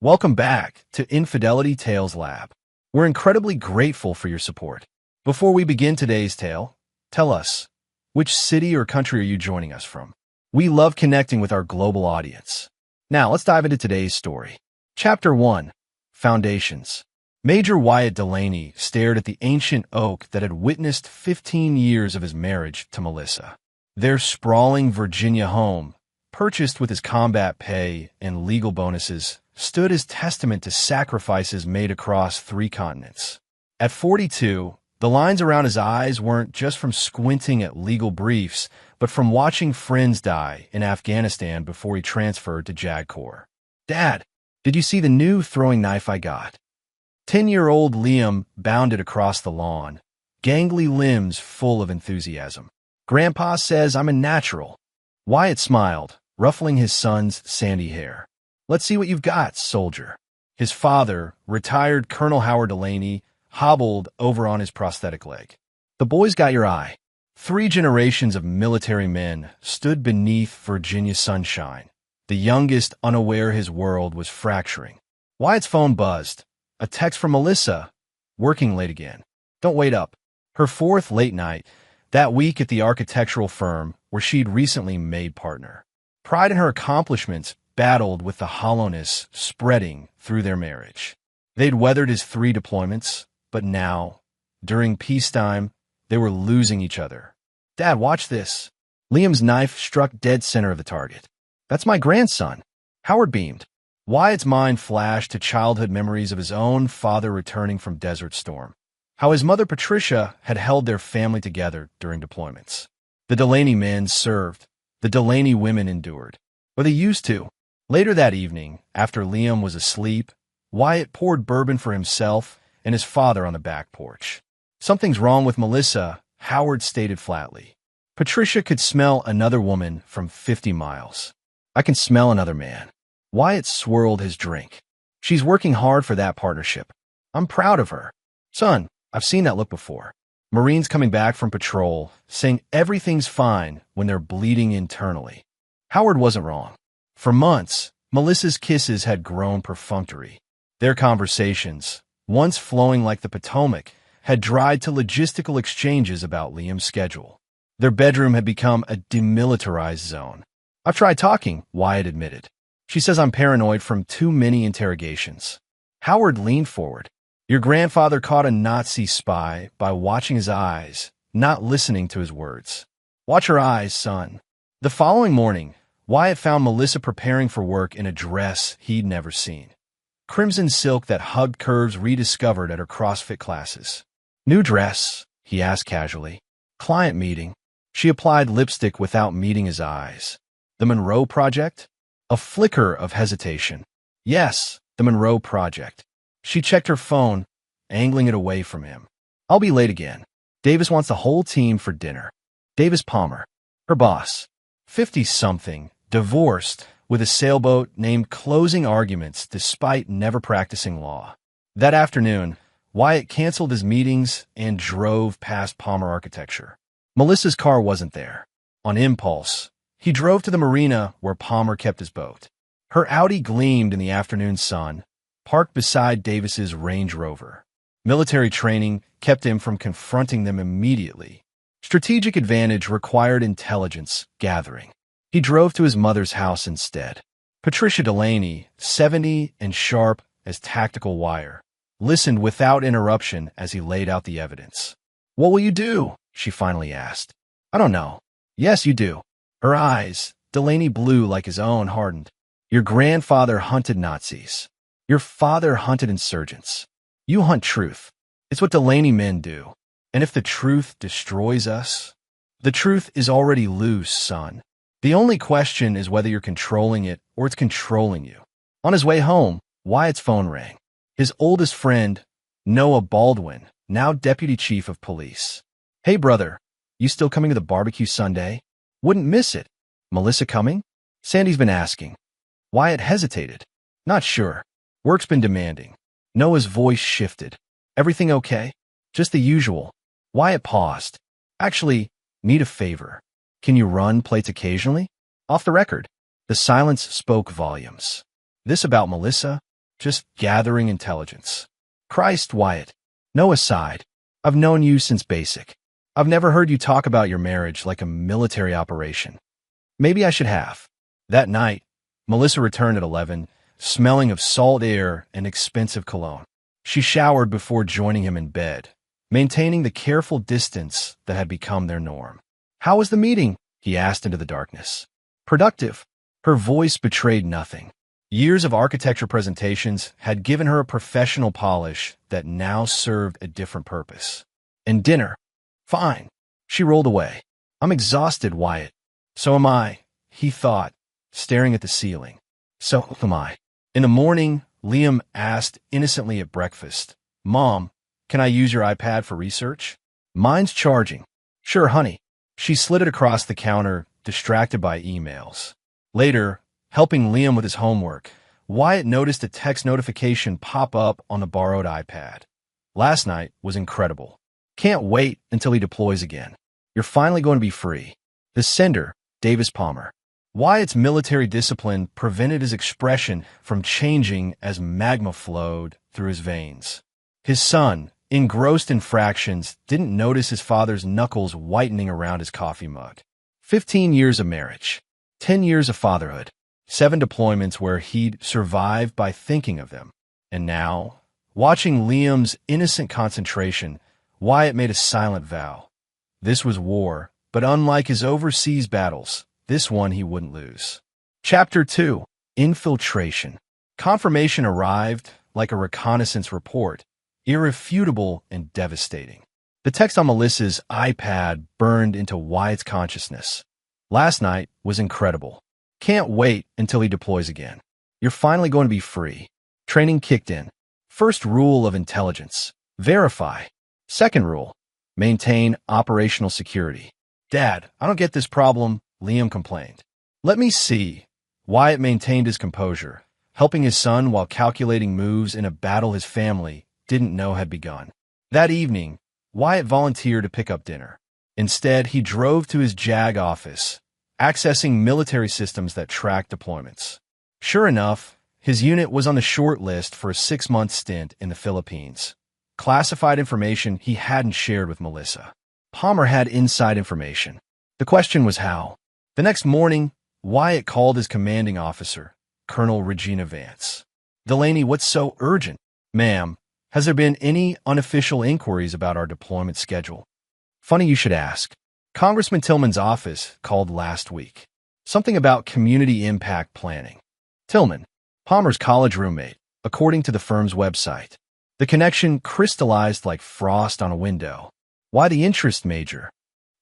Welcome back to Infidelity Tales Lab. We're incredibly grateful for your support. Before we begin today's tale, tell us, which city or country are you joining us from? We love connecting with our global audience. Now, let's dive into today's story. Chapter 1. Foundations. Major Wyatt Delaney stared at the ancient oak that had witnessed 15 years of his marriage to Melissa. Their sprawling Virginia home, purchased with his combat pay and legal bonuses, stood as testament to sacrifices made across 3 continents. At 42, the lines around his eyes weren't just from squinting at legal briefs, but from watching friends die in Afghanistan before he transferred to JAG Corps. "Dad, did you see the new throwing knife I got?" 10-year-old Liam bounded across the lawn, gangly limbs full of enthusiasm. "Grandpa says I'm a natural." Wyatt smiled, ruffling his son's sandy hair. "Let's see what you've got, soldier." His father, retired Colonel Howard Delaney, hobbled over on his prosthetic leg. "The boy's got your eye." 3 generations of military men stood beneath Virginia sunshine, the youngest unaware his world was fracturing. Wyatt's phone buzzed. A text from Melissa. "Working late again. Don't wait up." Her 4th late night, that week at the architectural firm where she'd recently made partner. Pride in her accomplishments battled with the hollowness spreading through their marriage. They'd weathered his 3 deployments, but now, during peacetime, they were losing each other. "Dad, watch this." Liam's knife struck dead center of the target. "That's my grandson." Howard beamed. Wyatt's mind flashed to childhood memories of his own father returning from Desert Storm. How his mother Patricia had held their family together during deployments. The Delaney men served. The Delaney women endured. Or they used to. Later that evening, after Liam was asleep, Wyatt poured bourbon for himself and his father on the back porch. "Something's wrong with Melissa," Howard stated flatly. Patricia could smell another woman from 50 miles. "I can smell another man." Wyatt swirled his drink. "She's working hard for that partnership. I'm proud of her." "Son, I've seen that look before." Marines coming back from patrol, saying everything's fine when they're bleeding internally. Howard wasn't wrong. For months, Melissa's kisses had grown perfunctory. Their conversations, once flowing like the Potomac, had dried to logistical exchanges about Liam's schedule. Their bedroom had become a demilitarized zone. "I've tried talking," Wyatt admitted. "She says I'm paranoid from too many interrogations." Howard leaned forward. "Your grandfather caught a Nazi spy by watching his eyes, not listening to his words. Watch her eyes, son." The following morning, Wyatt found Melissa preparing for work in a dress he'd never seen. Crimson silk that hugged curves rediscovered at her CrossFit classes. "New dress?" he asked casually. "Client meeting." She applied lipstick without meeting his eyes. "The Monroe Project?" A flicker of hesitation. "Yes, the Monroe Project." She checked her phone, angling it away from him. "I'll be late again. Davis wants the whole team for dinner." Davis Palmer, her boss, 50-something, divorced, with a sailboat named Closing Arguments despite never practicing law. That afternoon, Wyatt canceled his meetings and drove past Palmer Architecture. Melissa's car wasn't there. On impulse, he drove to the marina where Palmer kept his boat. Her Audi gleamed in the afternoon sun, parked beside Davis's Range Rover. Military training kept him from confronting them immediately. Strategic advantage required intelligence gathering. He drove to his mother's house instead. Patricia Delaney, 70 and sharp as tactical wire, listened without interruption as he laid out the evidence. "What will you do?" she finally asked. "I don't know." "Yes, you do." Her eyes, Delaney blue like his own, hardened. "Your grandfather hunted Nazis. Your father hunted insurgents. You hunt truth. It's what Delaney men do. And if the truth destroys us, the truth is already loose, son. The only question is whether you're controlling it or it's controlling you." On his way home, Wyatt's phone rang. His oldest friend, Noah Baldwin, now deputy chief of police. "Hey, brother, you still coming to the barbecue Sunday? Wouldn't miss it." "Melissa coming?" Sandy's been asking. Wyatt hesitated. "Not sure. Work's been demanding." Noah's voice shifted. "Everything okay?" "Just the usual." Wyatt paused. "Actually, need a favor. Can you run plates occasionally? Off the record." The silence spoke volumes. "This about Melissa?" just gathering intelligence. Christ, Wyatt. No aside. I've known you since basic. I've never heard you talk about your marriage like a military operation. Maybe I should have. That night, Melissa returned at 11, smelling of salt air and expensive cologne. She showered before joining him in bed, maintaining the careful distance that had become their norm. "How was the meeting?" he asked into the darkness. "Productive." Her voice betrayed nothing. Years of architecture presentations had given her a professional polish that now served a different purpose. "And dinner?" "Fine." She rolled away. "I'm exhausted, Wyatt." "So am I," he thought, staring at the ceiling. "So am I." In the morning, Liam asked innocently at breakfast, "Mom, can I use your iPad for research?" "Mine's charging." "Sure, honey." She slid it across the counter, distracted by emails. Later, helping Liam with his homework, Wyatt noticed a text notification pop up on the borrowed iPad. "Last night was incredible. Can't wait until he deploys again. You're finally going to be free." The sender, Davis Palmer. Wyatt's military discipline prevented his expression from changing as magma flowed through his veins. His son, engrossed in fractions, didn't notice his father's knuckles whitening around his coffee mug. 15 years of marriage. 10 years of fatherhood, 7 deployments where he'd survived by thinking of them. And now, watching Liam's innocent concentration, Wyatt made a silent vow. This was war, but unlike his overseas battles, this one he wouldn't lose. Chapter 2. Infiltration. Confirmation arrived like a reconnaissance report, irrefutable and devastating. The text on Melissa's iPad burned into Wyatt's consciousness. "Last night was incredible. Can't wait until he deploys again. You're finally going to be free." Training kicked in. First rule of intelligence: verify. Second rule: maintain operational security. "Dad, I don't get this problem," Liam complained. "Let me see." Wyatt maintained his composure, helping his son while calculating moves in a battle his family didn't know had begun. That evening, Wyatt volunteered to pick up dinner. Instead, he drove to his JAG office, accessing military systems that track deployments. Sure enough, his unit was on the short list for a 6-month stint in the Philippines. Classified information he hadn't shared with Melissa. Palmer had inside information. The question was how. The next morning, Wyatt called his commanding officer, Colonel Regina Vance. "Delaney, what's so urgent?" "Ma'am, has there been any unofficial inquiries about our deployment schedule?" "Funny you should ask. Congressman Tillman's office called last week. Something about community impact planning." Tillman, Palmer's college roommate, according to the firm's website. The connection crystallized like frost on a window. "Why the interest, Major?"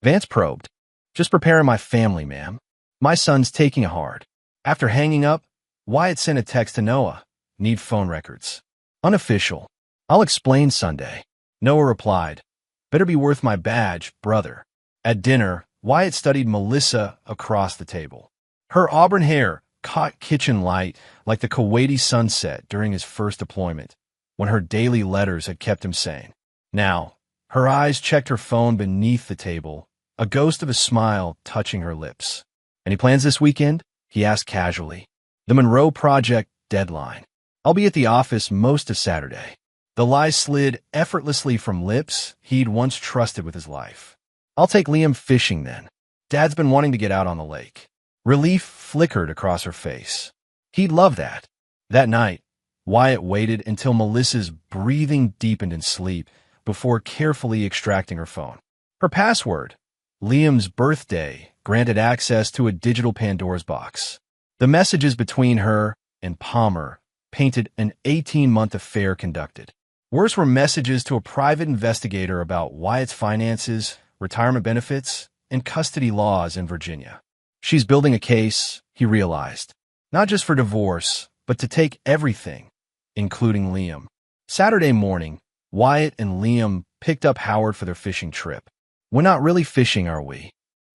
Vance probed. "Just preparing my family, ma'am. My son's taking it hard." After hanging up, Wyatt sent a text to Noah. "Need phone records." "Unofficial. I'll explain Sunday." Noah replied, "Better be worth my badge, brother." At dinner, Wyatt studied Melissa across the table. Her auburn hair caught kitchen light like the Kuwaiti sunset during his first deployment, when her daily letters had kept him sane. Now, her eyes checked her phone beneath the table, a ghost of a smile touching her lips. "Any plans this weekend?" he asked casually. "The Monroe Project deadline. I'll be at the office most of Saturday." The lie slid effortlessly from lips he'd once trusted with his life. "I'll take Liam fishing then. Dad's been wanting to get out on the lake." Relief flickered across her face. He'd love that. That night, Wyatt waited until Melissa's breathing deepened in sleep before carefully extracting her phone. Her password, Liam's birthday, granted access to a digital Pandora's box. The messages between her and Palmer painted an 18-month affair conducted. Worse were messages to a private investigator about Wyatt's finances, retirement benefits, and custody laws in Virginia. She's building a case, he realized, not just for divorce, but to take everything, including Liam. Saturday morning, Wyatt and Liam picked up Howard for their fishing trip. "We're not really fishing, are we?"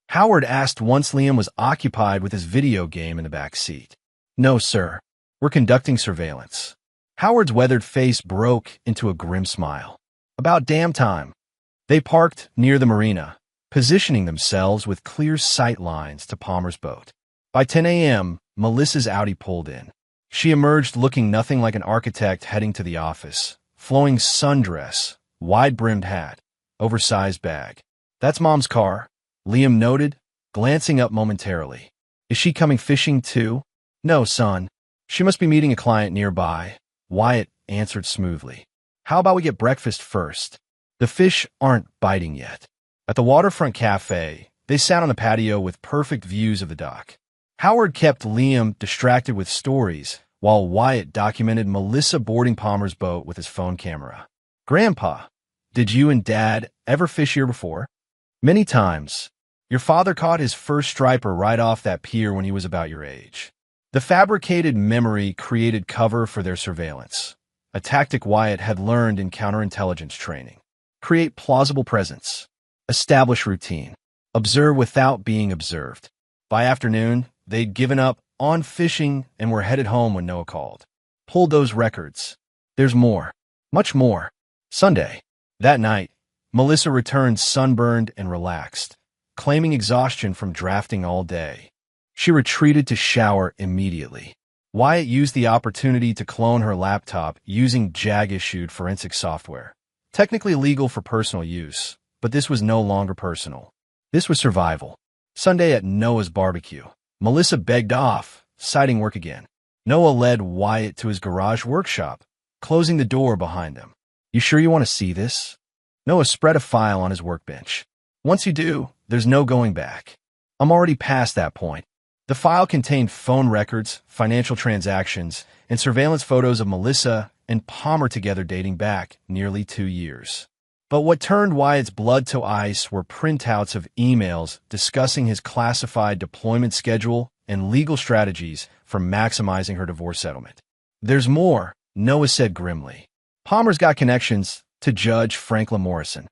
Howard asked once Liam was occupied with his video game in the back seat. "No, sir. We're conducting surveillance." Howard's weathered face broke into a grim smile. "About damn time." They parked near the marina, positioning themselves with clear sight lines to Palmer's boat. By 10 a.m., Melissa's Audi pulled in. She emerged looking nothing like an architect heading to the office. Flowing sundress, wide-brimmed hat, oversized bag. "That's Mom's car," Liam noted, glancing up momentarily. "Is she coming fishing too?" "No, son. She must be meeting a client nearby," Wyatt answered smoothly. "How about we get breakfast first? The fish aren't biting yet." At the waterfront cafe, they sat on the patio with perfect views of the dock. Howard kept Liam distracted with stories, while Wyatt documented Melissa boarding Palmer's boat with his phone camera. "Grandpa, did you and Dad ever fish here before?" "Many times. Your father caught his first striper right off that pier when he was about your age." The fabricated memory created cover for their surveillance, a tactic Wyatt had learned in counterintelligence training. Create plausible presence. Establish routine. Observe without being observed. By afternoon, they'd given up on fishing and were headed home when Noah called. "Pulled those records. There's more. Much more." Sunday. That night, Melissa returned sunburned and relaxed, claiming exhaustion from drafting all day. She retreated to shower immediately. Wyatt used the opportunity to clone her laptop using JAG-issued forensic software. Technically illegal for personal use, but this was no longer personal. This was survival. Sunday at Noah's barbecue. Melissa begged off, citing work again. Noah led Wyatt to his garage workshop, closing the door behind him. "You sure you want to see this?" Noah spread a file on his workbench. "Once you do, there's no going back." "I'm already past that point." The file contained phone records, financial transactions, and surveillance photos of Melissa and Palmer together dating back nearly 2 years. But what turned Wyatt's blood to ice were printouts of emails discussing his classified deployment schedule and legal strategies for maximizing her divorce settlement. "There's more," Noah said grimly. "Palmer's got connections to Judge Franklin Morrison,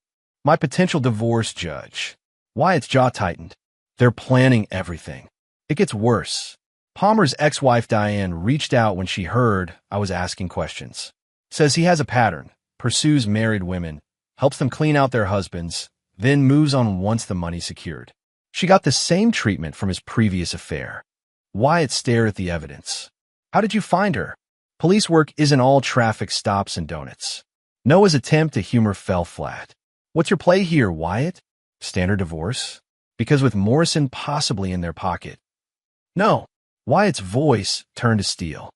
my potential divorce judge." Wyatt's jaw tightened. "They're planning everything." It gets worse. Palmer's ex-wife Diane reached out when she heard I was asking questions. Says he has a pattern, pursues married women, helps them clean out their husbands, then moves on once the money's secured. She got the same treatment from his previous affair. Wyatt stared at the evidence. "How did you find her?" "Police work isn't all traffic stops and donuts." Noah's attempt at humor fell flat. "What's your play here, Wyatt? Standard divorce? Because with Morrison possibly in their pocket." "No." Wyatt's voice turned to steel.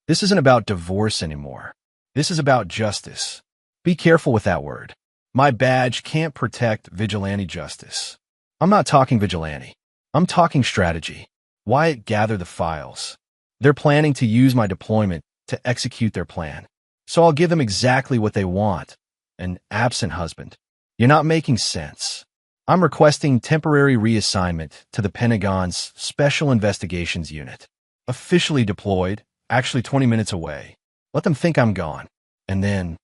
"This isn't about divorce anymore. This is about justice. Be careful with that word. My badge can't protect vigilante justice. I'm not talking vigilante. I'm talking strategy." Wyatt gathered the files. "They're planning to use my deployment to execute their plan. So I'll give them exactly what they want. An absent husband." "You're not making sense." "I'm requesting temporary reassignment to the Pentagon's Special Investigations Unit. Officially deployed, actually 20 minutes away. Let them think I'm gone. And then..."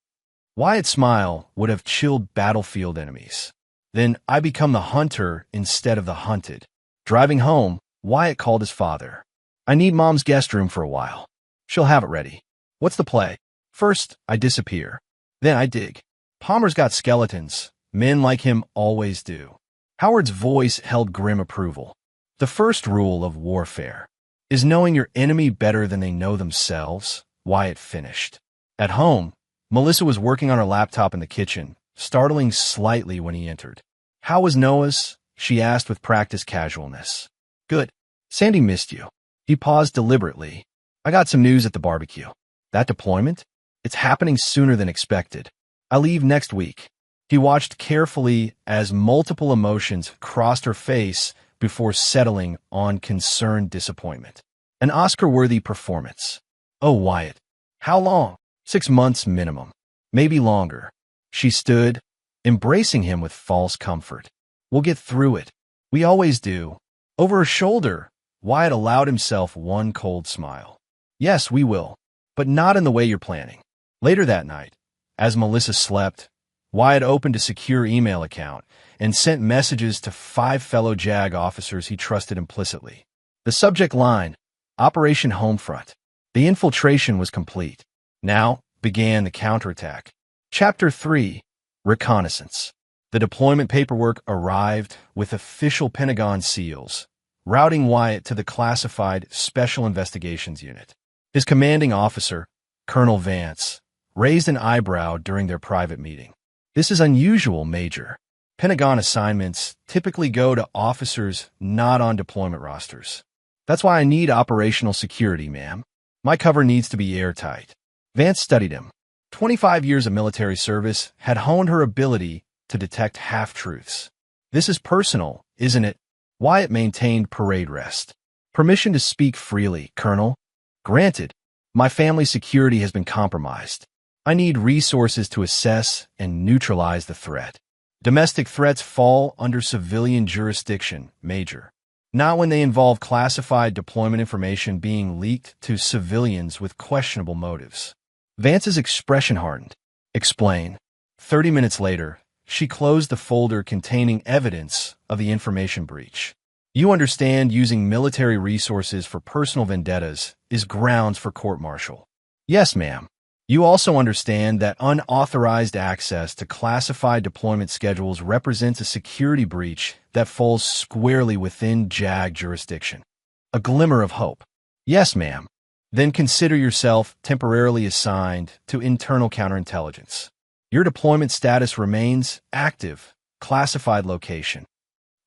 Wyatt's smile would have chilled battlefield enemies. "Then I become the hunter instead of the hunted." Driving home, Wyatt called his father. "I need Mom's guest room for a while. She'll have it ready. What's the play? First, I disappear. Then I dig. Palmer's got skeletons. Men like him always do." Howard's voice held grim approval. "The first rule of warfare is knowing your enemy better than they know themselves," Wyatt finished. At home, Melissa was working on her laptop in the kitchen, startling slightly when he entered. "How was Noah's?" she asked with practiced casualness. "Good. Sandy missed you." He paused deliberately. "I got some news at the barbecue." "That deployment? It's happening sooner than expected. I leave next week." He watched carefully as multiple emotions crossed her face before settling on concerned disappointment. "An Oscar-worthy performance." "Oh, Wyatt. How long?" 6 months minimum. Maybe longer." She stood, embracing him with false comfort. "We'll get through it. We always do." Over her shoulder, Wyatt allowed himself one cold smile. "Yes, we will, but not in the way you're planning." Later that night, as Melissa slept, Wyatt opened a secure email account and sent messages to 5 fellow JAG officers he trusted implicitly. The subject line, Operation Homefront. The infiltration was complete. Now began the counterattack. Chapter 3, Reconnaissance. The deployment paperwork arrived with official Pentagon seals, routing Wyatt to the classified Special Investigations Unit. His commanding officer, Colonel Vance, raised an eyebrow during their private meeting. This is unusual, Major. Pentagon assignments typically go to officers not on deployment rosters. That's why I need operational security, ma'am. My cover needs to be airtight. Vance studied him. 25 years of military service had honed her ability to detect half-truths. This is personal, isn't it? Wyatt maintained parade rest. Permission to speak freely, Colonel. Granted, my family's security has been compromised. I need resources to assess and neutralize the threat. Domestic threats fall under civilian jurisdiction, Major. Not when they involve classified deployment information being leaked to civilians with questionable motives. Vance's expression hardened. Explain. 30 minutes later, she closed the folder containing evidence of the information breach. You understand using military resources for personal vendettas is grounds for court-martial. Yes, ma'am. You also understand that unauthorized access to classified deployment schedules represents a security breach that falls squarely within JAG jurisdiction. A glimmer of hope. Yes, ma'am. Then consider yourself temporarily assigned to internal counterintelligence. Your deployment status remains active, classified location.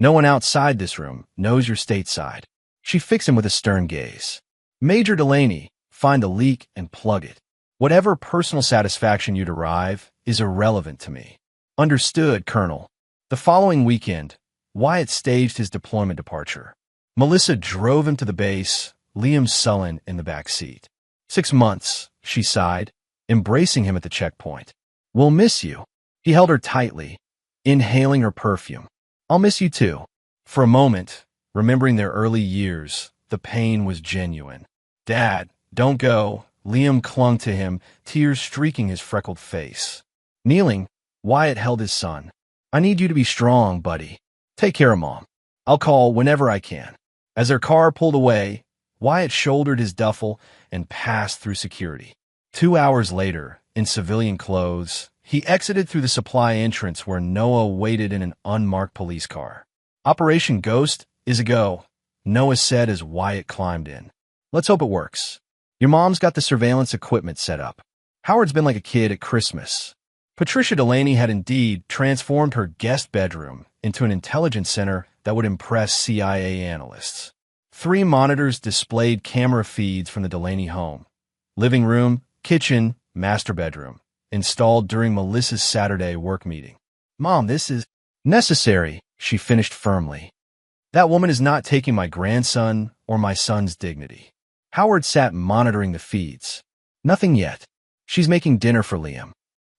No one outside this room knows you're stateside. She fixed him with a stern gaze. Major Delaney, find the leak and plug it. Whatever personal satisfaction you derive is irrelevant to me. Understood, Colonel. The following weekend, Wyatt staged his deployment departure. Melissa drove him to the base, Liam sullen in the back seat. 6 months, she sighed, embracing him at the checkpoint. We'll miss you. He held her tightly, inhaling her perfume. I'll miss you too. For a moment, remembering their early years, the pain was genuine. Dad, don't go. Liam clung to him, tears streaking his freckled face. Kneeling, Wyatt held his son. I need you to be strong, buddy. Take care of Mom. I'll call whenever I can. As their car pulled away, Wyatt shouldered his duffel and passed through security. 2 hours later, in civilian clothes, he exited through the supply entrance where Noah waited in an unmarked police car. Operation Ghost is a go, Noah said as Wyatt climbed in. Let's hope it works. Your mom's got the surveillance equipment set up. Howard's been like a kid at Christmas. Patricia Delaney had indeed transformed her guest bedroom into an intelligence center that would impress CIA analysts. 3 monitors displayed camera feeds from the Delaney home. Living room, kitchen, master bedroom. Installed during Melissa's Saturday work meeting. Mom, this is necessary, she finished firmly. That woman is not taking my grandson or my son's dignity. Howard sat monitoring the feeds. Nothing yet. She's making dinner for Liam.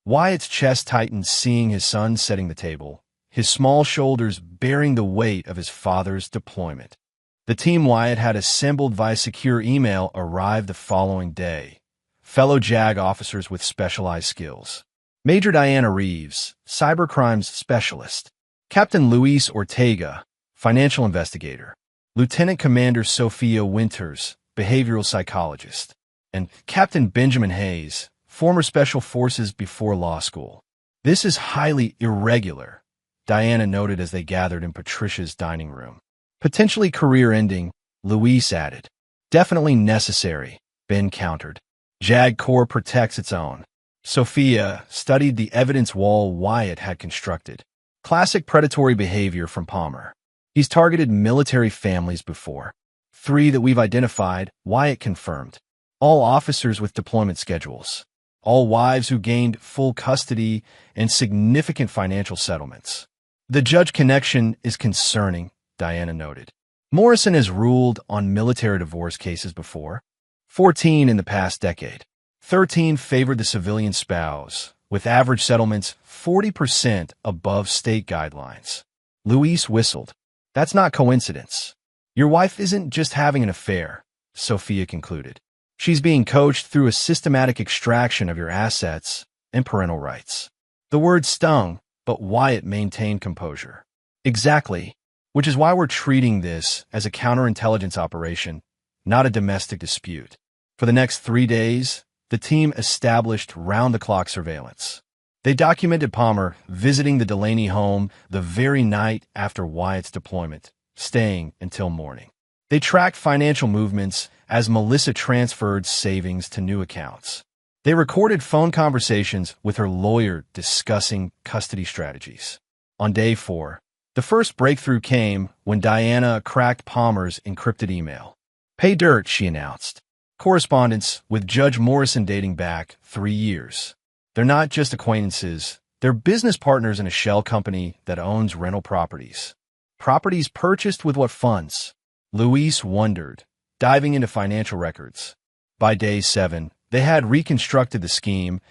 Wyatt's chest tightened seeing his son setting the table, his small shoulders bearing the weight of his father's deployment. The team Wyatt had assembled via secure email arrived the following day. Fellow JAG officers with specialized skills. Major Diana Reeves, cybercrimes specialist. Captain Luis Ortega, financial investigator. Lieutenant Commander Sophia Winters, behavioral psychologist. And Captain Benjamin Hayes, former special forces before law school. This is highly irregular, Diana noted as they gathered in Patricia's dining room. Potentially career-ending, Luis added. Definitely necessary, Ben countered. JAG Corps protects its own. Sophia studied the evidence wall Wyatt had constructed. Classic predatory behavior from Palmer. He's targeted military families before. 3 that we've identified, Wyatt confirmed. All officers with deployment schedules. All wives who gained full custody and significant financial settlements. The judge connection is concerning, Diana noted. Morrison has ruled on military divorce cases before. 14 in the past decade. 13 favored the civilian spouse, with average settlements 40% above state guidelines. Luis whistled. That's not coincidence. Your wife isn't just having an affair, Sophia concluded. She's being coached through a systematic extraction of your assets and parental rights. The word stung, but Wyatt maintained composure. Exactly, which is why we're treating this as a counterintelligence operation, not a domestic dispute. For the next 3 days, the team established round-the-clock surveillance. They documented Palmer visiting the Delaney home the very night after Wyatt's deployment, staying until morning. They tracked financial movements as Melissa transferred savings to new accounts. They recorded phone conversations with her lawyer discussing custody strategies. On day 4, the first breakthrough came when Diana cracked Palmer's encrypted email. "Pay dirt," she announced. Correspondence with Judge Morrison dating back 3 years. They're not just acquaintances, they're business partners in a shell company that owns rental properties. Properties purchased with what funds? Luis wondered, diving into financial records. By day 7, they had reconstructed the scheme.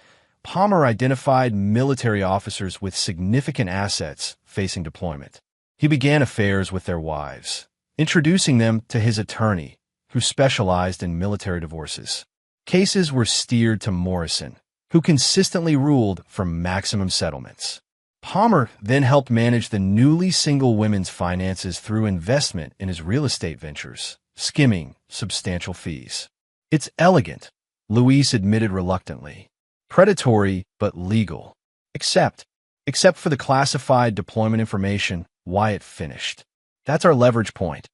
Palmer identified military officers with significant assets facing deployment. He began affairs with their wives, introducing them to his attorney, who specialized in military divorces. Cases were steered to Morrison, who consistently ruled for maximum settlements. Palmer then helped manage the newly single women's finances through investment in his real estate ventures, skimming substantial fees. "It's elegant," Luis admitted reluctantly. "Predatory, but legal. Except for the classified deployment information," Wyatt finished. "That's our leverage point."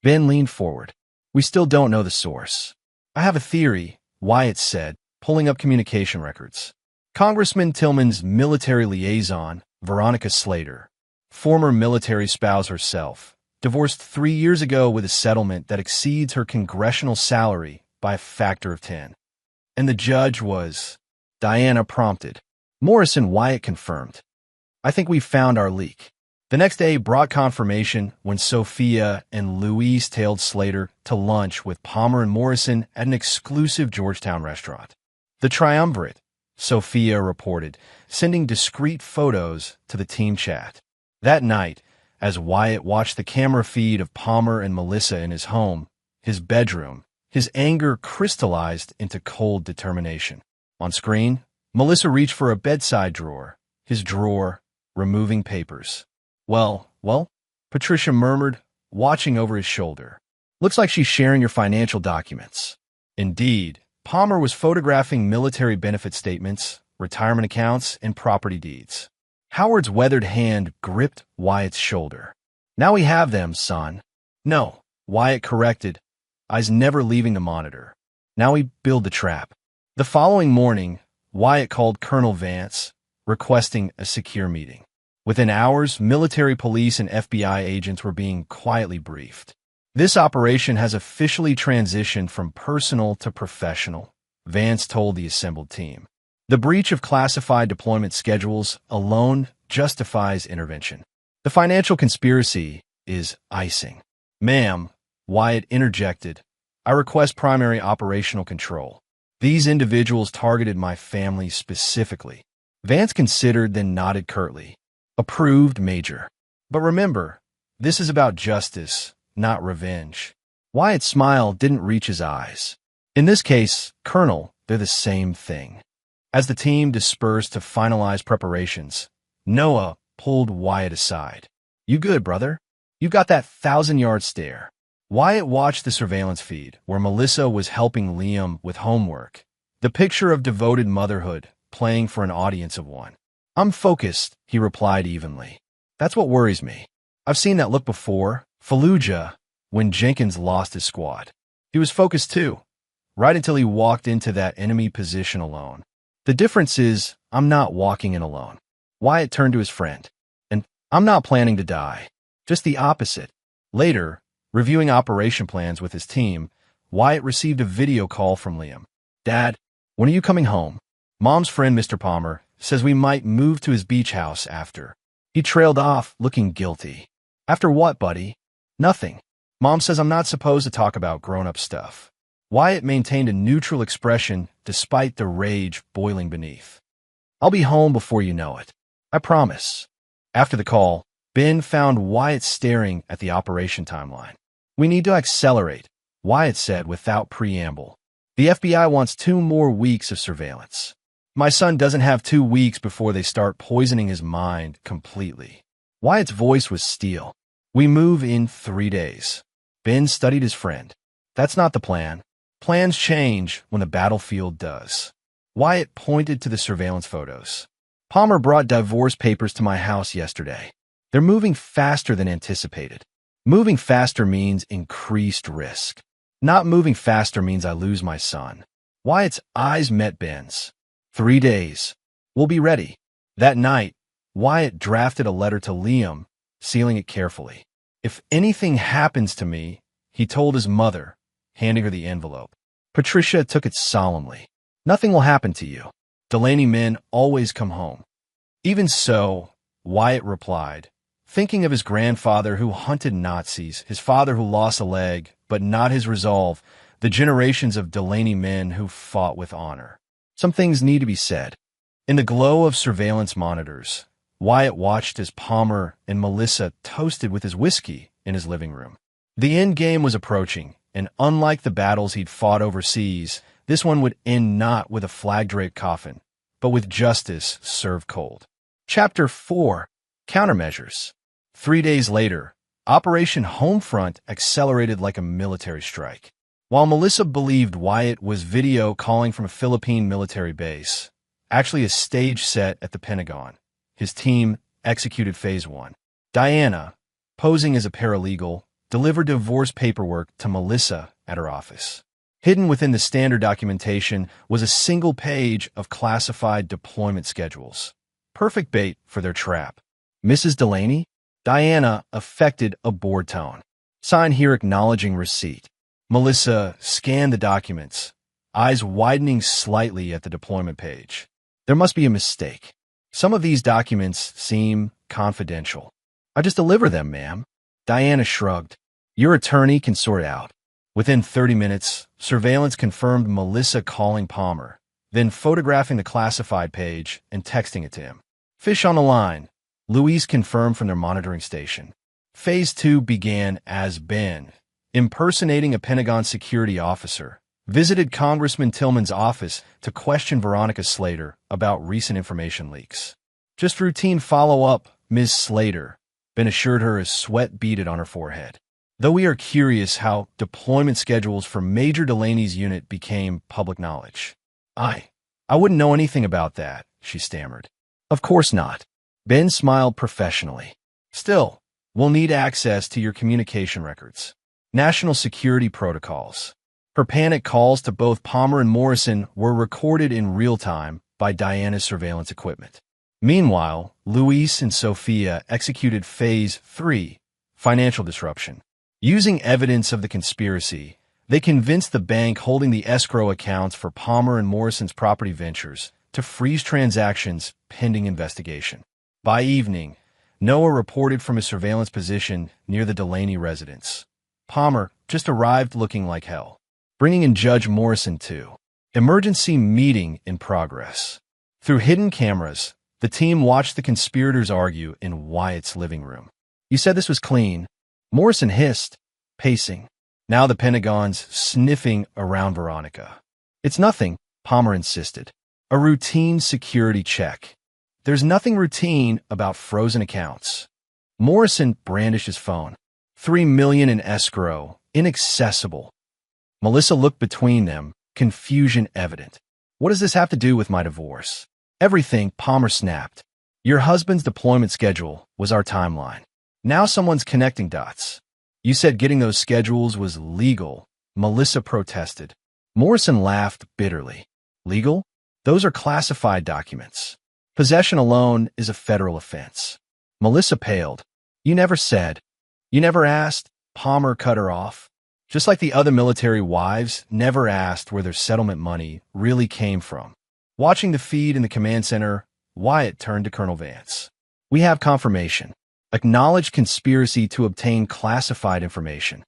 Ben leaned forward. "We still don't know the source." "I have a theory," Wyatt said, pulling up communication records. Congressman Tillman's military liaison, Veronica Slater, former military spouse herself, divorced 3 years ago with a settlement that exceeds her congressional salary by a factor of 10. "And the judge was—" Diana prompted. Morrison, Wyatt confirmed. "I think we found our leak." The next day brought confirmation when Sophia and Luis tailed Slater to lunch with Palmer and Morrison at an exclusive Georgetown restaurant. "The triumvirate," Sophia reported, sending discreet photos to the team chat. That night, as Wyatt watched the camera feed of Palmer and Melissa in his home, his bedroom, his anger crystallized into cold determination. On screen, Melissa reached for a bedside drawer, his drawer, removing papers. Well, Patricia murmured, watching over his shoulder. "Looks like she's sharing your financial documents." Indeed, Palmer was photographing military benefit statements, retirement accounts, and property deeds. Howard's weathered hand gripped Wyatt's shoulder. "Now we have them, son." "No," Wyatt corrected, eyes never leaving the monitor. "Now we build the trap." The following morning, Wyatt called Colonel Vance, requesting a secure meeting. Within hours, military police and FBI agents were being quietly briefed. "This operation has officially transitioned from personal to professional," Vance told the assembled team. "The breach of classified deployment schedules alone justifies intervention. The financial conspiracy is icing." "Ma'am," Wyatt interjected, "I request primary operational control. These individuals targeted my family specifically." Vance considered, then nodded curtly. "Approved, Major. But remember, this is about justice, not revenge." Wyatt's smile didn't reach his eyes. "In this case, Colonel, they're the same thing." As the team dispersed to finalize preparations, Noah pulled Wyatt aside. "You good, brother? You've got that 1,000-yard stare." Wyatt watched the surveillance feed, where Melissa was helping Liam with homework, the picture of devoted motherhood playing for an audience of one. "I'm focused," he replied evenly. "That's what worries me. I've seen that look before, Fallujah, when Jenkins lost his squad. He was focused too, right until he walked into that enemy position alone. The difference is, I'm not walking in alone." Wyatt turned to his friend. "And I'm not planning to die. Just the opposite." Later, reviewing operation plans with his team, Wyatt received a video call from Liam. "Dad, when are you coming home? Mom's friend, Mr. Palmer, says we might move to his beach house after." He trailed off, looking guilty. "After what, buddy?" "Nothing. Mom says I'm not supposed to talk about grown-up stuff." Wyatt maintained a neutral expression despite the rage boiling beneath. "I'll be home before you know it. I promise." After the call, Ben found Wyatt staring at the operation timeline. "We need to accelerate," Wyatt said without preamble. "The FBI wants 2 more weeks of surveillance. My son doesn't have 2 weeks before they start poisoning his mind completely." Wyatt's voice was steel. "We move in 3 days." Ben studied his friend. "That's not the plan. Plans change when the battlefield does." Wyatt pointed to the surveillance photos. "Palmer brought divorce papers to my house yesterday. They're moving faster than anticipated." Moving faster means increased risk. Not moving faster means I lose my son. Wyatt's eyes met Ben's. 3 days. We'll be ready. That night, Wyatt drafted a letter to Liam, sealing it carefully. If anything happens to me, he told his mother, handing her the envelope. Patricia took it solemnly. Nothing will happen to you. Delaney men always come home. Even so, Wyatt replied, thinking of his grandfather who hunted Nazis, his father who lost a leg, but not his resolve, the generations of Delaney men who fought with honor. Some things need to be said. In the glow of surveillance monitors, Wyatt watched as Palmer and Melissa toasted with his whiskey in his living room. The end game was approaching, and unlike the battles he'd fought overseas, this one would end not with a flag-draped coffin, but with justice served cold. Chapter 4. Countermeasures. 3 days later, Operation Homefront accelerated like a military strike. While Melissa believed Wyatt was video calling from a Philippine military base, actually a stage set at the Pentagon, his team executed Phase 1. Diana, posing as a paralegal, delivered divorce paperwork to Melissa at her office. Hidden within the standard documentation was a single page of classified deployment schedules. Perfect bait for their trap. Mrs. Delaney? Diana affected a bored tone. Sign here acknowledging receipt. Melissa scanned the documents, eyes widening slightly at the deployment page. There must be a mistake. Some of these documents seem confidential. I just deliver them, ma'am. Diana shrugged. Your attorney can sort it out. Within 30 minutes, surveillance confirmed Melissa calling Palmer, then photographing the classified page and texting it to him. Fish on the line. Louise confirmed from their monitoring station. Phase 2 began as Ben, impersonating a Pentagon security officer, visited Congressman Tillman's office to question Veronica Slater about recent information leaks. Just routine follow-up, Ms. Slater, Ben assured her as sweat beaded on her forehead. Though we are curious how deployment schedules for Major Delaney's unit became public knowledge. I wouldn't know anything about that, she stammered. Of course not. Ben smiled professionally. Still, we'll need access to your communication records. National security protocols. Her panic calls to both Palmer and Morrison were recorded in real time by Diana's surveillance equipment. Meanwhile, Luis and Sophia executed Phase 3, financial disruption. Using evidence of the conspiracy, they convinced the bank holding the escrow accounts for Palmer and Morrison's property ventures to freeze transactions pending investigation. By evening, Noah reported from his surveillance position near the Delaney residence. Palmer just arrived looking like hell. Bringing in Judge Morrison too. Emergency meeting in progress. Through hidden cameras, the team watched the conspirators argue in Wyatt's living room. You said this was clean. Morrison hissed, pacing. Now the Pentagon's sniffing around Veronica. It's nothing, Palmer insisted. A routine security check. There's nothing routine about frozen accounts. Morrison brandished his phone. $3 million in escrow, inaccessible. Melissa looked between them, confusion evident. What does this have to do with my divorce? Everything, Palmer snapped. Your husband's deployment schedule was our timeline. Now someone's connecting dots. You said getting those schedules was legal, Melissa protested. Morrison laughed bitterly. Legal? Those are classified documents. Possession alone is a federal offense. Melissa paled. You never said. You never asked. Palmer cut her off. Just like the other military wives never asked where their settlement money really came from. Watching the feed in the command center, Wyatt turned to Colonel Vance. We have confirmation. Acknowledged conspiracy to obtain classified information.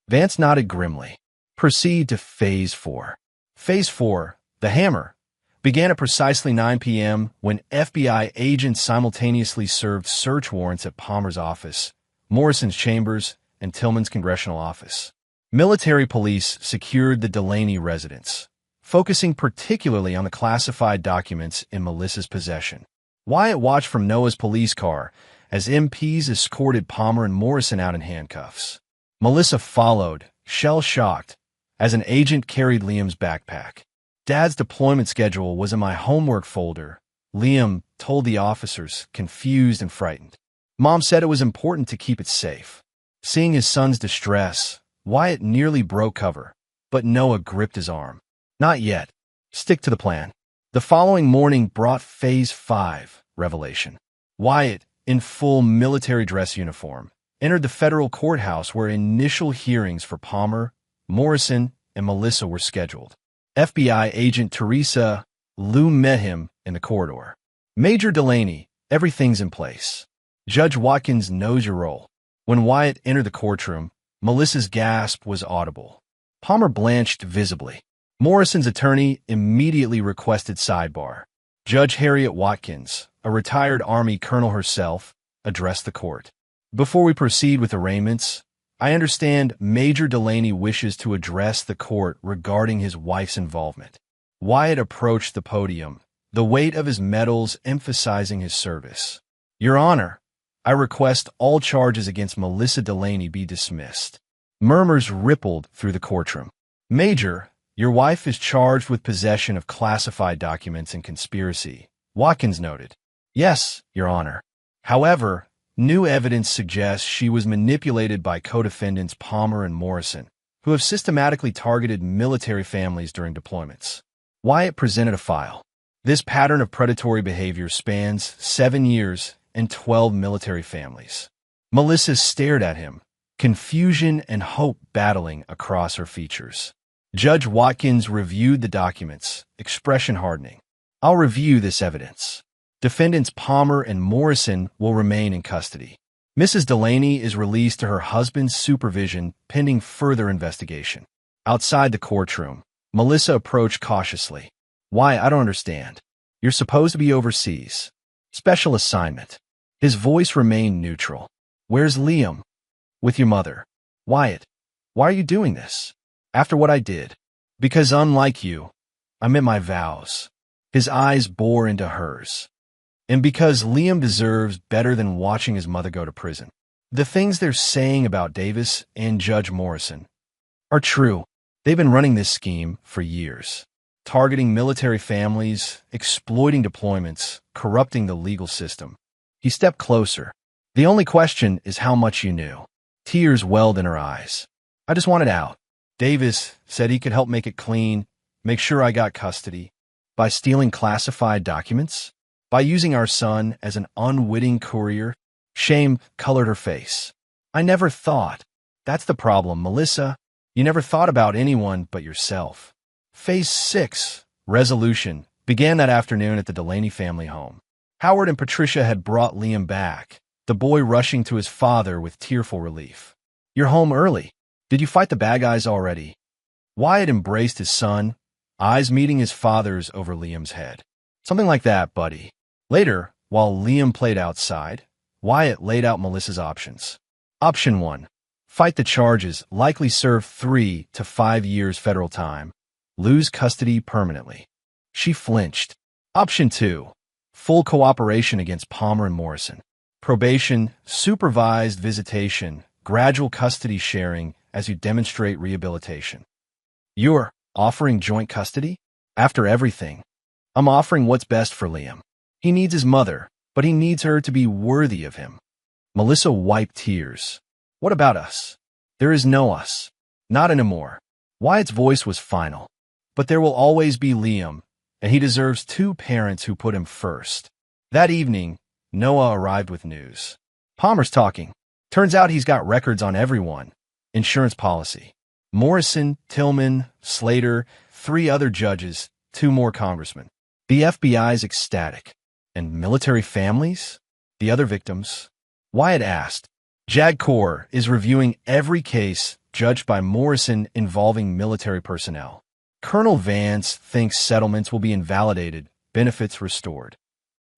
Vance nodded grimly. Proceed to Phase 4. Phase 4, the hammer, began at precisely 9 p.m. when FBI agents simultaneously served search warrants at Palmer's office, Morrison's chambers, and Tillman's congressional office. Military police secured the Delaney residence, focusing particularly on the classified documents in Melissa's possession. Wyatt watched from Noah's police car as MPs escorted Palmer and Morrison out in handcuffs. Melissa followed, shell-shocked, as an agent carried Liam's backpack. Dad's deployment schedule was in my homework folder, Liam told the officers, confused and frightened. Mom said it was important to keep it safe. Seeing his son's distress, Wyatt nearly broke cover. but Noah gripped his arm. Not yet. Stick to the plan. The following morning brought Phase 5 revelation. Wyatt, in full military dress uniform, entered the federal courthouse where initial hearings for Palmer, Morrison, and Melissa were scheduled. FBI agent Teresa Liu met him in the corridor. Major Delaney, everything's in place. Judge Watkins knows your role. When Wyatt entered the courtroom, Melissa's gasp was audible. Palmer blanched visibly. Morrison's attorney immediately requested sidebar. Judge Harriet Watkins, a retired Army colonel herself, addressed the court. Before we proceed with arraignments, I understand Major Delaney wishes to address the court regarding his wife's involvement. Wyatt approached the podium, the weight of his medals emphasizing his service. Your Honor, I request all charges against Melissa Delaney be dismissed. Murmurs rippled through the courtroom. Major, your wife is charged with possession of classified documents and conspiracy, Watkins noted. Yes, Your Honor. However, new evidence suggests she was manipulated by co-defendants Palmer and Morrison, who have systematically targeted military families during deployments. Wyatt presented a file. This pattern of predatory behavior spans 7 years and 12 military families. Melissa stared at him, confusion and hope battling across her features. Judge Watkins reviewed the documents, expression hardening. I'll review this evidence. Defendants Palmer and Morrison will remain in custody. Mrs. Delaney is released to her husband's supervision pending further investigation. Outside the courtroom, Melissa approached cautiously. Why, I don't understand. You're supposed to be overseas. Special assignment. His voice remained neutral. Where's Liam? With your mother. Wyatt, why are you doing this? After what I did. Because unlike you, I meant my vows. His eyes bore into hers. And because Liam deserves better than watching his mother go to prison. The things they're saying about Davis and Judge Morrison are true. They've been running this scheme for years. Targeting military families, exploiting deployments, corrupting the legal system. He stepped closer. The only question is how much you knew. Tears welled in her eyes. I just wanted out. Davis said he could help make it clean, make sure I got custody. By stealing classified documents? By using our son as an unwitting courier? Shame colored her face. I never thought. That's the problem, Melissa. You never thought about anyone but yourself. Phase 6, resolution, began that afternoon at the Delaney family home. Howard and Patricia had brought Liam back, the boy rushing to his father with tearful relief. You're home early. Did you fight the bad guys already? Wyatt embraced his son, eyes meeting his father's over Liam's head. Something like that, buddy. Later, while Liam played outside, Wyatt laid out Melissa's options. Option 1. Fight the charges, likely serve 3 to 5 years federal time. Lose custody permanently. She flinched. Option 2. Full cooperation against Palmer and Morrison. Probation, supervised visitation, gradual custody sharing as you demonstrate rehabilitation. You're offering joint custody? After everything, I'm offering what's best for Liam. He needs his mother, but he needs her to be worthy of him. Melissa wiped tears. What about us? There is no us. Not anymore. Wyatt's voice was final. But there will always be Liam, and he deserves 2 parents who put him first. That evening, Noah arrived with news. Palmer's talking. Turns out he's got records on everyone. Insurance policy. Morrison, Tillman, Slater, 3 other judges, 2 more congressmen. The FBI's ecstatic. And military families? The other victims? Wyatt asked. JAG Corps is reviewing every case judged by Morrison involving military personnel. Colonel Vance thinks settlements will be invalidated, benefits restored.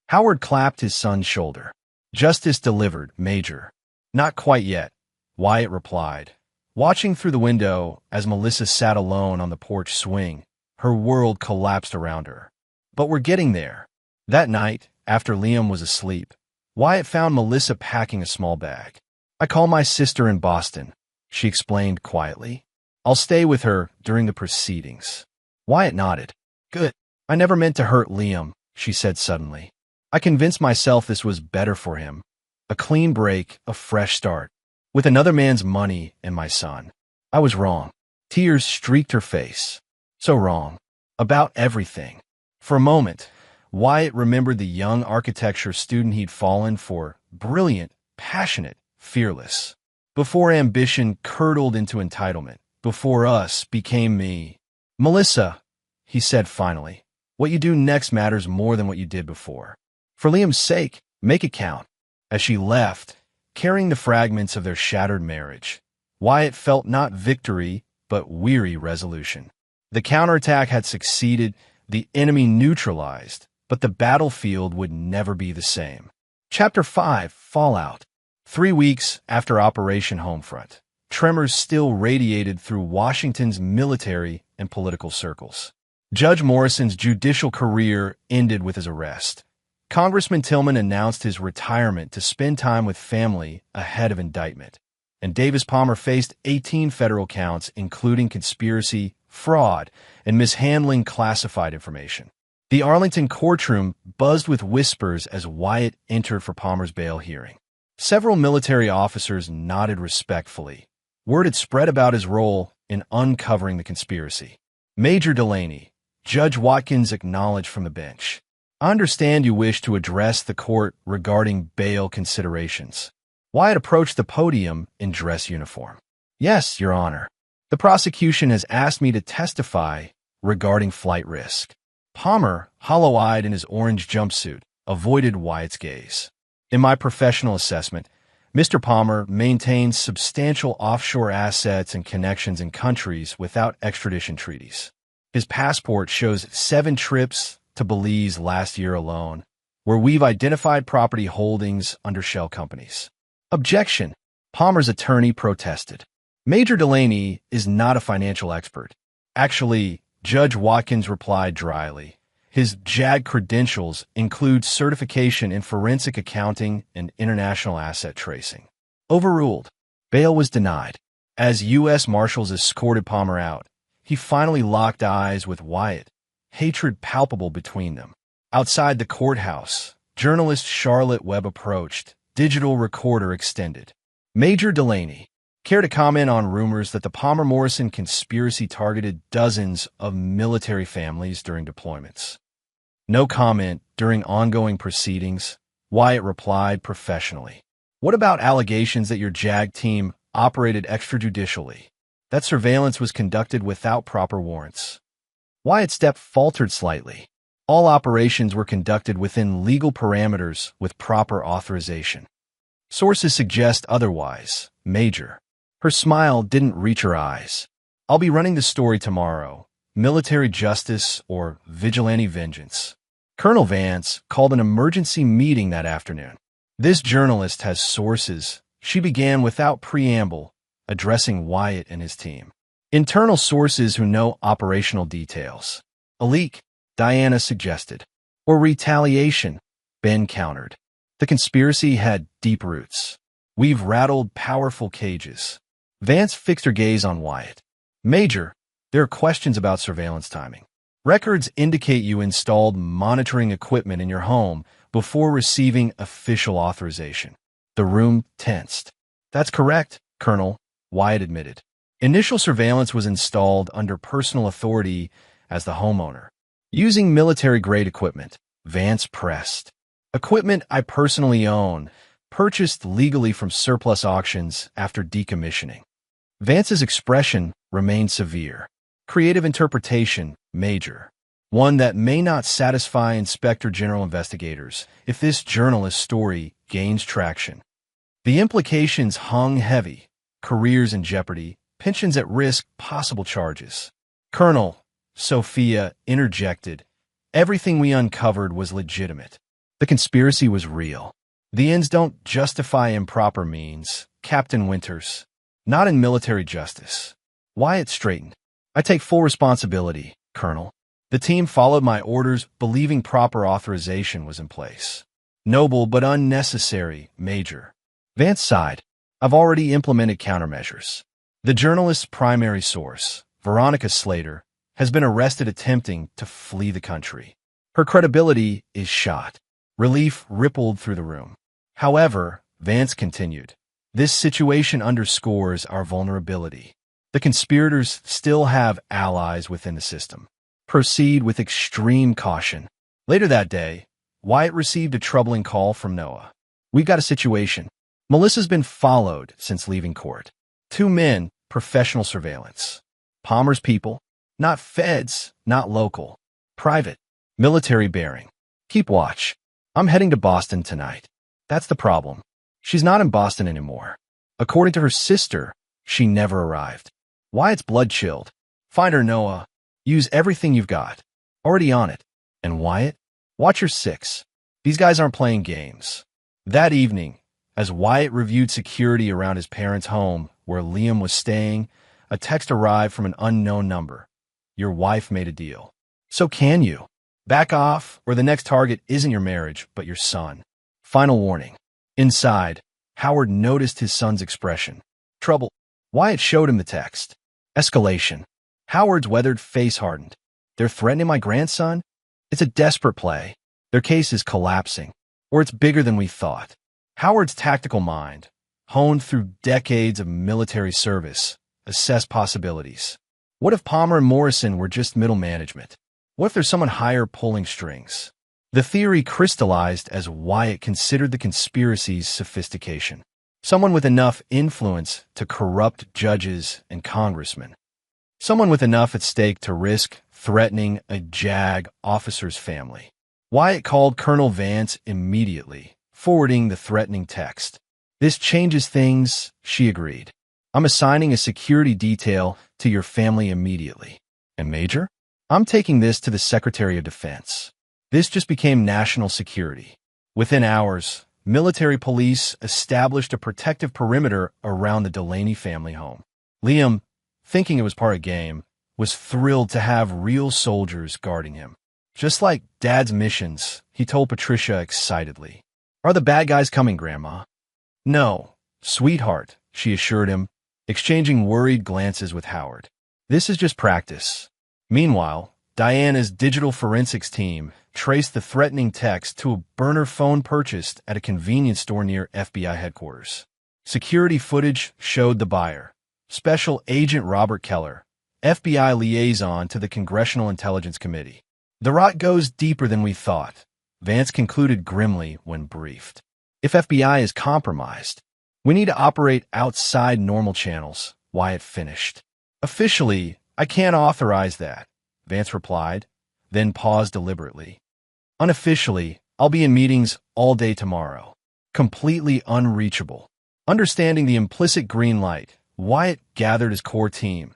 Howard clapped his son's shoulder. Justice delivered, Major. Not quite yet, Wyatt replied. Watching through the window as Melissa sat alone on the porch swing, her world collapsed around her. But we're getting there. That night, after Liam was asleep, Wyatt found Melissa packing a small bag. I call my sister in Boston, she explained quietly. I'll stay with her during the proceedings. Wyatt nodded. Good. I never meant to hurt Liam, she said suddenly. I convinced myself this was better for him. A clean break, a fresh start. With another man's money and my son. I was wrong. Tears streaked her face. So wrong. About everything. For a moment, Wyatt remembered the young architecture student he'd fallen for, brilliant, passionate, fearless. Before ambition curdled into entitlement, before us became me. Melissa, he said finally, what you do next matters more than what you did before. For Liam's sake, make it count. As she left, carrying the fragments of their shattered marriage, Wyatt felt not victory, but weary resolution. The counterattack had succeeded, the enemy neutralized, but the battlefield would never be the same. Chapter 5, Fallout. 3 weeks after Operation Homefront, tremors still radiated through Washington's military and political circles. Judge Morrison's judicial career ended with his arrest. Congressman Tillman announced his retirement to spend time with family ahead of indictment. And Davis Palmer faced 18 federal counts, including conspiracy, fraud, and mishandling classified information. The Arlington courtroom buzzed with whispers as Wyatt entered for Palmer's bail hearing. Several military officers nodded respectfully. Word had spread about his role in uncovering the conspiracy. Major Delaney, Judge Watkins acknowledged from the bench. I understand you wish to address the court regarding bail considerations. Wyatt approached the podium in dress uniform. Yes, Your Honor. The prosecution has asked me to testify regarding flight risk. Palmer, hollow-eyed in his orange jumpsuit, avoided Wyatt's gaze. In my professional assessment, Mr. Palmer maintains substantial offshore assets and connections in countries without extradition treaties. His passport shows 7 trips to Belize last year alone, where we've identified property holdings under shell companies. Objection. Palmer's attorney protested. Major Delaney is not a financial expert. Actually, Judge Watkins replied dryly. His JAG credentials include certification in forensic accounting and international asset tracing. Overruled. Bail was denied. As U.S. Marshals escorted Palmer out, he finally locked eyes with Wyatt, hatred palpable between them. Outside the courthouse, journalist Charlotte Webb approached, digital recorder extended. Major Delaney, care to comment on rumors that the Palmer-Morrison conspiracy targeted dozens of military families during deployments? No comment during ongoing proceedings, Wyatt replied professionally. What about allegations that your JAG team operated extrajudicially? That surveillance was conducted without proper warrants. Wyatt's step faltered slightly. All operations were conducted within legal parameters with proper authorization. Sources suggest otherwise, Major. Her smile didn't reach her eyes. I'll be running the story tomorrow. Military justice or vigilante vengeance. Colonel Vance called an emergency meeting that afternoon. This journalist has sources, she began without preamble, addressing Wyatt and his team. Internal sources who know operational details. A leak, Diana suggested. Or retaliation, Ben countered. The conspiracy had deep roots. We've rattled powerful cages. Vance fixed her gaze on Wyatt. Major, there are questions about surveillance timing. Records indicate you installed monitoring equipment in your home before receiving official authorization. The room tensed. That's correct, Colonel, Wyatt admitted. Initial surveillance was installed under personal authority as the homeowner. Using military-grade equipment, Vance pressed. Equipment I personally own, purchased legally from surplus auctions after decommissioning. Vance's expression remained severe. Creative interpretation, Major. One that may not satisfy Inspector General investigators if this journalist's story gains traction. The implications hung heavy. Careers in jeopardy, pensions at risk, possible charges. Colonel, Sophia interjected. Everything we uncovered was legitimate. The conspiracy was real. The ends don't justify improper means, Captain Winters. Not in military justice. Wyatt straightened. I take full responsibility, Colonel. The team followed my orders, believing proper authorization was in place. Noble but unnecessary, Major. Vance sighed. I've already implemented countermeasures. The journalist's primary source, Veronica Slater, has been arrested attempting to flee the country. Her credibility is shot. Relief rippled through the room. However, Vance continued, this situation underscores our vulnerability. The The conspirators still have allies within the system. Proceed with extreme caution. Later that day, Wyatt received a troubling call from Noah. We've got a situation. Melissa's been followed since leaving court. 2 men, professional surveillance. Palmer's people, not feds, not local. Private, military bearing. Keep watch. I'm heading to Boston tonight. That's the problem. She's not in Boston anymore. According to her sister, she never arrived. Wyatt's blood chilled. Find her, Noah. Use everything you've got. Already on it. And Wyatt? Watch your 6. These guys aren't playing games. That evening, as Wyatt reviewed security around his parents' home, where Liam was staying, a text arrived from an unknown number. Your wife made a deal. So can you? Back off, or the next target isn't your marriage, but your son. Final warning. Inside, Howard noticed his son's expression. Trouble. Wyatt showed him the text. Escalation. Howard's weathered face hardened. They're threatening my grandson? It's a desperate play. Their case is collapsing. Or it's bigger than we thought. Howard's tactical mind, honed through decades of military service, assessed possibilities. What if Palmer and Morrison were just middle management? What if there's someone higher pulling strings? The theory crystallized as Wyatt considered the conspiracy's sophistication. Someone with enough influence to corrupt judges and congressmen. Someone with enough at stake to risk threatening a JAG officer's family. Wyatt called Colonel Vance immediately, forwarding the threatening text. This changes things, she agreed. I'm assigning a security detail to your family immediately. And Major? I'm taking this to the Secretary of Defense. This just became national security. Within hours, military police established a protective perimeter around the Delaney family home. Liam, thinking it was part of a game, was thrilled to have real soldiers guarding him. Just like Dad's missions, he told Patricia excitedly. Are the bad guys coming, Grandma? No, sweetheart, she assured him, exchanging worried glances with Howard. This is just practice. Meanwhile, Diana's digital forensics team traced the threatening text to a burner phone purchased at a convenience store near FBI headquarters. Security footage showed the buyer, Special Agent Robert Keller, FBI liaison to the Congressional Intelligence Committee. The rot goes deeper than we thought, Vance concluded grimly when briefed. If FBI is compromised, we need to operate outside normal channels, Wyatt finished. Officially, I can't authorize that, Vance replied, then paused deliberately. Unofficially, I'll be in meetings all day tomorrow. Completely unreachable. Understanding the implicit green light, Wyatt gathered his core team,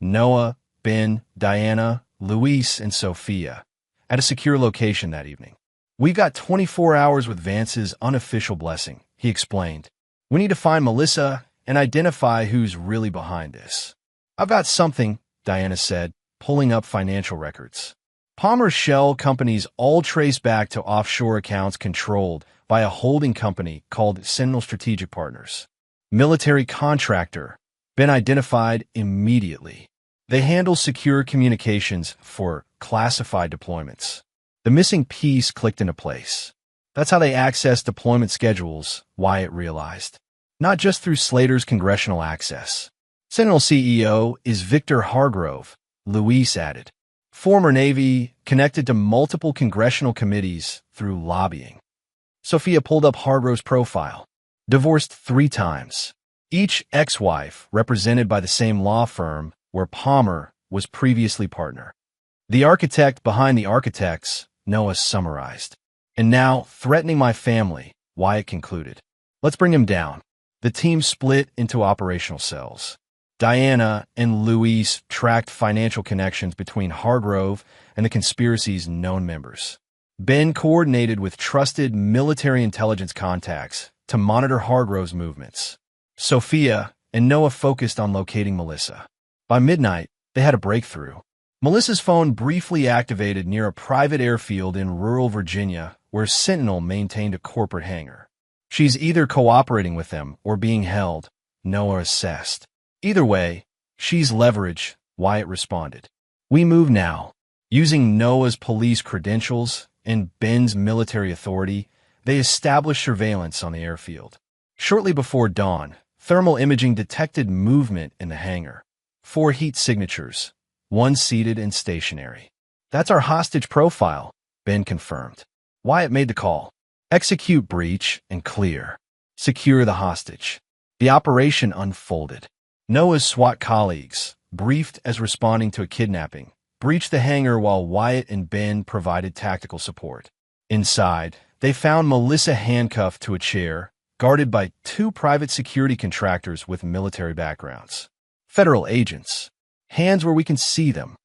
Noah, Ben, Diana, Luis, and Sophia, at a secure location that evening. We've got 24 hours with Vance's unofficial blessing, he explained. We need to find Melissa and identify who's really behind this. I've got something, Diana said, pulling up financial records. Palmer's shell companies all trace back to offshore accounts controlled by a holding company called Sentinel Strategic Partners. Military contractor, been identified immediately. They handle secure communications for classified deployments. The missing piece clicked into place. That's how they access deployment schedules, Wyatt realized. Not just through Slater's congressional access. Sentinel CEO is Victor Hargrove, Luis added. Former Navy, connected to multiple congressional committees through lobbying. Sophia pulled up Hargrove's profile. Divorced 3 times. Each ex-wife represented by the same law firm where Palmer was previously partner. The architect behind the architects, Noah summarized. And now, threatening my family, Wyatt concluded. Let's bring him down. The team split into operational cells. Diana and Luis tracked financial connections between Hargrove and the conspiracy's known members. Ben coordinated with trusted military intelligence contacts to monitor Hargrove's movements. Sophia and Noah focused on locating Melissa. By midnight, they had a breakthrough. Melissa's phone briefly activated near a private airfield in rural Virginia where Sentinel maintained a corporate hangar. She's either cooperating with them or being held, Noah assessed. Either way, she's leverage, Wyatt responded. We move now. Using Noah's police credentials and Ben's military authority, they established surveillance on the airfield. Shortly before dawn, thermal imaging detected movement in the hangar. 4 heat signatures, 1 seated and stationary. That's our hostage profile, Ben confirmed. Wyatt made the call. Execute breach and clear. Secure the hostage. The operation unfolded. Noah's SWAT colleagues, briefed as responding to a kidnapping, breached the hangar while Wyatt and Ben provided tactical support. Inside, they found Melissa handcuffed to a chair, guarded by 2 private security contractors with military backgrounds. Federal agents. Hands where we can see them.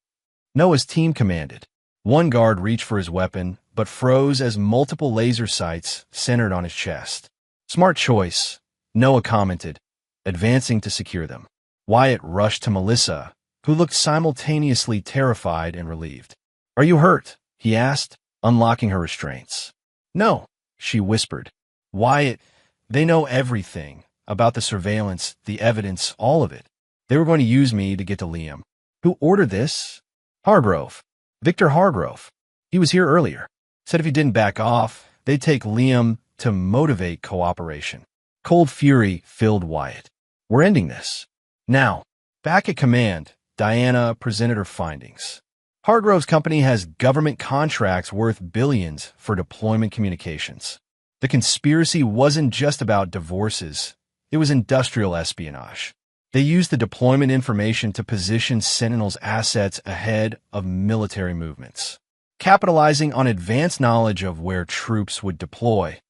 Noah's team commanded. One guard reached for his weapon, but froze as multiple laser sights centered on his chest. Smart choice, Noah commented, advancing to secure them. Wyatt rushed to Melissa, who looked simultaneously terrified and relieved. Are you hurt? He asked, unlocking her restraints. No, she whispered. Wyatt, they know everything about the surveillance, the evidence, all of it. They were going to use me to get to Liam. Who ordered this? Hargrove. Victor Hargrove. He was here earlier. Said if he didn't back off, they'd take Liam to motivate cooperation. Cold fury filled Wyatt. We're ending this. Now, back at command, Diana presented her findings. Hargrove's company has government contracts worth billions for deployment communications. The conspiracy wasn't just about divorces. It was industrial espionage. They used the deployment information to position Sentinel's assets ahead of military movements. Capitalizing on advanced knowledge of where troops would deploy,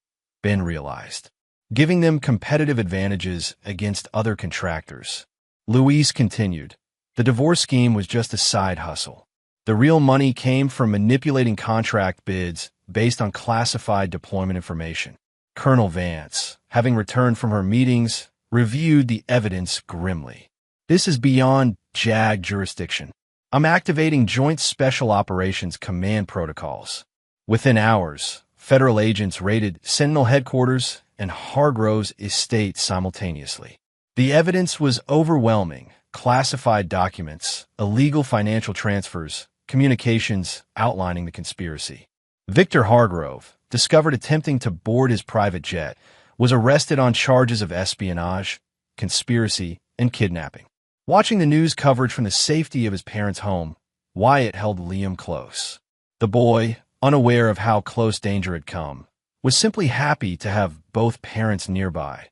Ben realized, giving them competitive advantages against other contractors. Luis continued. The divorce scheme was just a side hustle. The real money came from manipulating contract bids based on classified deployment information. Colonel Vance, having returned from her meetings, reviewed the evidence grimly. This is beyond JAG jurisdiction. I'm activating Joint Special Operations Command protocols. Within hours, federal agents raided Sentinel headquarters and Hargrove's estate simultaneously. The evidence was overwhelming. Classified documents, illegal financial transfers, communications outlining the conspiracy. Victor Hargrove, discovered attempting to board his private jet, was arrested on charges of espionage, conspiracy, and kidnapping. Watching the news coverage from the safety of his parents' home, Wyatt held Liam close. The boy, unaware of how close danger had come, was simply happy to have both parents nearby.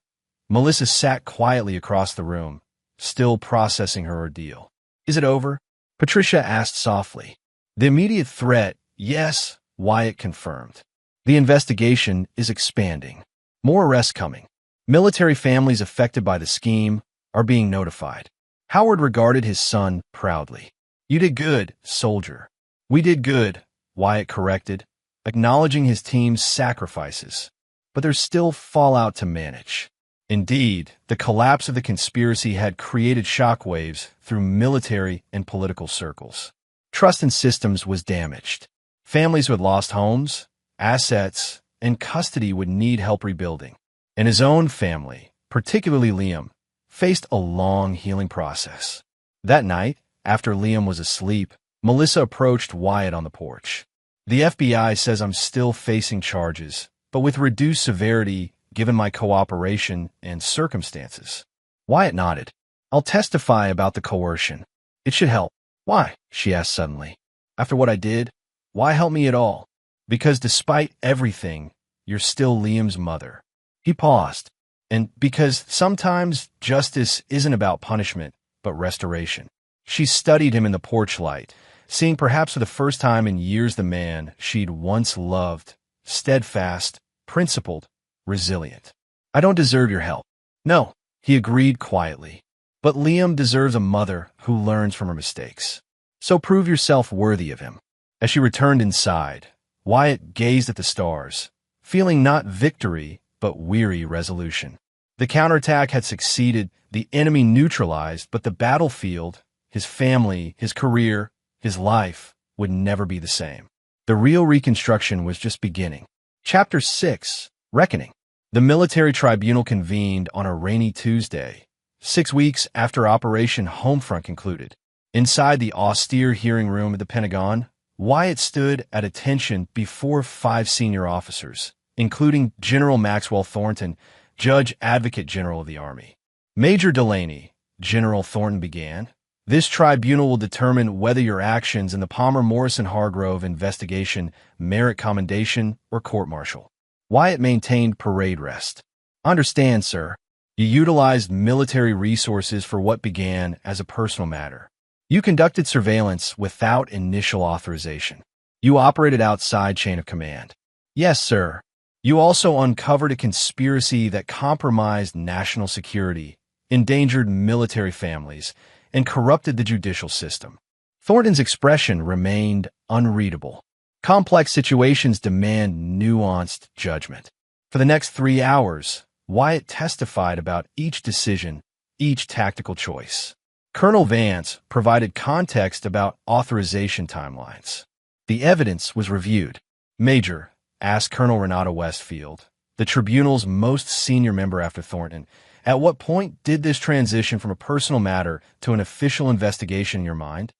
Melissa sat quietly across the room, still processing her ordeal. Is it over? Patricia asked softly. The immediate threat, yes, Wyatt confirmed. The investigation is expanding. More arrests coming. Military families affected by the scheme are being notified. Howard regarded his son proudly. You did good, soldier. We did good, Wyatt corrected, acknowledging his team's sacrifices. But there's still fallout to manage. Indeed, the collapse of the conspiracy had created shockwaves through military and political circles. Trust in systems was damaged. Families who had lost homes, assets, and custody would need help rebuilding. And his own family, particularly Liam, faced a long healing process. That night, after Liam was asleep, Melissa approached Wyatt on the porch. The FBI says I'm still facing charges, but with reduced severity given my cooperation and circumstances. Wyatt nodded. I'll testify about the coercion. It should help. Why? She asked suddenly. After what I did, why help me at all? Because despite everything, you're still Liam's mother. He paused. And because sometimes justice isn't about punishment, but restoration. She studied him in the porch light, seeing perhaps for the first time in years the man she'd once loved, steadfast, principled, resilient. I don't deserve your help. No, he agreed quietly. But Liam deserves a mother who learns from her mistakes. So prove yourself worthy of him. As she returned inside, Wyatt gazed at the stars, feeling not victory, but weary resolution. The counterattack had succeeded, the enemy neutralized, but the battlefield, his family, his career, his life, would never be the same. The real reconstruction was just beginning. Chapter 6, Reckoning. The military tribunal convened on a rainy Tuesday, 6 weeks after Operation Homefront concluded. Inside the austere hearing room of the Pentagon, Wyatt stood at attention before 5 senior officers, including General Maxwell Thornton, Judge Advocate General of the Army. Major Delaney, General Thornton began, This tribunal will determine whether your actions in the Palmer-Morrison-Hargrove investigation merit commendation or court-martial. Wyatt maintained parade rest. Understand, sir. You utilized military resources for what began as a personal matter. You conducted surveillance without initial authorization. You operated outside chain of command. Yes, sir. You also uncovered a conspiracy that compromised national security, endangered military families, and corrupted the judicial system. Thornton's expression remained unreadable. Complex situations demand nuanced judgment. For the next 3 hours, Wyatt testified about each decision, each tactical choice. Colonel Vance provided context about authorization timelines. The evidence was reviewed. Major, asked Colonel Renata Westfield, the tribunal's most senior member after Thornton, at what point did this transition from a personal matter to an official investigation in your mind?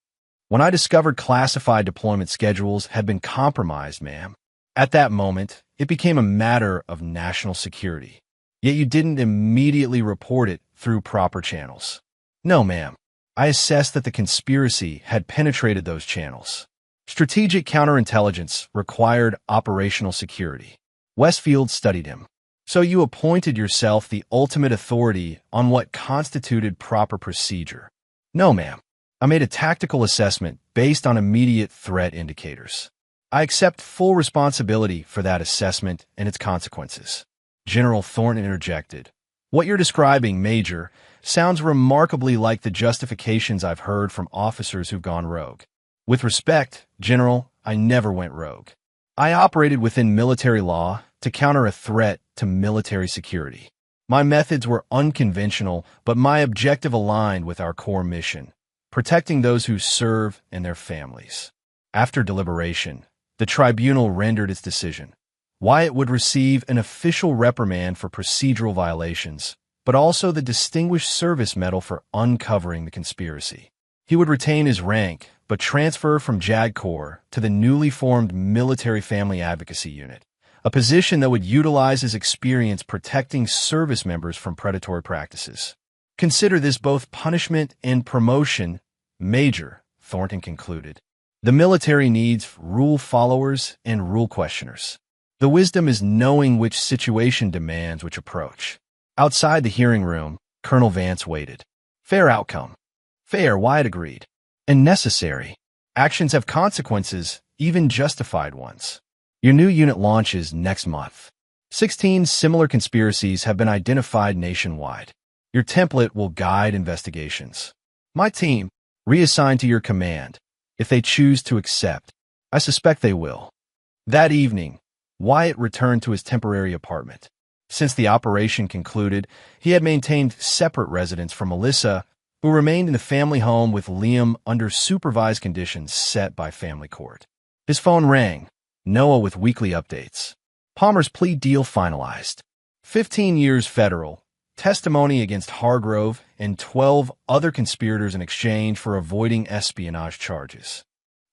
When I discovered classified deployment schedules had been compromised, ma'am. At that moment, it became a matter of national security. Yet you didn't immediately report it through proper channels. No, ma'am. I assessed that the conspiracy had penetrated those channels. Strategic counterintelligence required operational security. Westfield studied him. So you appointed yourself the ultimate authority on what constituted proper procedure. No, ma'am. I made a tactical assessment based on immediate threat indicators. I accept full responsibility for that assessment and its consequences. General Thornton interjected. What you're describing, Major, sounds remarkably like the justifications I've heard from officers who've gone rogue. With respect, General, I never went rogue. I operated within military law to counter a threat to military security. My methods were unconventional, but my objective aligned with our core mission, protecting those who serve and their families. After deliberation, the tribunal rendered its decision. Wyatt would receive an official reprimand for procedural violations, but also the Distinguished Service Medal for uncovering the conspiracy. He would retain his rank, but transfer from JAG Corps to the newly formed Military Family Advocacy Unit, a position that would utilize his experience protecting service members from predatory practices. Consider this both punishment and promotion, Major, Thornton concluded. The military needs rule followers and rule questioners. The wisdom is knowing which situation demands which approach. Outside the hearing room, Colonel Vance waited. Fair outcome. Fair, Wyatt agreed. And necessary. Actions have consequences, even justified ones. Your new unit launches next month. 16 similar conspiracies have been identified nationwide. Your template will guide investigations. My team, reassigned to your command, if they choose to accept. I suspect they will. That evening, Wyatt returned to his temporary apartment. Since the operation concluded, he had maintained separate residence from Melissa, who remained in the family home with Liam under supervised conditions set by family court. His phone rang, Noah with weekly updates. Palmer's plea deal finalized. 15 years federal, testimony against Hargrove and 12 other conspirators in exchange for avoiding espionage charges.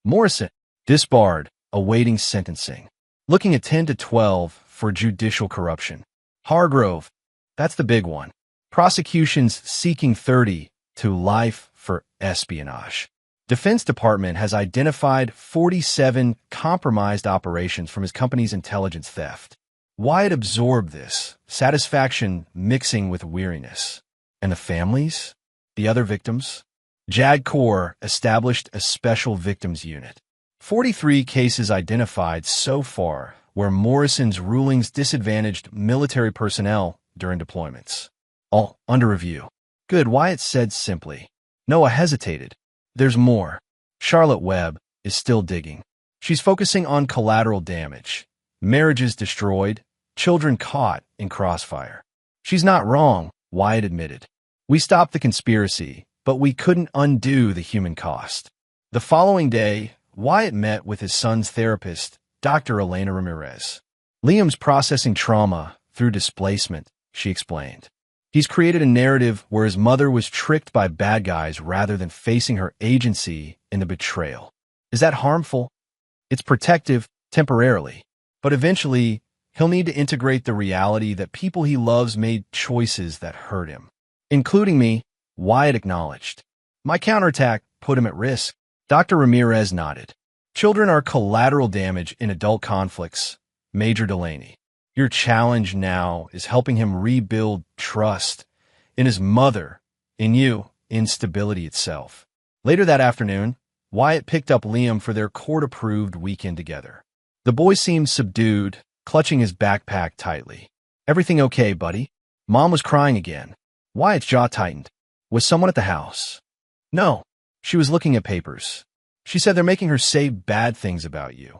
Morrison, disbarred, awaiting sentencing. Looking at 10 to 12 for judicial corruption. Hargrove, that's the big one. Prosecutions seeking 30 to life for espionage. Defense Department has identified 47 compromised operations from his company's intelligence theft. Wyatt absorbed this, satisfaction mixing with weariness. And the families? The other victims? JAG Corps established a special victims unit. 43 cases identified so far where Morrison's rulings disadvantaged military personnel during deployments. All under review. Good, Wyatt said simply. Noah hesitated. There's more. Charlotte Webb is still digging. She's focusing on collateral damage. Marriages destroyed, children caught in crossfire. She's not wrong, Wyatt admitted. We stopped the conspiracy, but we couldn't undo the human cost. The following day, Wyatt met with his son's therapist, Dr. Elena Ramirez. Liam's processing trauma through displacement, she explained. He's created a narrative where his mother was tricked by bad guys rather than facing her agency in the betrayal. Is that harmful? It's protective, temporarily. But eventually, he'll need to integrate the reality that people he loves made choices that hurt him. Including me, Wyatt acknowledged. My counterattack put him at risk. Dr. Ramirez nodded. Children are collateral damage in adult conflicts, Major Delaney. Your challenge now is helping him rebuild trust in his mother, in you, in stability itself. Later that afternoon, Wyatt picked up Liam for their court-approved weekend together. The boy seemed subdued, clutching his backpack tightly. Everything okay, buddy? Mom was crying again. Wyatt's jaw tightened. Was someone at the house? No. She was looking at papers. She said they're making her say bad things about you.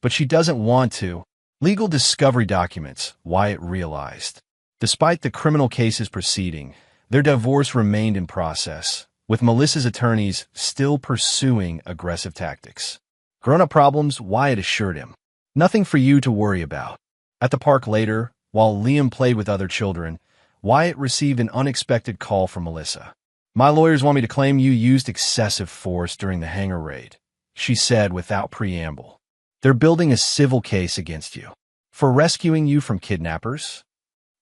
But she doesn't want to. Legal discovery documents, Wyatt realized. Despite the criminal cases proceeding, their divorce remained in process, with Melissa's attorneys still pursuing aggressive tactics. Grown-up problems, Wyatt assured him. Nothing for you to worry about. At the park later, while Liam played with other children, Wyatt received an unexpected call from Melissa. My lawyers want me to claim you used excessive force during the hangar raid, she said without preamble. They're building a civil case against you. For rescuing you from kidnappers?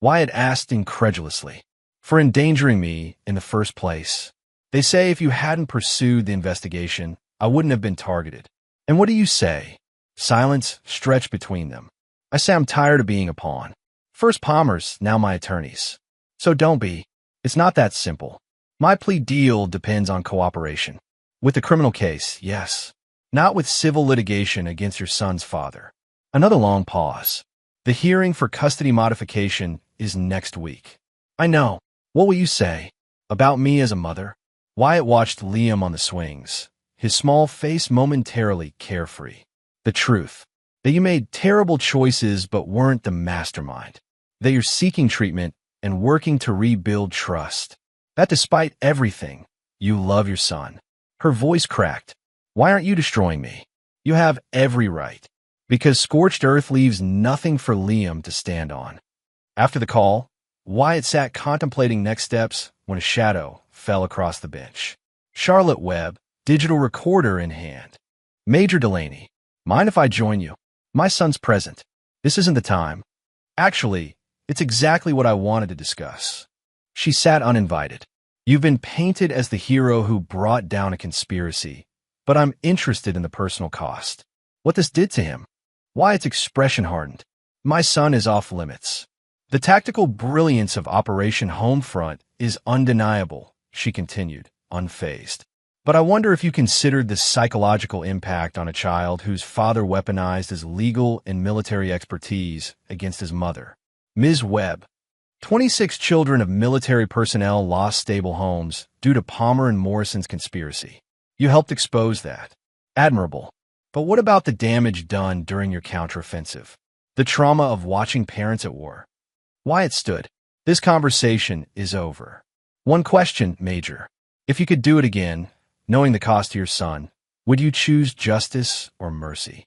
Wyatt asked incredulously. For endangering me in the first place. They say if you hadn't pursued the investigation, I wouldn't have been targeted. And what do you say? Silence stretched between them. I say I'm tired of being a pawn. First Palmer's, now my attorneys. So don't be. It's not that simple. My plea deal depends on cooperation. With the criminal case, yes. Not with civil litigation against your son's father. Another long pause. The hearing for custody modification is next week. I know. What will you say? About me as a mother? Wyatt watched Liam on the swings, his small face momentarily carefree. The truth. That you made terrible choices but weren't the mastermind. That you're seeking treatment and working to rebuild trust. That despite everything, you love your son. Her voice cracked. Why aren't you destroying me? You have every right. Because scorched earth leaves nothing for Liam to stand on. After the call, Wyatt sat contemplating next steps when a shadow fell across the bench. Charlotte Webb, digital recorder in hand. Major Delaney, mind if I join you? My son's present. This isn't the time. Actually, it's exactly what I wanted to discuss. She sat uninvited. You've been painted as the hero who brought down a conspiracy, but I'm interested in the personal cost. What this did to him. Wyatt's expression hardened. My son is off limits. The tactical brilliance of Operation Homefront is undeniable, she continued, unfazed. But I wonder if you considered the psychological impact on a child whose father weaponized his legal and military expertise against his mother. Ms. Webb, 26 children of military personnel lost stable homes due to Palmer and Morrison's conspiracy. You helped expose that. Admirable. But what about the damage done during your counteroffensive? The trauma of watching parents at war? Wyatt stood. This conversation is over. One question, Major. If you could do it again, knowing the cost to your son, would you choose justice or mercy?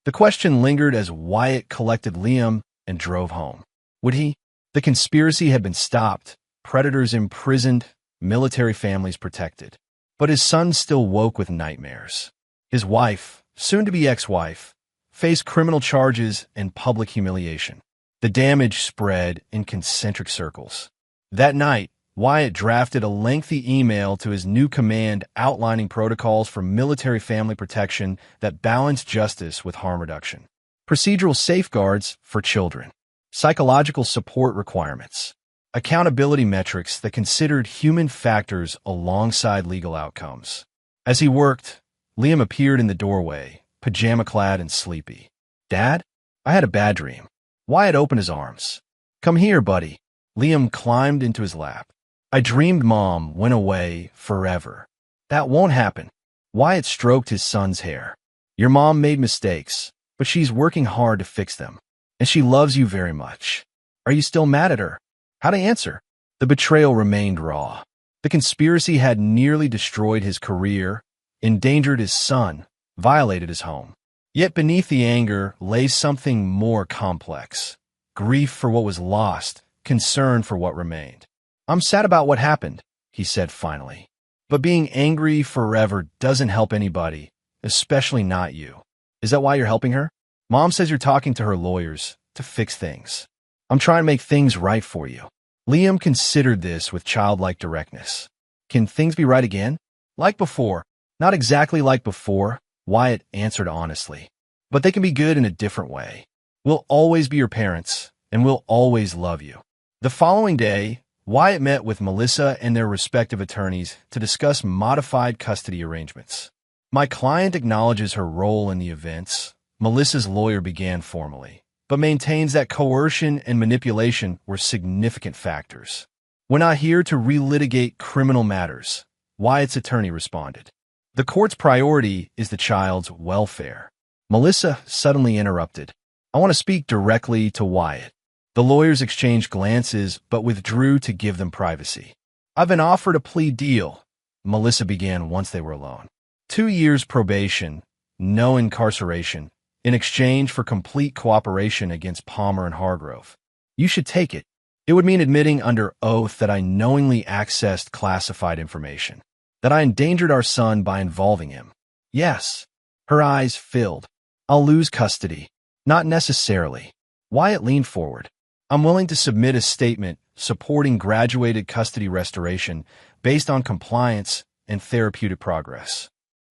The question lingered as Wyatt collected Liam and drove home. Would he? The conspiracy had been stopped, predators imprisoned, military families protected. But his son still woke with nightmares. His wife, soon-to-be ex-wife, faced criminal charges and public humiliation. The damage spread in concentric circles. That night, Wyatt drafted a lengthy email to his new command outlining protocols for military family protection that balanced justice with harm reduction. Procedural safeguards for children. Psychological support requirements. Accountability metrics that considered human factors alongside legal outcomes. As he worked, Liam appeared in the doorway, pajama-clad and sleepy. Dad? I had a bad dream. Wyatt opened his arms. Come here, buddy. Liam climbed into his lap. I dreamed Mom went away forever. That won't happen. Wyatt stroked his son's hair. Your mom made mistakes, but she's working hard to fix them. And she loves you very much. Are you still mad at her? How to answer? The betrayal remained raw. The conspiracy had nearly destroyed his career, endangered his son, violated his home. Yet beneath the anger lay something more complex. Grief for what was lost, concern for what remained. I'm sad about what happened, he said finally. But being angry forever doesn't help anybody, especially not you. Is that why you're helping her? Mom says you're talking to her lawyers to fix things. I'm trying to make things right for you. Liam considered this with childlike directness. Can things be right again? Like before. Not exactly like before, Wyatt answered honestly. But they can be good in a different way. We'll always be your parents, and we'll always love you. The following day, Wyatt met with Melissa and their respective attorneys to discuss modified custody arrangements. My client acknowledges her role in the events, Melissa's lawyer began formally, but maintains that coercion and manipulation were significant factors. We're not here to relitigate criminal matters, Wyatt's attorney responded. The court's priority is the child's welfare. Melissa suddenly interrupted. I want to speak directly to Wyatt. The lawyers exchanged glances but withdrew to give them privacy. I've been offered a plea deal, Melissa began once they were alone. 2 years probation, no incarceration, in exchange for complete cooperation against Palmer and Hargrove. You should take it. It would mean admitting under oath that I knowingly accessed classified information, that I endangered our son by involving him. Yes. Her eyes filled. I'll lose custody. Not necessarily. Wyatt leaned forward. I'm willing to submit a statement supporting graduated custody restoration based on compliance and therapeutic progress.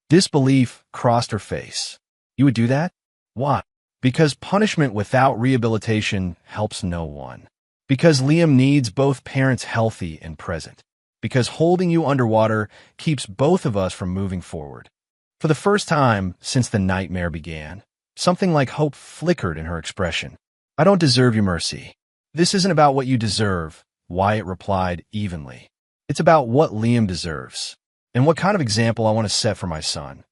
Disbelief crossed her face. You would do that? Why? Because punishment without rehabilitation helps no one. Because Liam needs both parents healthy and present. Because holding you underwater keeps both of us from moving forward. For the first time since the nightmare began, something like hope flickered in her expression. I don't deserve your mercy. This isn't about what you deserve, Wyatt replied evenly. It's about what Liam deserves, and what kind of example I want to set for my son.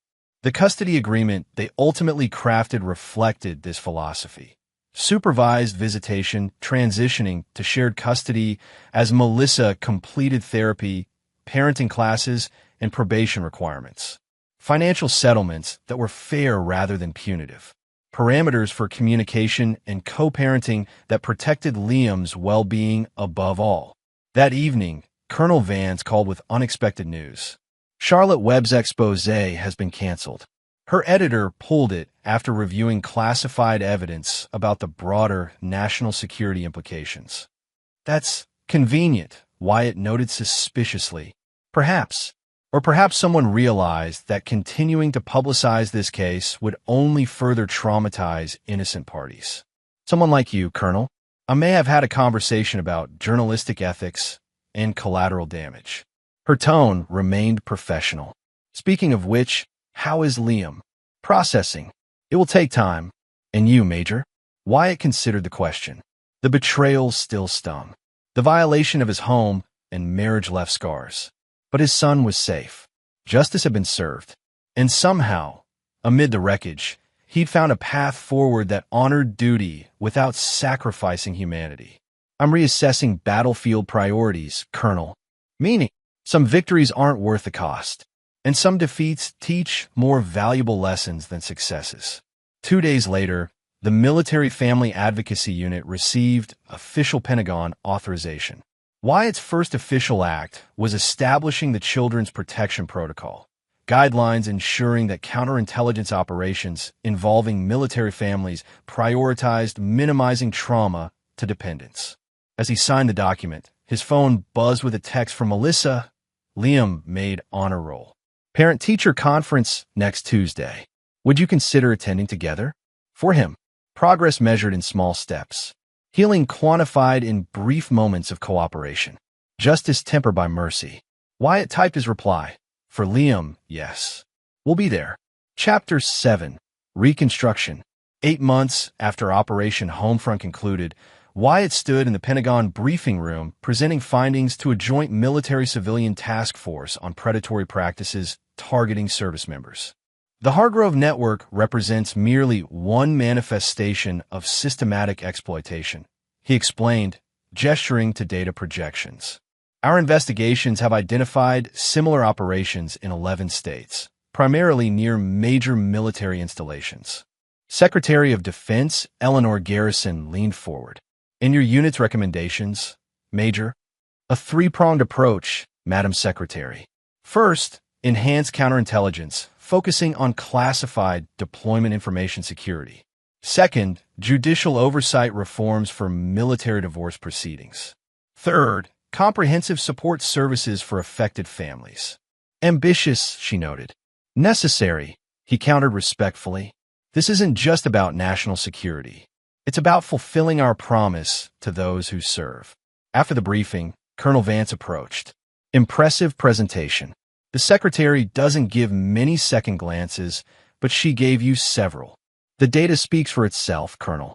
The custody agreement they ultimately crafted reflected this philosophy. Supervised visitation, transitioning to shared custody as Melissa completed therapy, parenting classes, and probation requirements. Financial settlements that were fair rather than punitive. Parameters for communication and co-parenting that protected Liam's well-being above all. That evening, Colonel Vance called with unexpected news. Charlotte Webb's expose has been canceled. Her editor pulled it after reviewing classified evidence about the broader national security implications. That's convenient, Wyatt noted suspiciously. Perhaps. Or perhaps someone realized that continuing to publicize this case would only further traumatize innocent parties. Someone like you, Colonel. I may have had a conversation about journalistic ethics and collateral damage. Her tone remained professional. Speaking of which, how is Liam? Processing. It will take time. And you, Major? Wyatt considered the question. The betrayal still stung. The violation of his home and marriage left scars. But his son was safe. Justice had been served. And somehow, amid the wreckage, he'd found a path forward that honored duty without sacrificing humanity. I'm reassessing battlefield priorities, Colonel. Meaning, some victories aren't worth the cost. And some defeats teach more valuable lessons than successes. 2 days later, the Military Family Advocacy Unit received official Pentagon authorization. Wyatt's first official act was establishing the Children's Protection Protocol, guidelines ensuring that counterintelligence operations involving military families prioritized minimizing trauma to dependents. As he signed the document, his phone buzzed with a text from Melissa. Liam made honor roll. Parent-teacher conference next Tuesday. Would you consider attending together? For him, progress measured in small steps. Healing quantified in brief moments of cooperation. Justice tempered by mercy. Wyatt typed his reply. For Liam, yes. We'll be there. Chapter 7. Reconstruction. 8 months after Operation Homefront concluded, Wyatt stood in the Pentagon briefing room presenting findings to a joint military-civilian task force on predatory practices targeting service members. The Hargrove Network represents merely one manifestation of systematic exploitation, he explained, gesturing to data projections. Our investigations have identified similar operations in 11 states, primarily near major military installations. Secretary of Defense Eleanor Garrison leaned forward. In your unit's recommendations, Major? A three-pronged approach, Madam Secretary. First, enhance counterintelligence, focusing on classified deployment information security. Second, judicial oversight reforms for military divorce proceedings. Third, comprehensive support services for affected families. Ambitious, she noted. Necessary, he countered respectfully. This isn't just about national security. It's about fulfilling our promise to those who serve. After the briefing, Colonel Vance approached. Impressive presentation. The secretary doesn't give many second glances, but she gave you several. The data speaks for itself, Colonel.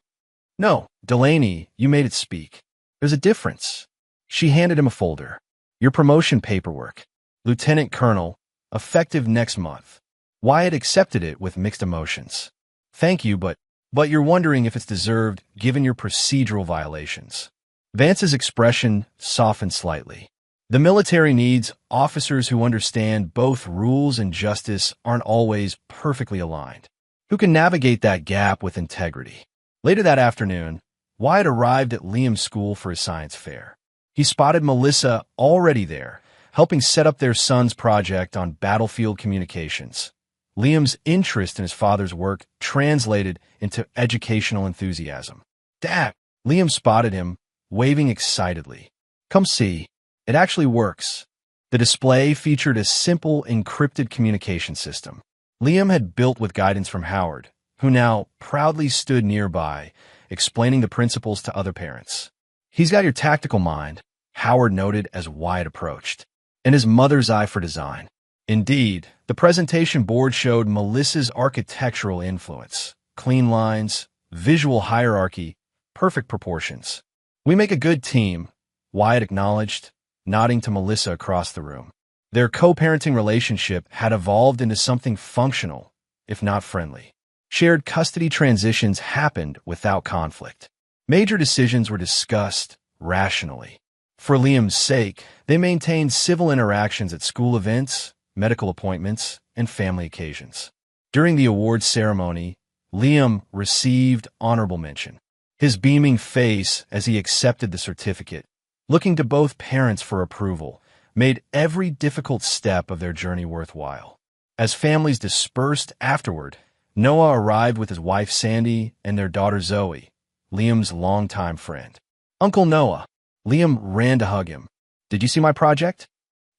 No, Delaney, you made it speak. There's a difference. She handed him a folder. Your promotion paperwork. Lieutenant Colonel, effective next month. Wyatt accepted it with mixed emotions. Thank you, but you're wondering if it's deserved given your procedural violations. Vance's expression softened slightly. The military needs officers who understand both rules and justice aren't always perfectly aligned, who can navigate that gap with integrity. Later that afternoon, Wyatt arrived at Liam's school for his science fair. He spotted Melissa already there, helping set up their son's project on battlefield communications. Liam's interest in his father's work translated into educational enthusiasm. Dad! Liam spotted him, waving excitedly. Come see. It actually works. The display featured a simple encrypted communication system. Liam had built with guidance from Howard, who now proudly stood nearby, explaining the principles to other parents. He's got your tactical mind, Howard noted as Wyatt approached, and his mother's eye for design. Indeed, the presentation board showed Melissa's architectural influence, clean lines, visual hierarchy, perfect proportions. We make a good team, Wyatt acknowledged, nodding to Melissa across the room. Their co-parenting relationship had evolved into something functional, if not friendly. Shared custody transitions happened without conflict. Major decisions were discussed rationally. For Liam's sake, they maintained civil interactions at school events, medical appointments, and family occasions. During the awards ceremony, Liam received honorable mention. His beaming face as he accepted the certificate, looking to both parents for approval, made every difficult step of their journey worthwhile. As families dispersed afterward, Noah arrived with his wife Sandy and their daughter Zoe, Liam's longtime friend. Uncle Noah. Liam ran to hug him. Did you see my project?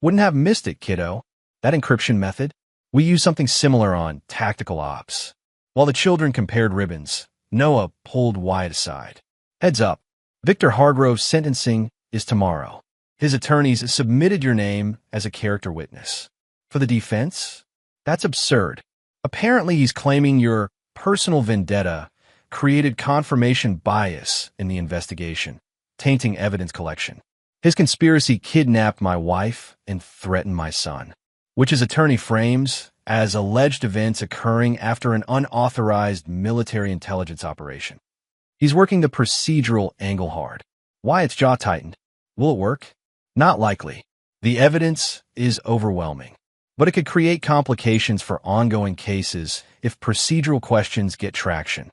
Wouldn't have missed it, kiddo. That encryption method? We use something similar on tactical ops. While the children compared ribbons, Noah pulled Wyatt aside. Heads up. Victor Hargrove's sentencing is tomorrow. His attorneys submitted your name as a character witness. For the defense? That's absurd. Apparently he's claiming your personal vendetta created confirmation bias in the investigation, tainting evidence collection. His conspiracy kidnapped my wife and threatened my son, which his attorney frames as alleged events occurring after an unauthorized military intelligence operation. He's working the procedural angle hard. Wyatt's jaw tightened. Will it work? Not likely. The evidence is overwhelming, but it could create complications for ongoing cases if procedural questions get traction.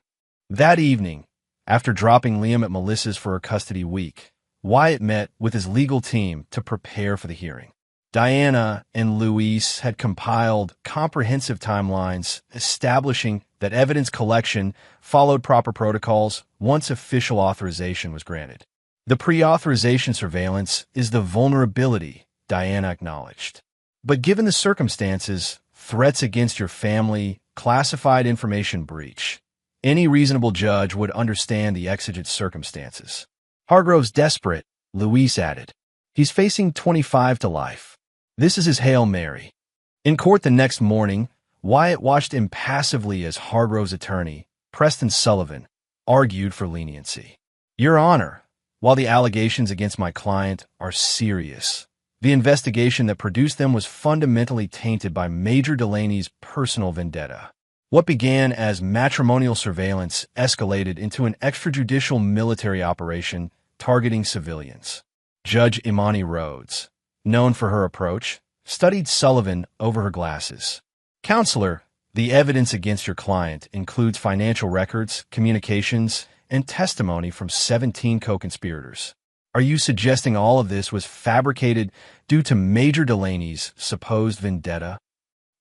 That evening, after dropping Liam at Melissa's for her custody week, Wyatt met with his legal team to prepare for the hearing. Diana and Luis had compiled comprehensive timelines establishing that evidence collection followed proper protocols once official authorization was granted. The pre-authorization surveillance is the vulnerability, Diana acknowledged. But given the circumstances, threats against your family, classified information breach, any reasonable judge would understand the exigent circumstances. Hargrove's desperate, Luis added. He's facing 25 to life. This is his Hail Mary. In court the next morning, Wyatt watched impassively as Hargrove's attorney, Preston Sullivan, argued for leniency. Your Honor, while the allegations against my client are serious, the investigation that produced them was fundamentally tainted by Major Delaney's personal vendetta. What began as matrimonial surveillance escalated into an extrajudicial military operation targeting civilians. Judge Imani Rhodes, known for her approach, studied Sullivan over her glasses. Counselor, the evidence against your client includes financial records, communications, and testimony from 17 co-conspirators. Are you suggesting all of this was fabricated due to Major Delaney's supposed vendetta?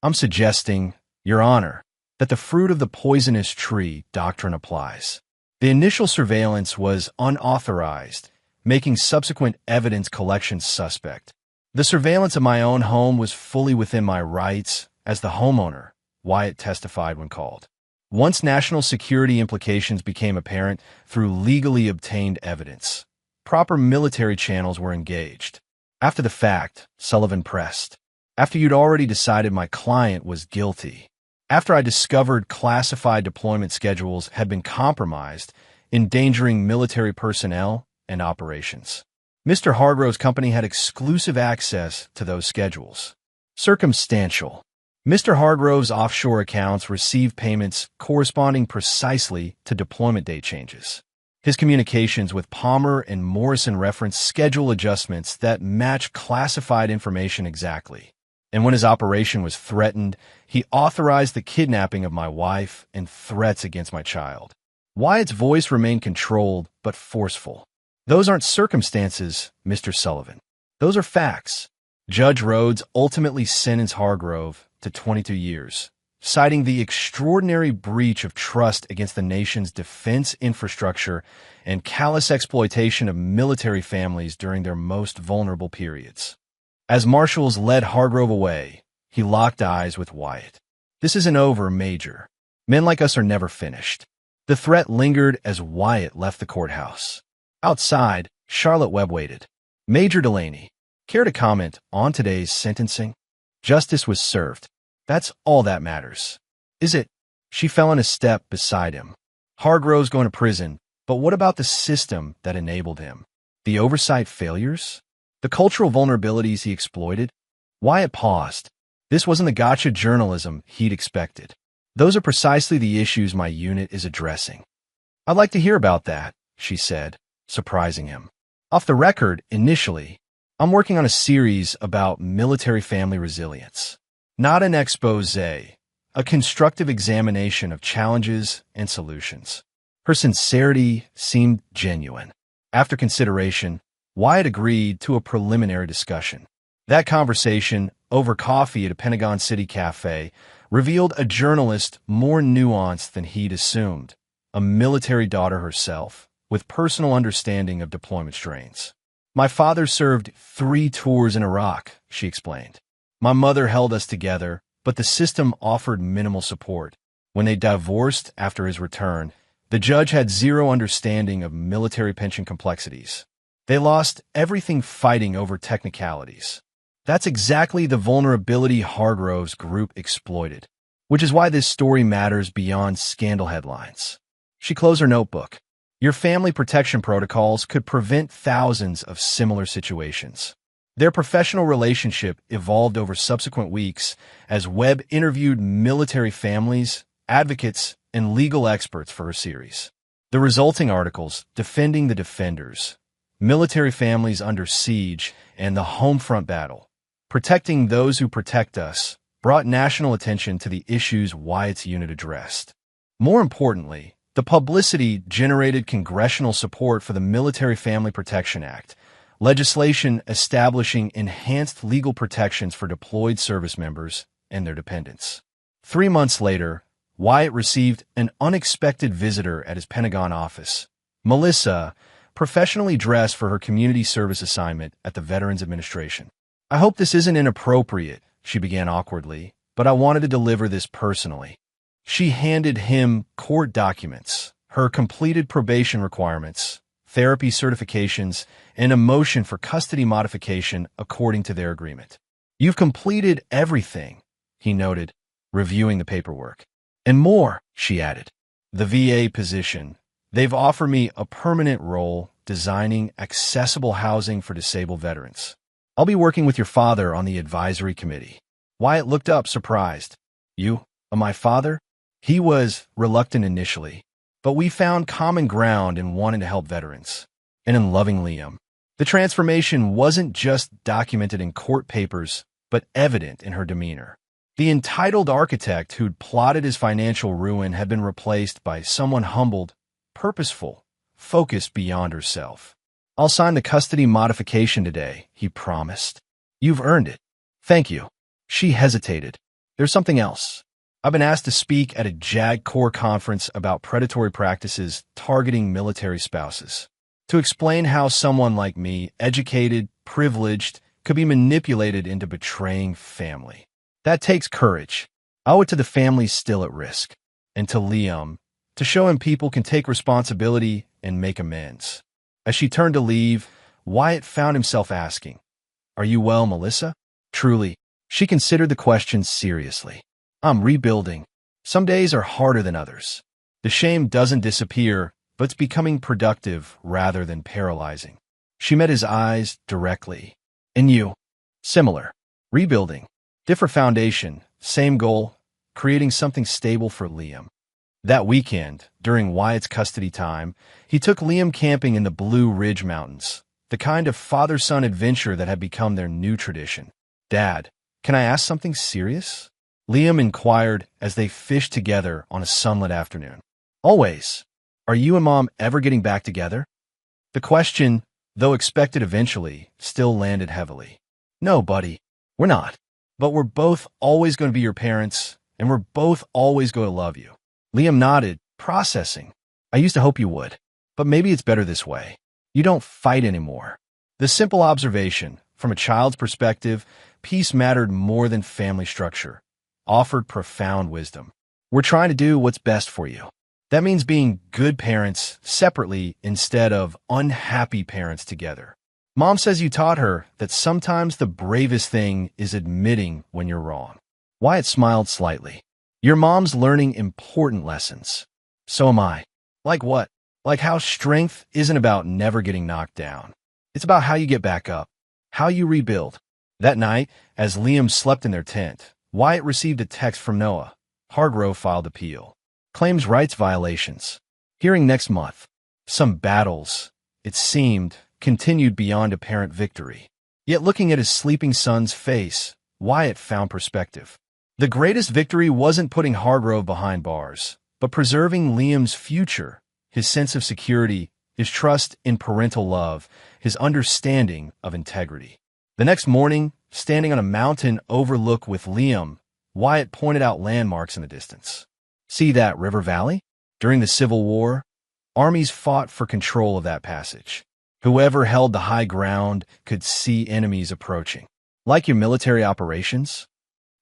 I'm suggesting, Your Honor, that the fruit of the poisonous tree doctrine applies. The initial surveillance was unauthorized, making subsequent evidence collection suspect. The surveillance of my own home was fully within my rights as the homeowner, Wyatt testified when called. Once national security implications became apparent through legally obtained evidence, proper military channels were engaged. After the fact, Sullivan pressed, after you'd already decided my client was guilty, after I discovered classified deployment schedules had been compromised, endangering military personnel and operations. Mr. Hargrove's company had exclusive access to those schedules. Circumstantial. Mr. Hargrove's offshore accounts received payments corresponding precisely to deployment date changes. His communications with Palmer and Morrison referenced schedule adjustments that match classified information exactly. And when his operation was threatened, he authorized the kidnapping of my wife and threats against my child. Wyatt's voice remained controlled but forceful. Those aren't circumstances, Mr. Sullivan. Those are facts. Judge Rhodes ultimately sentenced Hargrove to 22 years, citing the extraordinary breach of trust against the nation's defense infrastructure and callous exploitation of military families during their most vulnerable periods. As marshals led Hargrove away, he locked eyes with Wyatt. This isn't over, Major. Men like us are never finished. The threat lingered as Wyatt left the courthouse. Outside, Charlotte Webb waited. Major Delaney, care to comment on today's sentencing? Justice was served. That's all that matters. Is it? She fell in a step beside him. Hargrove's going to prison, but what about the system that enabled him? The oversight failures? The cultural vulnerabilities he exploited? Wyatt paused. This wasn't the gotcha journalism he'd expected. Those are precisely the issues my unit is addressing. I'd like to hear about that, she said, surprising him. Off the record, initially, I'm working on a series about military family resilience. Not an expose, a constructive examination of challenges and solutions. Her sincerity seemed genuine. After consideration, Wyatt agreed to a preliminary discussion. That conversation, over coffee at a Pentagon City cafe, revealed a journalist more nuanced than he'd assumed, a military daughter herself, with personal understanding of deployment strains. My father served 3 tours in Iraq, she explained. My mother held us together, but the system offered minimal support. When they divorced after his return, the judge had zero understanding of military pension complexities. They lost everything fighting over technicalities. That's exactly the vulnerability Hargrove's group exploited, which is why this story matters beyond scandal headlines. She closed her notebook. Your family protection protocols could prevent thousands of similar situations. Their professional relationship evolved over subsequent weeks as Webb interviewed military families, advocates, and legal experts for her series. The resulting articles, Defending the Defenders, Military Families Under Siege, and The Homefront Battle, Protecting Those Who Protect Us, brought national attention to the issues Wyatt's unit addressed. More importantly, the publicity generated congressional support for the Military Family Protection Act, legislation establishing enhanced legal protections for deployed service members and their dependents. 3 months later, Wyatt received an unexpected visitor at his Pentagon office. Melissa, professionally dressed for her community service assignment at the Veterans Administration. I hope this isn't inappropriate, she began awkwardly, but I wanted to deliver this personally. She handed him court documents, her completed probation requirements, therapy certifications, and a motion for custody modification according to their agreement. You've completed everything, he noted, reviewing the paperwork. And more, she added. The VA position. They've offered me a permanent role designing accessible housing for disabled veterans. I'll be working with your father on the advisory committee. Wyatt looked up, surprised. You, my father? He was reluctant initially, but we found common ground in wanting to help veterans, and in loving Liam. The transformation wasn't just documented in court papers, but evident in her demeanor. The entitled architect who'd plotted his financial ruin had been replaced by someone humbled, purposeful, focused beyond herself. I'll sign the custody modification today, he promised. You've earned it. Thank you. She hesitated. There's something else. I've been asked to speak at a JAG Corps conference about predatory practices targeting military spouses. To explain how someone like me, educated, privileged, could be manipulated into betraying family. That takes courage. I owe it to the families still at risk, and to Liam, to show him people can take responsibility and make amends. As she turned to leave, Wyatt found himself asking, "Are you well, Melissa?" Truly, she considered the question seriously. "I'm rebuilding. Some days are harder than others. The shame doesn't disappear, but it's becoming productive rather than paralyzing." She met his eyes directly. "And you?" "Similar. Rebuilding. Different foundation, same goal, creating something stable for Liam." That weekend, during Wyatt's custody time, he took Liam camping in the Blue Ridge Mountains, the kind of father-son adventure that had become their new tradition. "Dad, can I ask something serious?" Liam inquired as they fished together on a sunlit afternoon. "Always. Are you and Mom ever getting back together?" The question, though expected eventually, still landed heavily. "No, buddy, we're not. But we're both always going to be your parents, and we're both always going to love you." Liam nodded, processing. "I used to hope you would, but maybe it's better this way. You don't fight anymore." The simple observation, from a child's perspective, peace mattered more than family structure, offered profound wisdom. "We're trying to do what's best for you. That means being good parents separately instead of unhappy parents together. Mom says you taught her that sometimes the bravest thing is admitting when you're wrong." Wyatt smiled slightly. "Your mom's learning important lessons. So am I." "Like what?" "Like how strength isn't about never getting knocked down. It's about how you get back up, how you rebuild." That night, as Liam slept in their tent, Wyatt received a text from Noah. Hargrove filed appeal. Claims rights violations. Hearing next month. Some battles, it seemed, continued beyond apparent victory. Yet looking at his sleeping son's face, Wyatt found perspective. The greatest victory wasn't putting Hargrove behind bars, but preserving Liam's future, his sense of security, his trust in parental love, his understanding of integrity. The next morning, standing on a mountain overlook with Liam, Wyatt pointed out landmarks in the distance. "See that river valley? During the Civil War, armies fought for control of that passage. Whoever held the high ground could see enemies approaching. Like your military operations?"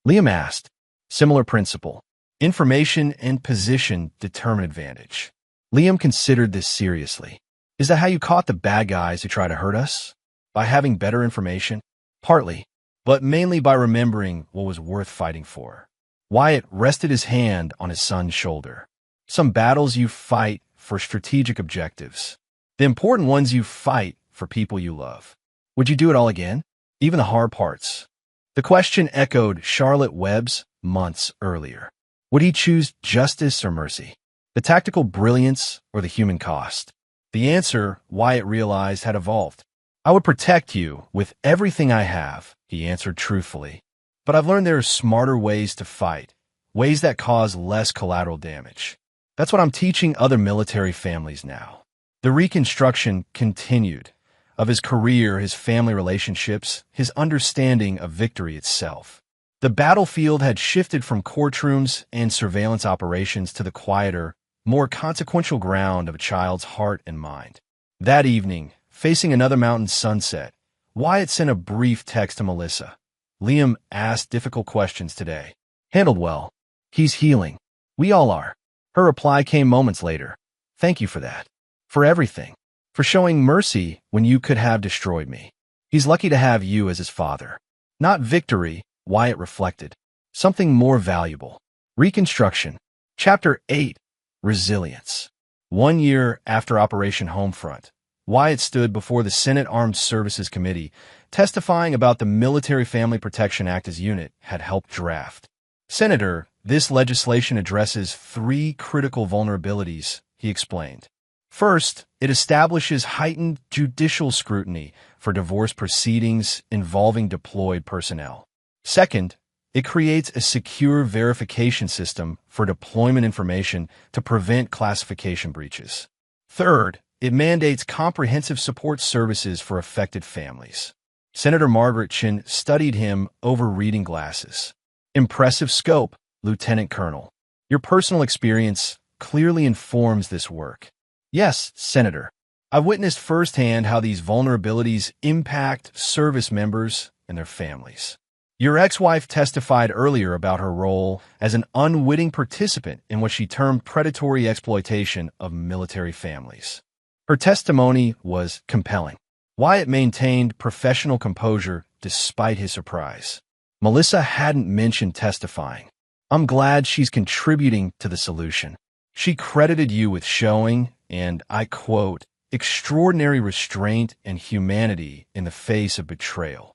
Liam asked. "Similar principle. Information and position determine advantage." Liam considered this seriously. "Is that how you caught the bad guys who try to hurt us? By having better information?" "Partly, but mainly by remembering what was worth fighting for." Wyatt rested his hand on his son's shoulder. "Some battles you fight for strategic objectives. The important ones you fight for people you love. Would you do it all again? Even the hard parts?" The question echoed Charlotte Webb's months earlier. Would he choose justice or mercy? The tactical brilliance or the human cost? The answer, Wyatt realized, had evolved. "I would protect you with everything I have," he answered truthfully. "But I've learned there are smarter ways to fight, ways that cause less collateral damage. That's what I'm teaching other military families now." The reconstruction continued, of his career, his family relationships, his understanding of victory itself. The battlefield had shifted from courtrooms and surveillance operations to the quieter, more consequential ground of a child's heart and mind. That evening, facing another mountain sunset, Wyatt sent a brief text to Melissa. "Liam asked difficult questions today. Handled well. He's healing. We all are." Her reply came moments later. "Thank you for that. For everything. For showing mercy when you could have destroyed me. He's lucky to have you as his father." Not victory, Wyatt reflected. Something more valuable. Reconstruction. Chapter 8. Resilience. 1 year after Operation Homefront, Wyatt stood before the Senate Armed Services Committee, testifying about the Military Family Protection Act his unit had helped draft. "Senator, this legislation addresses 3 critical vulnerabilities," he explained. "First, it establishes heightened judicial scrutiny for divorce proceedings involving deployed personnel. Second, it creates a secure verification system for deployment information to prevent classification breaches. Third, it mandates comprehensive support services for affected families." Senator Margaret Chin studied him over reading glasses. "Impressive scope, Lieutenant Colonel. Your personal experience clearly informs this work." "Yes, Senator. I've witnessed firsthand how these vulnerabilities impact service members and their families. Your ex-wife testified earlier about her role as an unwitting participant in what she termed predatory exploitation of military families. Her testimony was compelling. Wyatt maintained professional composure despite his surprise. Melissa hadn't mentioned testifying. I'm glad she's contributing to the solution. She credited you with showing, and I quote, extraordinary restraint and humanity in the face of betrayal.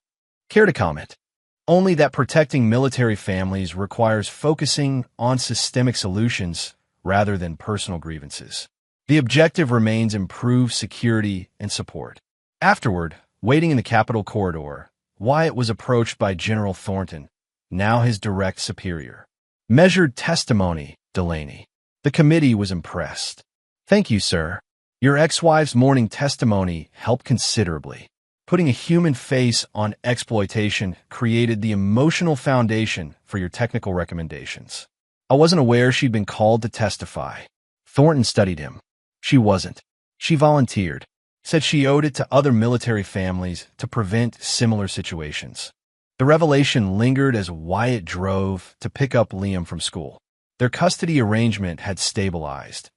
Care to comment? Only that protecting military families requires focusing on systemic solutions rather than personal grievances. The objective remains improved security and support. Afterward, waiting in the Capitol corridor, Wyatt was approached by General Thornton, now his direct superior. Measured testimony, Delaney. The committee was impressed. Thank you, sir. Your ex-wife's morning testimony helped considerably. Putting a human face on exploitation created the emotional foundation for your technical recommendations. I wasn't aware she'd been called to testify. Thornton studied him. She wasn't. She volunteered. Said she owed it to other military families to prevent similar situations. The revelation lingered as Wyatt drove to pick up Liam from school. Their custody arrangement had stabilized.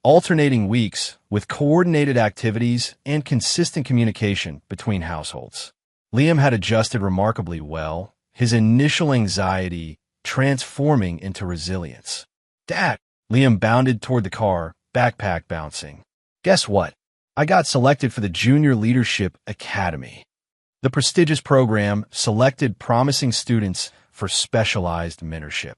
Alternating weeks with coordinated activities and consistent communication between households. Liam had adjusted remarkably well, his initial anxiety transforming into resilience. Dad! Liam bounded toward the car, backpack bouncing. Guess what? I got selected for the Junior Leadership Academy. The prestigious program selected promising students for specialized mentorship.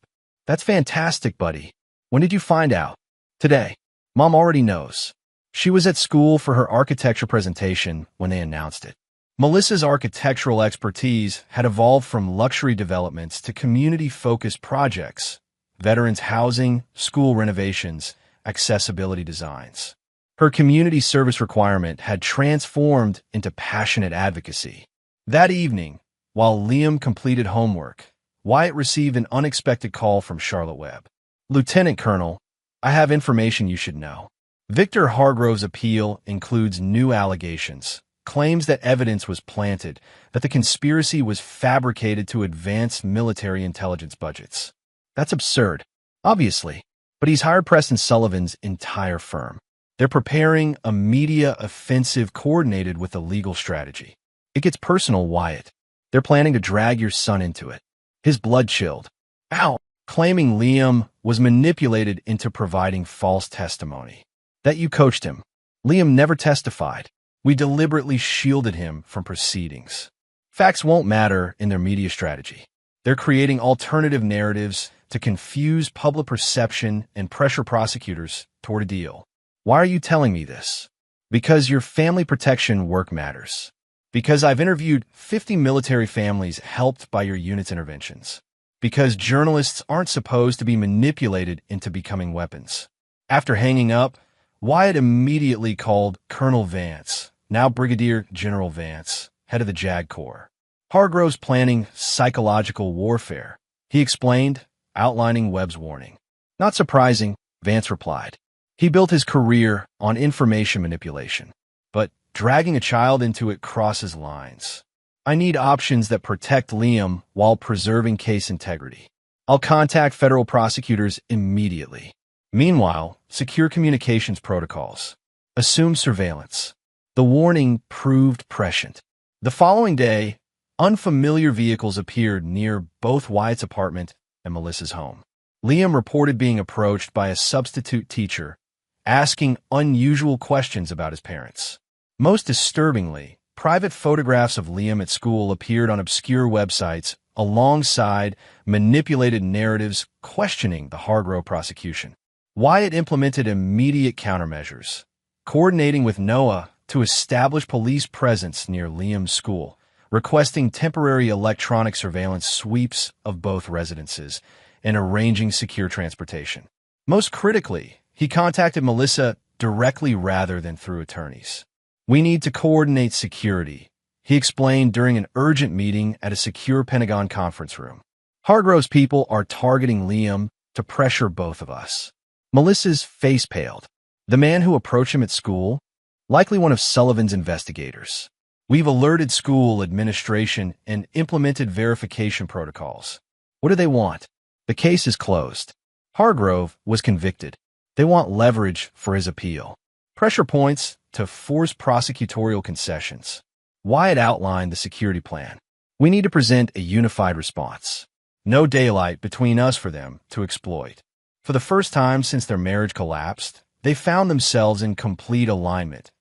That's fantastic, buddy. When did you find out? Today. Mom already knows. She was at school for her architecture presentation when they announced it. Melissa's architectural expertise had evolved from luxury developments to community-focused projects, veterans housing, school renovations, accessibility designs. Her community service requirement had transformed into passionate advocacy. That evening, while Liam completed homework, Wyatt received an unexpected call from Charlotte Webb. Lieutenant Colonel, I have information you should know. Victor Hargrove's appeal includes new allegations, claims that evidence was planted, that the conspiracy was fabricated to advance military intelligence budgets. That's absurd, obviously, but he's hired Preston Sullivan's entire firm. They're preparing a media offensive coordinated with a legal strategy. It gets personal, Wyatt. They're planning to drag your son into it. His blood chilled. Ow! Claiming Liam was manipulated into providing false testimony. That you coached him. Liam never testified. We deliberately shielded him from proceedings. Facts won't matter in their media strategy. They're creating alternative narratives to confuse public perception and pressure prosecutors toward a deal. Why are you telling me this? Because your family protection work matters. Because I've interviewed 50 military families helped by your unit's interventions. Because journalists aren't supposed to be manipulated into becoming weapons. After hanging up, Wyatt immediately called Colonel Vance, now Brigadier General Vance, head of the JAG Corps. Hargrove's planning psychological warfare, he explained, outlining Webb's warning. Not surprising, Vance replied. He built his career on information manipulation. But dragging a child into it crosses lines. I need options that protect Liam while preserving case integrity. I'll contact federal prosecutors immediately. Meanwhile, secure communications protocols. Assume surveillance. The warning proved prescient. The following day, unfamiliar vehicles appeared near both Wyatt's apartment and Melissa's home. Liam reported being approached by a substitute teacher, asking unusual questions about his parents. Most disturbingly, private photographs of Liam at school appeared on obscure websites alongside manipulated narratives questioning the Hargrove prosecution. Wyatt implemented immediate countermeasures, coordinating with NOAA to establish police presence near Liam's school, requesting temporary electronic surveillance sweeps of both residences, and arranging secure transportation. Most critically, he contacted Melissa directly rather than through attorneys. We need to coordinate security, he explained during an urgent meeting at a secure Pentagon conference room. Hargrove's people are targeting Liam to pressure both of us. Melissa's face paled. The man who approached him at school? Likely one of Sullivan's investigators. We've alerted school administration and implemented verification protocols. What do they want? The case is closed. Hargrove was convicted. They want leverage for his appeal. Pressure points to force prosecutorial concessions. Wyatt outlined the security plan. We need to present a unified response. No daylight between us for them to exploit. For the first time since their marriage collapsed, they found themselves in complete alignment.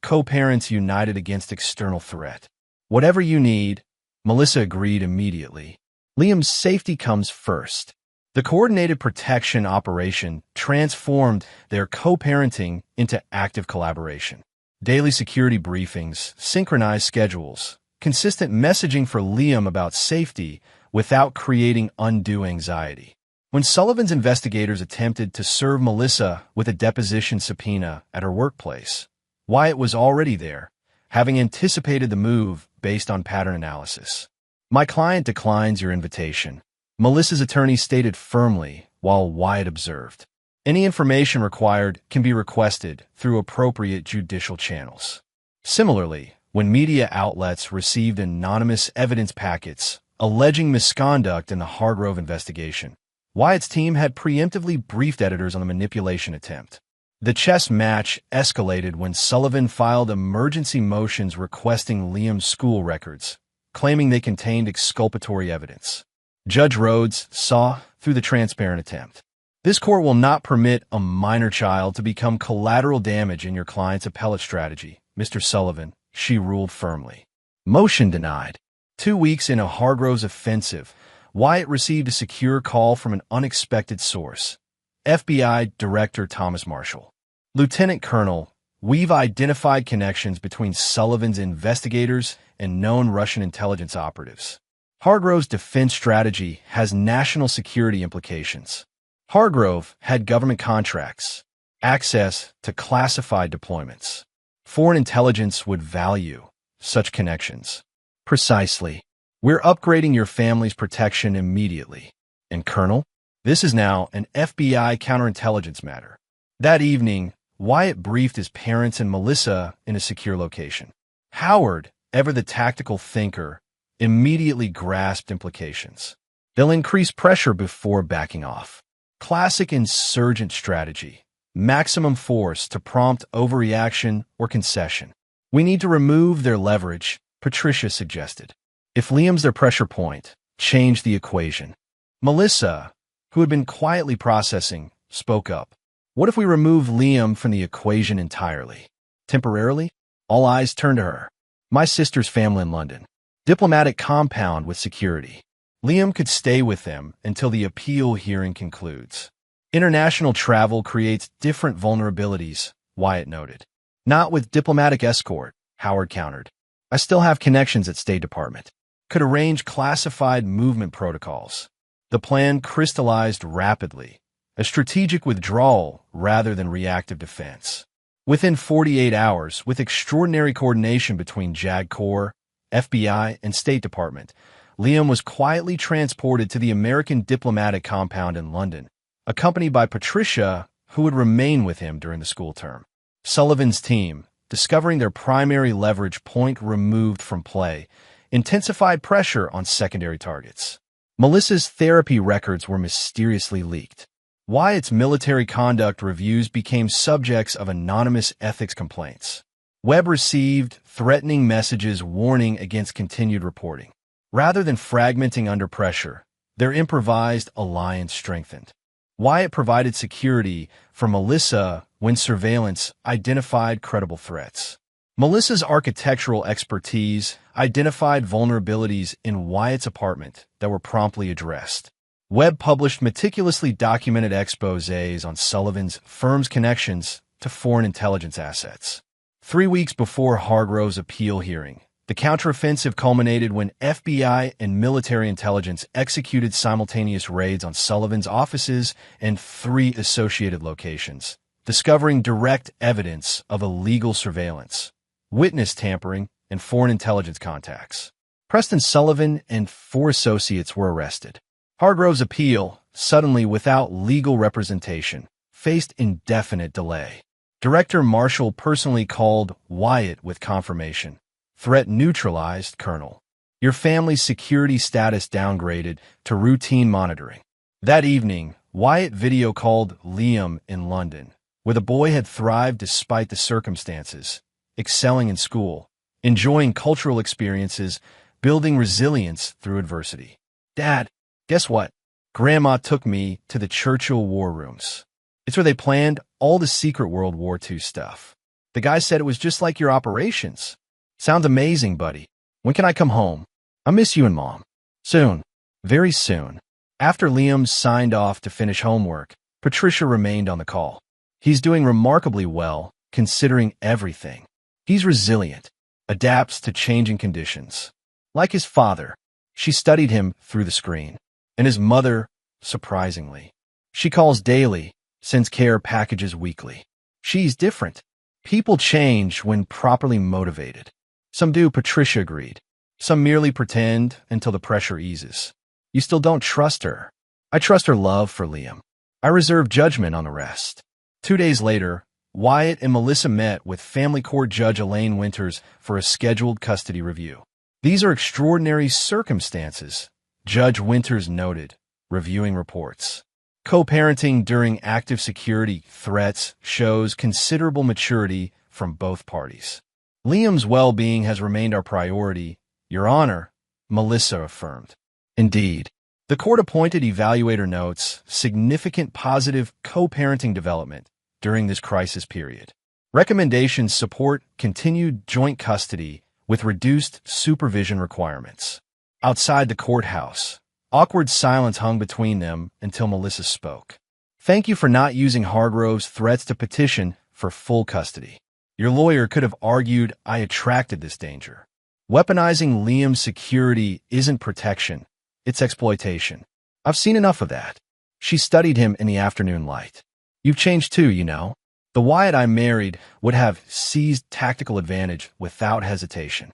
Co-parents united against external threat. Whatever you need, Melissa agreed immediately. Liam's safety comes first. The coordinated protection operation transformed their co-parenting into active collaboration. Daily security briefings, synchronized schedules, consistent messaging for Liam about safety without creating undue anxiety. When Sullivan's investigators attempted to serve Melissa with a deposition subpoena at her workplace, Wyatt was already there, having anticipated the move based on pattern analysis. My client declines your invitation, Melissa's attorney stated firmly, while Wyatt observed. Any information required can be requested through appropriate judicial channels. Similarly, when media outlets received anonymous evidence packets alleging misconduct in the Hargrove investigation, Wyatt's team had preemptively briefed editors on the manipulation attempt. The chess match escalated when Sullivan filed emergency motions requesting Liam's school records, claiming they contained exculpatory evidence. Judge Rhodes saw through the transparent attempt. This court will not permit a minor child to become collateral damage in your client's appellate strategy, Mr. Sullivan, she ruled firmly. Motion denied. 2 weeks into Hargrove's offensive, Wyatt received a secure call from an unexpected source. FBI Director Thomas Marshall. Lieutenant Colonel, we've identified connections between Sullivan's investigators and known Russian intelligence operatives. Hargrove's defense strategy has national security implications. Hargrove had government contracts, access to classified deployments. Foreign intelligence would value such connections. Precisely. We're upgrading your family's protection immediately. And Colonel, this is now an FBI counterintelligence matter. That evening, Wyatt briefed his parents and Melissa in a secure location. Howard, ever the tactical thinker, immediately grasped implications. They'll increase pressure before backing off. Classic insurgent strategy. Maximum force to prompt overreaction or concession. We need to remove their leverage, Patricia suggested. If Liam's their pressure point, change the equation. Melissa, who had been quietly processing, spoke up. What if we remove Liam from the equation entirely? Temporarily? All eyes turned to her. My sister's family in London. Diplomatic compound with security. Liam could stay with them until the appeal hearing concludes. International travel creates different vulnerabilities, Wyatt noted. Not with diplomatic escort, Howard countered. I still have connections at State Department. Could arrange classified movement protocols. The plan crystallized rapidly, a strategic withdrawal rather than reactive defense. Within 48 hours, with extraordinary coordination between JAG Corps, FBI, and State Department, Liam was quietly transported to the American diplomatic compound in London, accompanied by Patricia, who would remain with him during the school term. Sullivan's team, discovering their primary leverage point removed from play, intensified pressure on secondary targets. Melissa's therapy records were mysteriously leaked. Wyatt's military conduct reviews became subjects of anonymous ethics complaints. Webb received threatening messages warning against continued reporting. Rather than fragmenting under pressure, their improvised alliance strengthened. Wyatt provided security for Melissa when surveillance identified credible threats. Melissa's architectural expertise identified vulnerabilities in Wyatt's apartment that were promptly addressed. Webb published meticulously documented exposés on Sullivan's firm's connections to foreign intelligence assets. 3 weeks before Hargrove's appeal hearing, the counteroffensive culminated when FBI and military intelligence executed simultaneous raids on Sullivan's offices and 3 associated locations, discovering direct evidence of illegal surveillance, witness tampering, and foreign intelligence contacts. Preston Sullivan and 4 associates were arrested. Hargrove's appeal, suddenly without legal representation, faced indefinite delay. Director Marshall personally called Wyatt with confirmation. Threat neutralized, Colonel. Your family's security status downgraded to routine monitoring. That evening, Wyatt video called Liam in London, where the boy had thrived despite the circumstances, excelling in school, enjoying cultural experiences, building resilience through adversity. Dad, guess what? Grandma took me to the Churchill War Rooms. It's where they planned all the secret World War II stuff. The guy said it was just like your operations. Sounds amazing, buddy. When can I come home? I miss you and Mom. Soon. Very soon. After Liam signed off to finish homework, Patricia remained on the call. He's doing remarkably well, considering everything. He's resilient, adapts to changing conditions. Like his father, she studied him through the screen. And his mother, surprisingly. She calls daily, sends care packages weekly. She's different. People change when properly motivated. Some do, Patricia agreed. Some merely pretend until the pressure eases. You still don't trust her. I trust her love for Liam. I reserve judgment on the rest. 2 days later, Wyatt and Melissa met with Family Court Judge Elaine Winters for a scheduled custody review. These are extraordinary circumstances, Judge Winters noted, reviewing reports. Co-parenting during active security threats shows considerable maturity from both parties. Liam's well-being has remained our priority, Your Honor, Melissa affirmed. Indeed, the court-appointed evaluator notes significant positive co-parenting development during this crisis period. Recommendations support continued joint custody with reduced supervision requirements. Outside the courthouse, awkward silence hung between them until Melissa spoke. Thank you for not using Hargrove's threats to petition for full custody. Your lawyer could have argued I attracted this danger. Weaponizing Liam's security isn't protection, it's exploitation. I've seen enough of that. She studied him in the afternoon light. You've changed too, you know. The Wyatt I married would have seized tactical advantage without hesitation.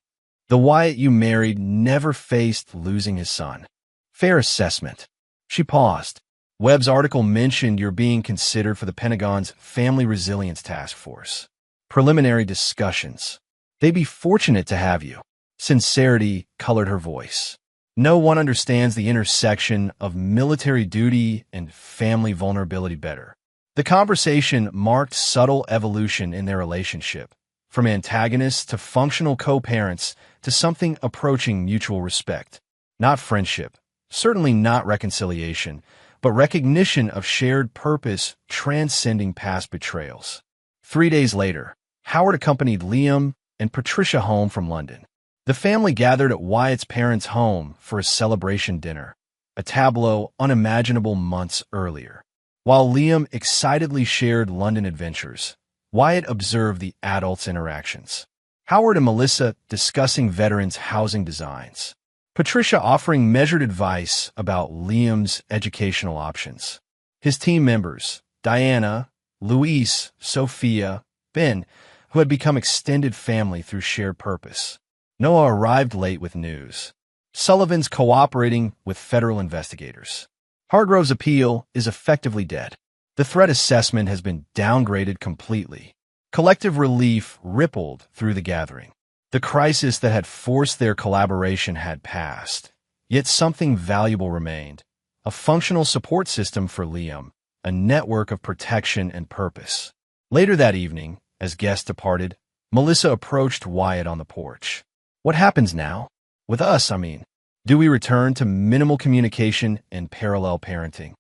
The Wyatt you married never faced losing his son. Fair assessment. She paused. Webb's article mentioned you're being considered for the Pentagon's Family Resilience Task Force. Preliminary discussions. They'd be fortunate to have you. Sincerity colored her voice. No one understands the intersection of military duty and family vulnerability better. The conversation marked subtle evolution in their relationship, from antagonists to functional co-parents to something approaching mutual respect. Not friendship, certainly not reconciliation, but recognition of shared purpose transcending past betrayals. 3 days later, Howard accompanied Liam and Patricia home from London. The family gathered at Wyatt's parents' home for a celebration dinner, a tableau unimaginable months earlier. While Liam excitedly shared London adventures, Wyatt observed the adults' interactions. Howard and Melissa discussing veterans' housing designs. Patricia offering measured advice about Liam's educational options. His team members, Diana, Luis, Sophia, Ben, who had become extended family through shared purpose. Noah arrived late with news. Sullivan's cooperating with federal investigators. Hargrove's appeal is effectively dead. The threat assessment has been downgraded completely. Collective relief rippled through the gathering. The crisis that had forced their collaboration had passed, yet something valuable remained. A functional support system for Liam, a network of protection and purpose. Later that evening, as guests departed, Melissa approached Wyatt on the porch. What happens now? With us, I mean. Do we return to minimal communication and parallel parenting?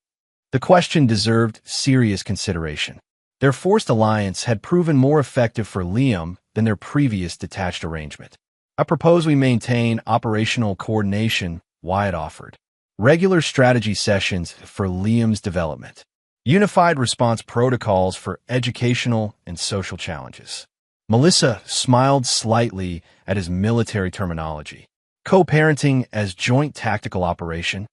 The question deserved serious consideration. Their forced alliance had proven more effective for Liam than their previous detached arrangement. I propose we maintain operational coordination, Wyatt offered. Regular strategy sessions for Liam's development. Unified response protocols for educational and social challenges. Melissa smiled slightly at his military terminology. Co-parenting as joint tactical operation?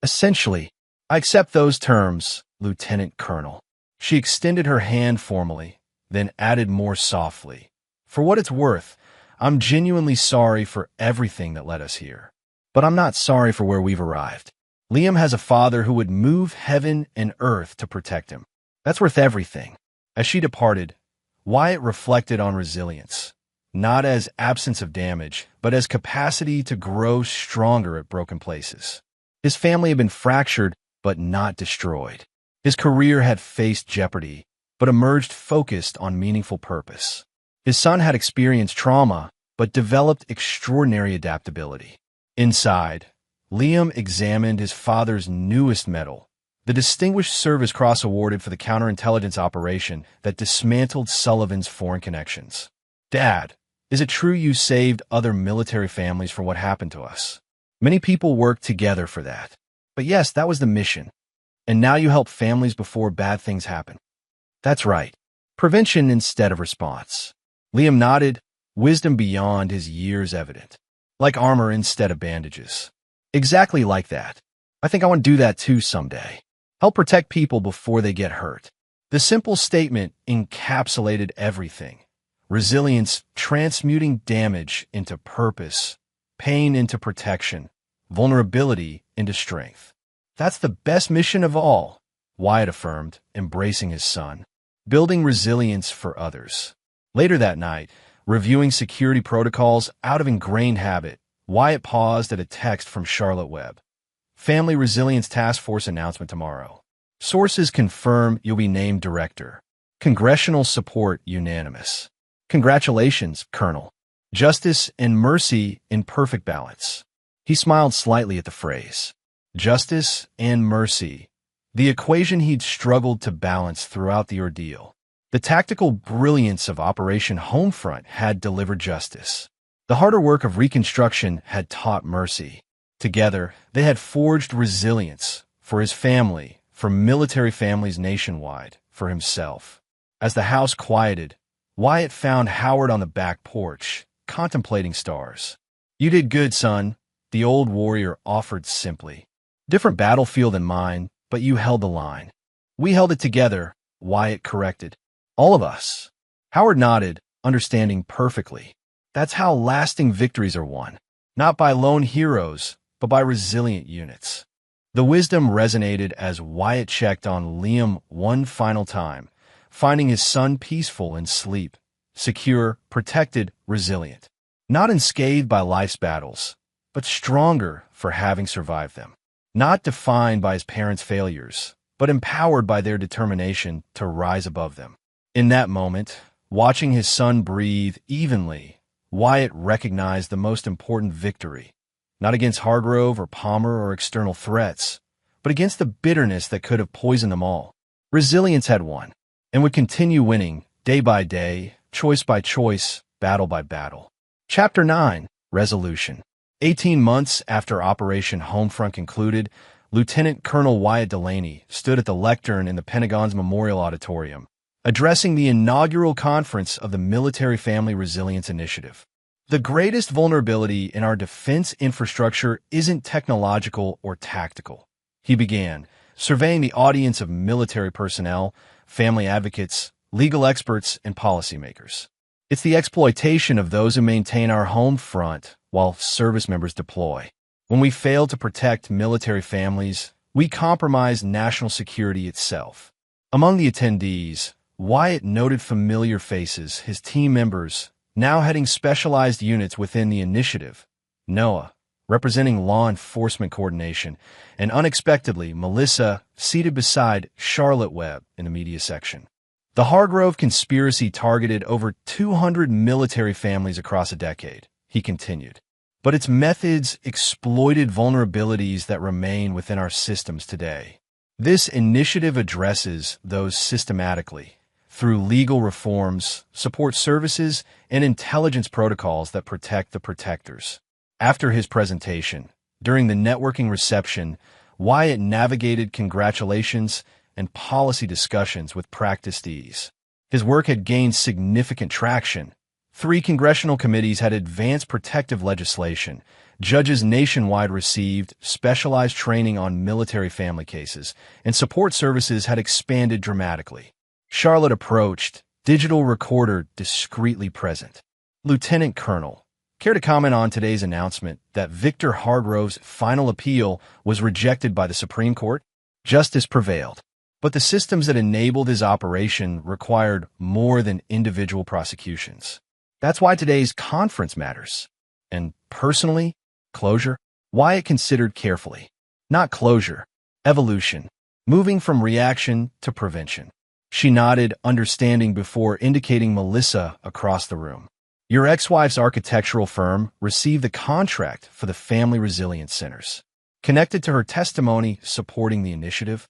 Essentially, I accept those terms, Lieutenant Colonel. She extended her hand formally, then added more softly. For what it's worth, I'm genuinely sorry for everything that led us here. But I'm not sorry for where we've arrived. Liam has a father who would move heaven and earth to protect him. That's worth everything. As she departed, Wyatt reflected on resilience. not as absence of damage, but as capacity to grow stronger at broken places. His family had been fractured, but not destroyed. His career had faced jeopardy, but emerged focused on meaningful purpose. His son had experienced trauma, but developed extraordinary adaptability. Inside, Liam examined his father's newest medal, the Distinguished Service Cross awarded for the counterintelligence operation that dismantled Sullivan's foreign connections. Dad, is it true you saved other military families from what happened to us? Many people worked together for that. But yes, that was the mission. And now you help families before bad things happen. That's right. Prevention instead of response. Liam nodded, wisdom beyond his years evident. Like armor instead of bandages. Exactly like that. I think I want to do that too someday. Help protect people before they get hurt. The simple statement encapsulated everything. Resilience, transmuting damage into purpose, pain into protection, vulnerability into strength. That's the best mission of all, Wyatt affirmed, embracing his son. Building resilience for others. Later that night, reviewing security protocols out of ingrained habit, Wyatt paused at a text from Charlotte Webb. Family Resilience Task Force announcement tomorrow. Sources confirm you'll be named director. Congressional support unanimous. Congratulations, Colonel. Justice and mercy in perfect balance. He smiled slightly at the phrase. Justice and mercy. The equation he'd struggled to balance throughout the ordeal. The tactical brilliance of Operation Homefront had delivered justice. The harder work of reconstruction had taught mercy. Together, they had forged resilience for his family, for military families nationwide, for himself. As the house quieted, Wyatt found Howard on the back porch, contemplating stars. You did good, son, the old warrior offered simply. Different battlefield than mine, but you held the line. We held it together, Wyatt corrected. All of us. Howard nodded, understanding perfectly. That's how lasting victories are won. Not by lone heroes, but by resilient units. The wisdom resonated as Wyatt checked on Liam one final time, finding his son peaceful in sleep, secure, protected, resilient. Not unscathed by life's battles, but stronger for having survived them. Not defined by his parents' failures, but empowered by their determination to rise above them. In that moment, watching his son breathe evenly, Wyatt recognized the most important victory. Not against Hargrove or Palmer or external threats, but against the bitterness that could have poisoned them all. Resilience had won, and would continue winning, day by day, choice by choice, battle by battle. Chapter 9, Resolution. 18 months after Operation Homefront concluded, Lieutenant Colonel Wyatt Delaney stood at the lectern in the Pentagon's Memorial Auditorium, addressing the inaugural conference of the Military Family Resilience Initiative. The greatest vulnerability in our defense infrastructure isn't technological or tactical, he began, surveying the audience of military personnel, family advocates, legal experts, and policymakers. It's the exploitation of those who maintain our home front while service members deploy. When we fail to protect military families, we compromise national security itself. Among the attendees, Wyatt noted familiar faces, his team members, now heading specialized units within the initiative. Noah, representing law enforcement coordination, and unexpectedly, Melissa, seated beside Charlotte Webb in the media section. The Hargrove conspiracy targeted over 200 military families across a decade, he continued. But its methods exploited vulnerabilities that remain within our systems today. This initiative addresses those systematically, through legal reforms, support services, and intelligence protocols that protect the protectors. After his presentation, during the networking reception, Wyatt navigated congratulations and policy discussions with practiced ease. His work had gained significant traction. 3 congressional committees had advanced protective legislation. Judges nationwide received specialized training on military family cases, and support services had expanded dramatically. Charlotte approached, digital recorder discreetly present. Lieutenant Colonel, care to comment on today's announcement that Victor Hargrove's final appeal was rejected by the Supreme Court? Justice prevailed, but the systems that enabled his operation required more than individual prosecutions. That's why today's conference matters. And personally, closure, Wyatt considered carefully. Not closure, evolution, moving from reaction to prevention. She nodded, understanding before indicating Melissa across the room. Your ex-wife's architectural firm received the contract for the Family Resilience Centers. Connected to her testimony supporting the initiative,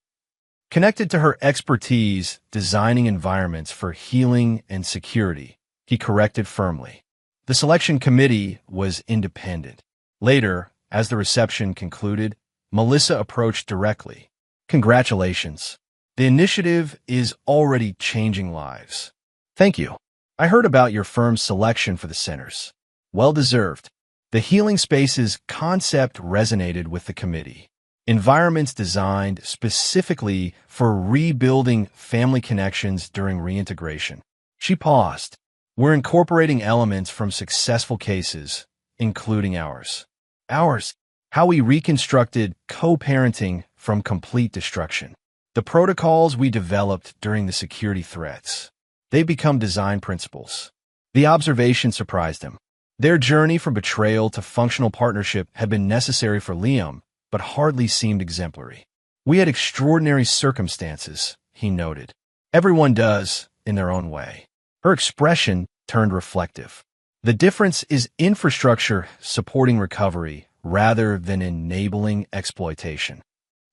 connected to her expertise designing environments for healing and security, he corrected firmly. The selection committee was independent. Later, as the reception concluded, Melissa approached directly. Congratulations. The initiative is already changing lives. Thank you. I heard about your firm's selection for the centers. Well deserved. The healing spaces concept resonated with the committee. Environments designed specifically for rebuilding family connections during reintegration. She paused. We're incorporating elements from successful cases, including ours. Ours. How we reconstructed co-parenting from complete destruction. The protocols we developed during the security threats. They become design principles. The observation surprised him. Their journey from betrayal to functional partnership had been necessary for Liam, but hardly seemed exemplary. We had extraordinary circumstances, he noted. Everyone does, in their own way. Her expression turned reflective. The difference is infrastructure supporting recovery rather than enabling exploitation.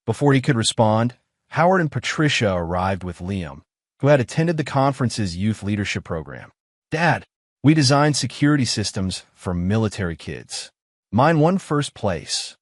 Before he could respond, Howard and Patricia arrived with Liam, who had attended the conference's youth leadership program. Dad, we designed security systems for military kids. Mine won first place.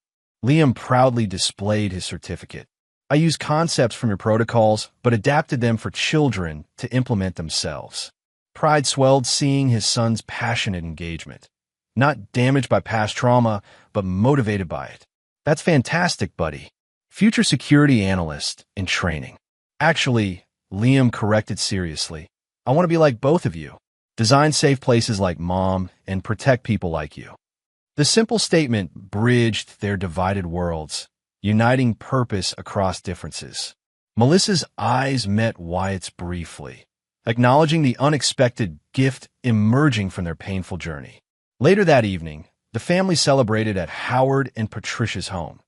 Liam proudly displayed his certificate. I used concepts from your protocols, but adapted them for children to implement themselves. Pride swelled seeing his son's passionate engagement. Not damaged by past trauma, but motivated by it. That's fantastic, buddy. Future security analyst in training. Actually, Liam corrected seriously. I want to be like both of you. Design safe places like Mom and protect people like you. The simple statement bridged their divided worlds, uniting purpose across differences. Melissa's eyes met Wyatt's briefly, acknowledging the unexpected gift emerging from their painful journey. Later that evening, the family celebrated at Howard and Patricia's home,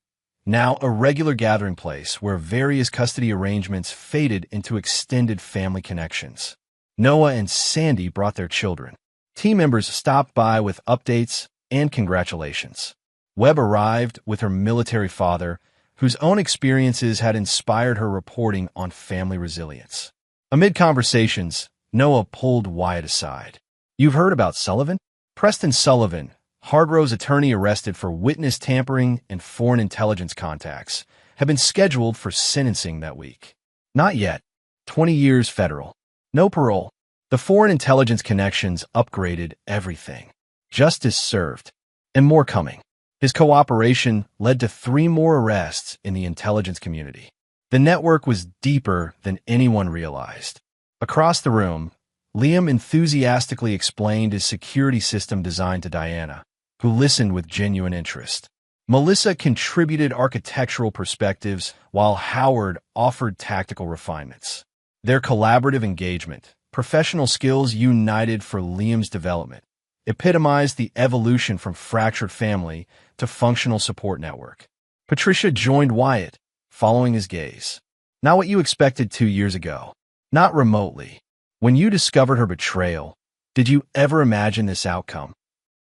now a regular gathering place where various custody arrangements faded into extended family connections. Noah and Sandy brought their children. Team members stopped by with updates and congratulations. Webb arrived with her military father, whose own experiences had inspired her reporting on family resilience. Amid conversations, Noah pulled Wyatt aside. You've heard about Sullivan? Preston Sullivan, Hardro's attorney arrested for witness tampering and foreign intelligence contacts, have been scheduled for sentencing that week. Not yet. 20 years federal. No parole. The foreign intelligence connections upgraded everything. Justice served. And more coming. His cooperation led to 3 more arrests in the intelligence community. The network was deeper than anyone realized. Across the room, Liam enthusiastically explained his security system design to Diana, who listened with genuine interest. Melissa contributed architectural perspectives while Howard offered tactical refinements. Their collaborative engagement, professional skills united for Liam's development, epitomized the evolution from fractured family to functional support network. Patricia joined Wyatt, following his gaze. Not what you expected 2 years ago. Not remotely. When you discovered her betrayal, did you ever imagine this outcome?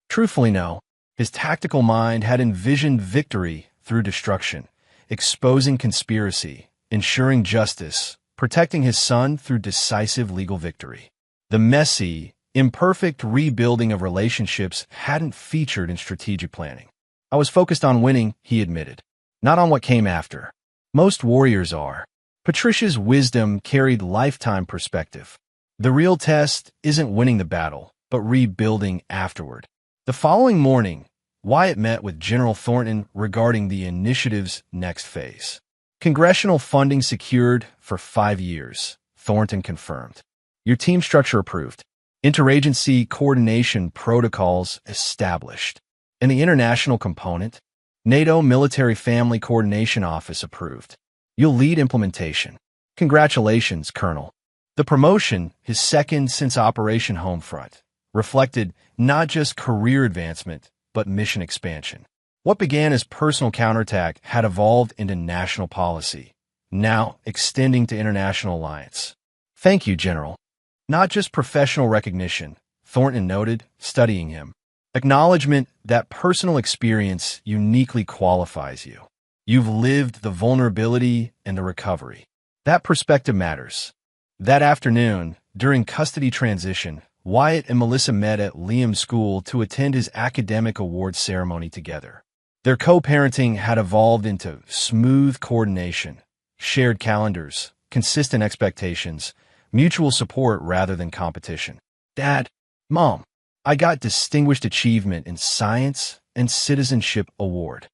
Truthfully, no. His tactical mind had envisioned victory through destruction, exposing conspiracy, ensuring justice, protecting his son through decisive legal victory. The messy, imperfect rebuilding of relationships hadn't featured in strategic planning. I was focused on winning, he admitted, not on what came after. Most warriors are. Patricia's wisdom carried lifetime perspective. The real test isn't winning the battle, but rebuilding afterward. The following morning, Wyatt met with General Thornton regarding the initiative's next phase. Congressional funding secured for 5 years, Thornton confirmed. Your team structure approved. Interagency coordination protocols established. And the international component, NATO Military Family Coordination Office approved. You'll lead implementation. Congratulations, Colonel. The promotion, his second since Operation Homefront, reflected not just career advancement, but mission expansion. What began as personal counterattack had evolved into national policy, now extending to international alliance. Thank you, General. Not just professional recognition, Thornton noted, studying him. Acknowledgement that personal experience uniquely qualifies you. You've lived the vulnerability and the recovery. That perspective matters. That afternoon, during custody transition, Wyatt and Melissa met at Liam's school to attend his academic awards ceremony together. Their co-parenting had evolved into smooth coordination, shared calendars, consistent expectations, mutual support rather than competition. Dad, Mom, I got Distinguished Achievement in Science and Citizenship Award.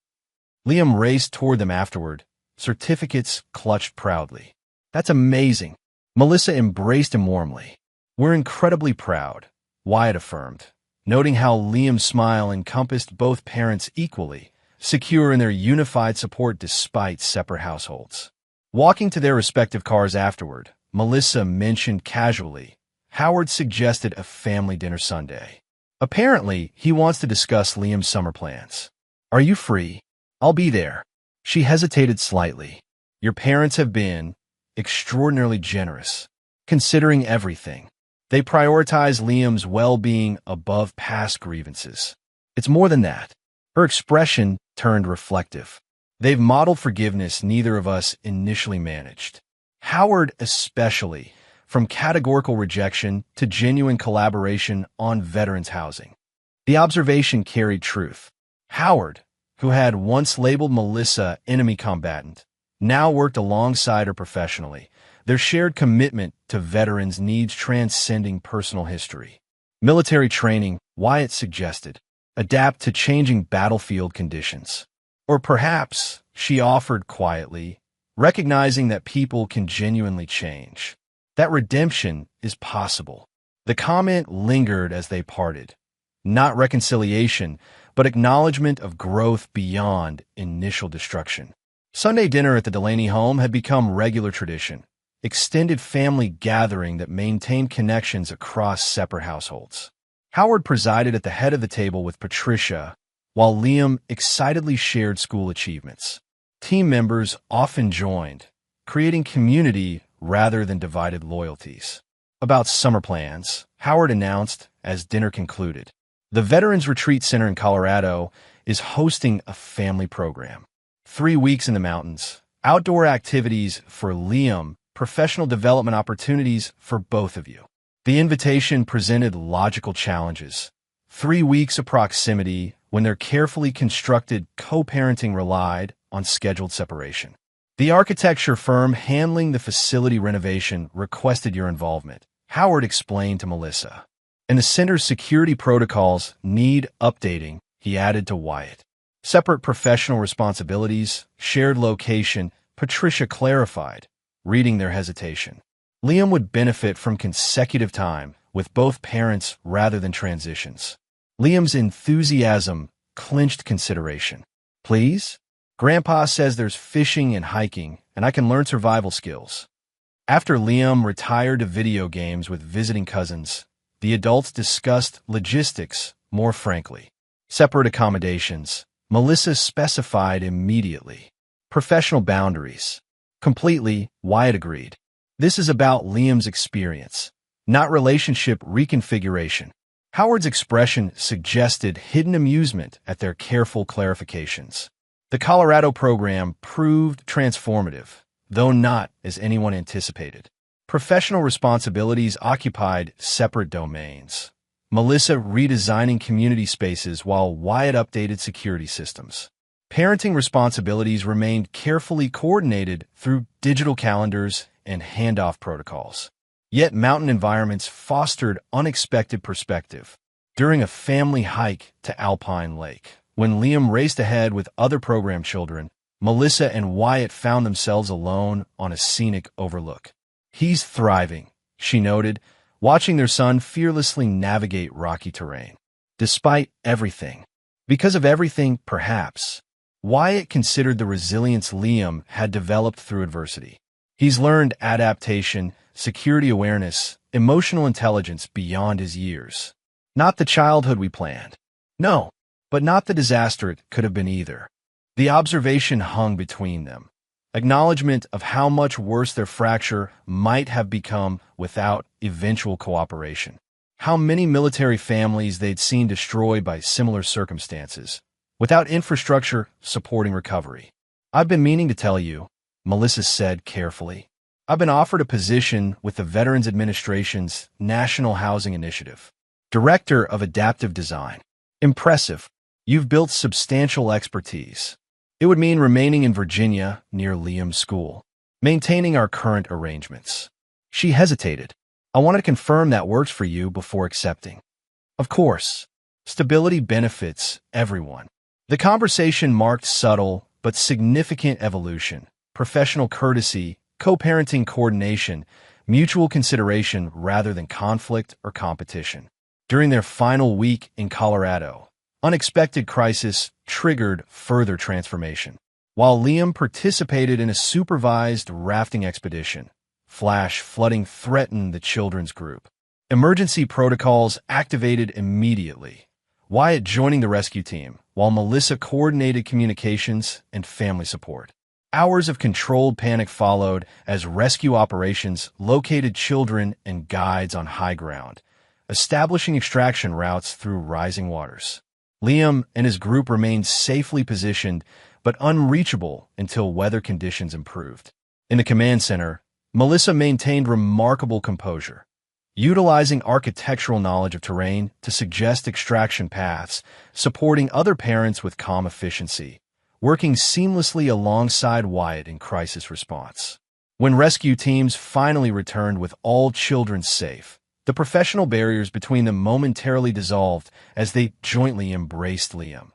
Liam raced toward them afterward, certificates clutched proudly. That's amazing. Melissa embraced him warmly. We're incredibly proud, Wyatt affirmed, noting how Liam's smile encompassed both parents equally, secure in their unified support despite separate households. Walking to their respective cars afterward, Melissa mentioned casually, Howard suggested a family dinner Sunday. Apparently, he wants to discuss Liam's summer plans. Are you free? I'll be there. She hesitated slightly. Your parents have been extraordinarily generous, considering everything. They prioritize Liam's well-being above past grievances. It's more than that. Her expression turned reflective. They've modeled forgiveness neither of us initially managed. Howard especially, from categorical rejection to genuine collaboration on veterans' housing. The observation carried truth. Howard, who had once labeled Melissa enemy combatant, now worked alongside her professionally, their shared commitment to veterans' needs transcending personal history. Military training, Wyatt suggested, adapt to changing battlefield conditions. Or perhaps, she offered quietly, recognizing that people can genuinely change. That redemption is possible. The comment lingered as they parted. Not reconciliation, but acknowledgement of growth beyond initial destruction. Sunday dinner at the Delaney home had become regular tradition, extended family gathering that maintained connections across separate households. Howard presided at the head of the table with Patricia, while Liam excitedly shared school achievements. Team members often joined, creating community rather than divided loyalties. About summer plans, Howard announced as dinner concluded. The Veterans Retreat Center in Colorado is hosting a family program. 3 weeks in the mountains, outdoor activities for Liam, professional development opportunities for both of you. The invitation presented logical challenges. 3 weeks of proximity when their carefully constructed co-parenting relied on scheduled separation. The architecture firm handling the facility renovation requested your involvement, Howard explained to Melissa. And the center's security protocols need updating, he added to Wyatt. Separate professional responsibilities, shared location, Patricia clarified, reading their hesitation. Liam would benefit from consecutive time with both parents rather than transitions. Liam's enthusiasm clinched consideration. Please? Grandpa says there's fishing and hiking, and I can learn survival skills. After Liam retired to video games with visiting cousins, the adults discussed logistics more frankly. Separate accommodations, Melissa specified immediately. Professional boundaries. Completely, Wyatt agreed. This is about Liam's experience, not relationship reconfiguration. Howard's expression suggested hidden amusement at their careful clarifications. The Colorado program proved transformative, though not as anyone anticipated. Professional responsibilities occupied separate domains. Melissa redesigning community spaces while Wyatt updated security systems. Parenting responsibilities remained carefully coordinated through digital calendars and handoff protocols. Yet mountain environments fostered unexpected perspective. During a family hike to Alpine Lake, when Liam raced ahead with other program children, Melissa and Wyatt found themselves alone on a scenic overlook. He's thriving, she noted, watching their son fearlessly navigate rocky terrain. Despite everything. Because of everything, perhaps. Wyatt considered the resilience Liam had developed through adversity. He's learned adaptation, security awareness, emotional intelligence beyond his years. Not the childhood we planned. No, but not the disaster it could have been either. The observation hung between them. Acknowledgement of how much worse their fracture might have become without eventual cooperation. How many military families they'd seen destroyed by similar circumstances, without infrastructure supporting recovery. I've been meaning to tell you, Melissa said carefully. I've been offered a position with the Veterans Administration's National Housing Initiative, Director of Adaptive Design. Impressive. You've built substantial expertise. It would mean remaining in Virginia near Liam's school, maintaining our current arrangements. She hesitated. I wanted to confirm that works for you before accepting. Of course. Stability benefits everyone. The conversation marked subtle but significant evolution, professional courtesy, co-parenting coordination, mutual consideration rather than conflict or competition. During their final week in Colorado, unexpected crisis triggered further transformation. While Liam participated in a supervised rafting expedition, flash flooding threatened the children's group. Emergency protocols activated immediately. Wyatt joining the rescue team, while Melissa coordinated communications and family support. Hours of controlled panic followed as rescue operations located children and guides on high ground, establishing extraction routes through rising waters. Liam and his group remained safely positioned, but unreachable until weather conditions improved. In the command center, Melissa maintained remarkable composure, utilizing architectural knowledge of terrain to suggest extraction paths, supporting other parents with calm efficiency, working seamlessly alongside Wyatt in crisis response. When rescue teams finally returned with all children safe, the professional barriers between them momentarily dissolved as they jointly embraced Liam,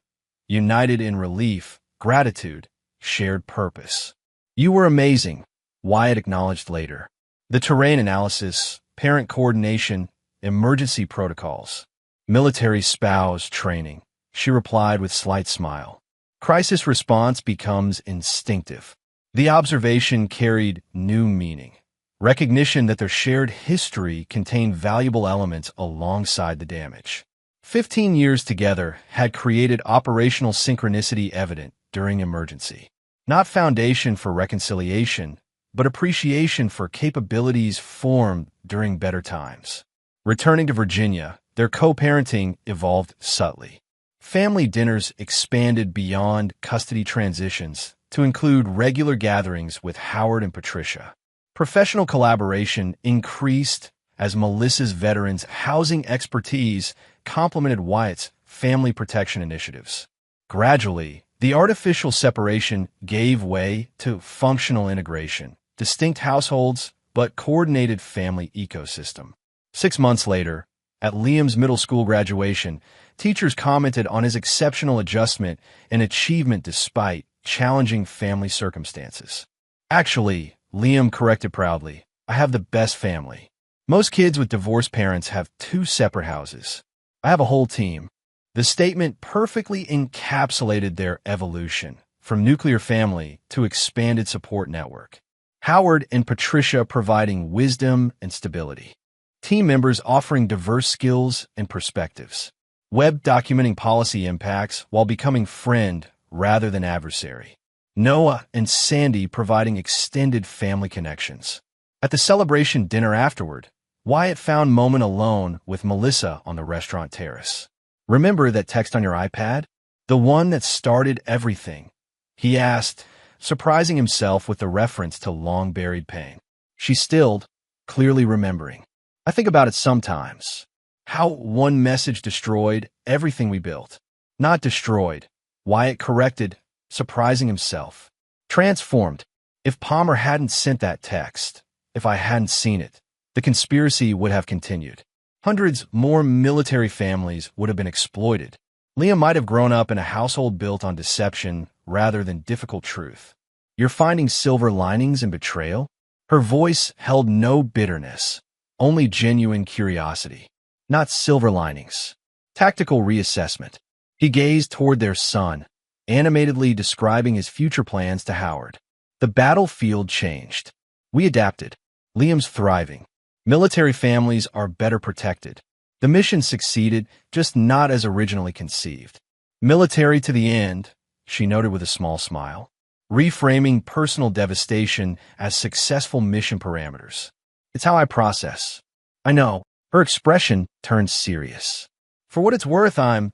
united in relief, gratitude, shared purpose. You were amazing, Wyatt acknowledged later. The terrain analysis, parent coordination, emergency protocols, military spouse training, she replied with slight smile. Crisis response becomes instinctive. The observation carried new meaning. Recognition that their shared history contained valuable elements alongside the damage. 15 years together had created operational synchronicity evident during emergency. Not foundation for reconciliation, but appreciation for capabilities formed during better times. Returning to Virginia, their co-parenting evolved subtly. Family dinners expanded beyond custody transitions to include regular gatherings with Howard and Patricia. Professional collaboration increased as Melissa's veterans' housing expertise complemented Wyatt's family protection initiatives. Gradually, the artificial separation gave way to functional integration, distinct households, but coordinated family ecosystem. 6 months later, at Liam's middle school graduation, teachers commented on his exceptional adjustment and achievement despite challenging family circumstances. Actually, Liam corrected proudly, I have the best family. Most kids with divorced parents have 2 separate houses. I have a whole team. The statement perfectly encapsulated their evolution, from nuclear family to expanded support network. Howard and Patricia providing wisdom and stability. Team members offering diverse skills and perspectives. Webb documenting policy impacts while becoming friend rather than adversary. Noah and Sandy providing extended family connections. At the celebration dinner afterward, Wyatt found moment alone with Melissa on the restaurant terrace. Remember that text on your iPad? The one that started everything? He asked, surprising himself with the reference to long-buried pain. She stilled, clearly remembering. I think about it sometimes. How one message destroyed everything we built. Not destroyed. Wyatt corrected, surprising himself. Transformed. If Palmer hadn't sent that text, if I hadn't seen it, the conspiracy would have continued. Hundreds more military families would have been exploited. Liam might have grown up in a household built on deception rather than difficult truth. You're finding silver linings in betrayal? Her voice held no bitterness, only genuine curiosity. Not silver linings. Tactical reassessment. He gazed toward their son, animatedly describing his future plans to Howard. The battlefield changed. We adapted. Liam's thriving. Military families are better protected. The mission succeeded, just not as originally conceived. Military to the end, she noted with a small smile, reframing personal devastation as successful mission parameters. It's how I process. I know. Her expression turned serious. For what it's worth, I'm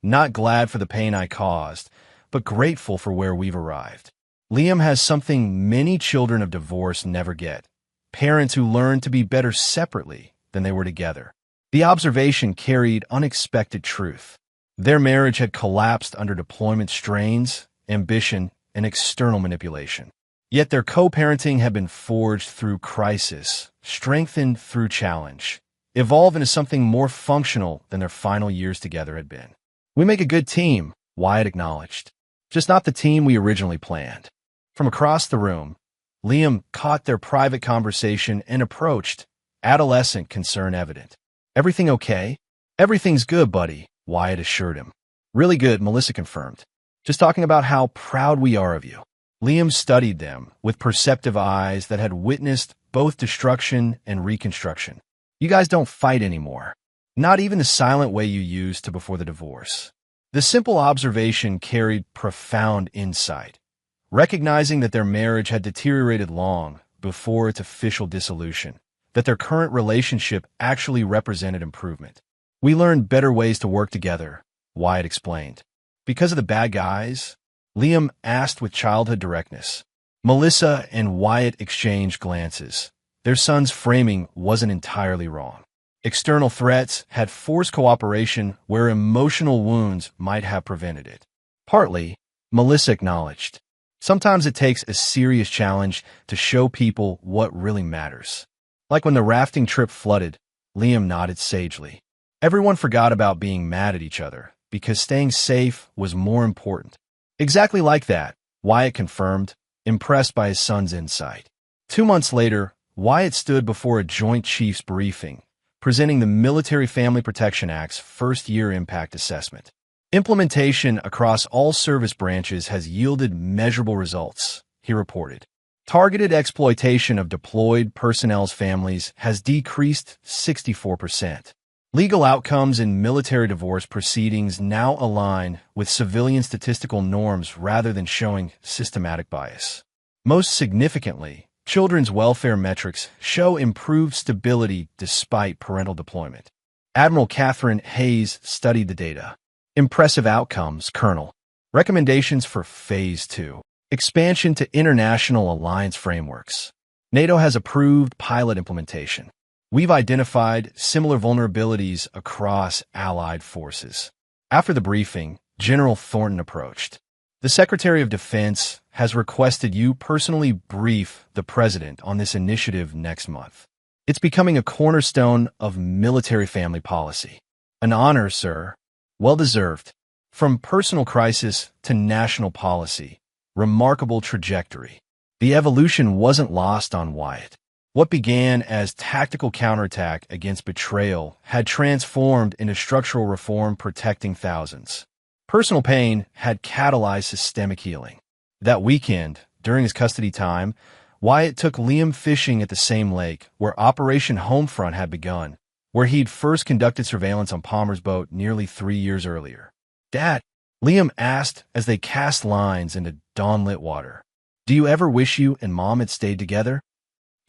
not glad for the pain I caused, but grateful for where we've arrived. Liam has something many children of divorce never get. Parents who learn to be better separately than they were together. The observation carried unexpected truth. Their marriage had collapsed under deployment strains, ambition, and external manipulation. Yet their co-parenting had been forged through crisis, strengthened through challenge, evolved into something more functional than their final years together had been. We make a good team, Wyatt acknowledged. Just not the team we originally planned. From across the room, Liam caught their private conversation and approached, adolescent concern evident. Everything okay? Everything's good, buddy, Wyatt assured him. Really good, Melissa confirmed. Just talking about how proud we are of you. Liam studied them with perceptive eyes that had witnessed both destruction and reconstruction. You guys don't fight anymore. Not even the silent way you used to before the divorce. The simple observation carried profound insight, recognizing that their marriage had deteriorated long before its official dissolution, that their current relationship actually represented improvement. We learned better ways to work together, Wyatt explained. Because of the bad guys? Liam asked with childhood directness. Melissa and Wyatt exchanged glances. Their son's framing wasn't entirely wrong. External threats had forced cooperation where emotional wounds might have prevented it. Partly, Melissa acknowledged. Sometimes it takes a serious challenge to show people what really matters. Like when the rafting trip flooded, Liam nodded sagely. Everyone forgot about being mad at each other because staying safe was more important. Exactly like that, Wyatt confirmed, impressed by his son's insight. 2 months later, Wyatt stood before a Joint Chiefs briefing, presenting the Military Family Protection Act's first-year impact assessment. Implementation across all service branches has yielded measurable results, he reported. Targeted exploitation of deployed personnel's families has decreased 64%. Legal outcomes in military divorce proceedings now align with civilian statistical norms rather than showing systematic bias. Most significantly, children's welfare metrics show improved stability despite parental deployment. Admiral Catherine Hayes studied the data. Impressive outcomes, Colonel. Recommendations for Phase 2. Expansion to international alliance frameworks. NATO has approved pilot implementation. We've identified similar vulnerabilities across allied forces. After the briefing, General Thornton approached. The Secretary of Defense has requested you personally brief the President on this initiative next month. It's becoming a cornerstone of military family policy. An honor, sir. Well-deserved. From personal crisis to national policy. Remarkable trajectory. The evolution wasn't lost on Wyatt. What began as tactical counterattack against betrayal had transformed into structural reform protecting thousands. Personal pain had catalyzed systemic healing. That weekend, during his custody time, Wyatt took Liam fishing at the same lake where Operation Homefront had begun, where he'd first conducted surveillance on Palmer's boat nearly 3 years earlier. Dad, Liam asked as they cast lines into dawn-lit water, do you ever wish you and Mom had stayed together?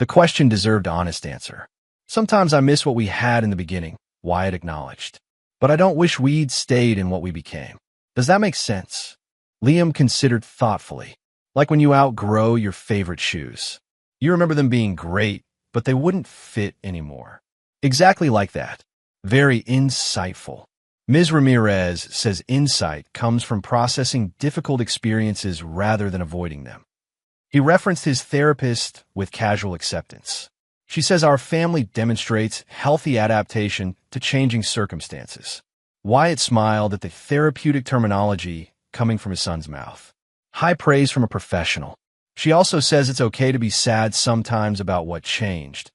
The question deserved honest answer. Sometimes I miss what we had in the beginning, Wyatt acknowledged. But I don't wish we'd stayed in what we became. Does that make sense? Liam considered thoughtfully. Like when you outgrow your favorite shoes. You remember them being great, but they wouldn't fit anymore. Exactly like that. Very insightful. Ms. Ramirez says insight comes from processing difficult experiences rather than avoiding them. He referenced his therapist with casual acceptance. She says our family demonstrates healthy adaptation to changing circumstances. Wyatt smiled at the therapeutic terminology coming from his son's mouth. High praise from a professional. She also says it's okay to be sad sometimes about what changed,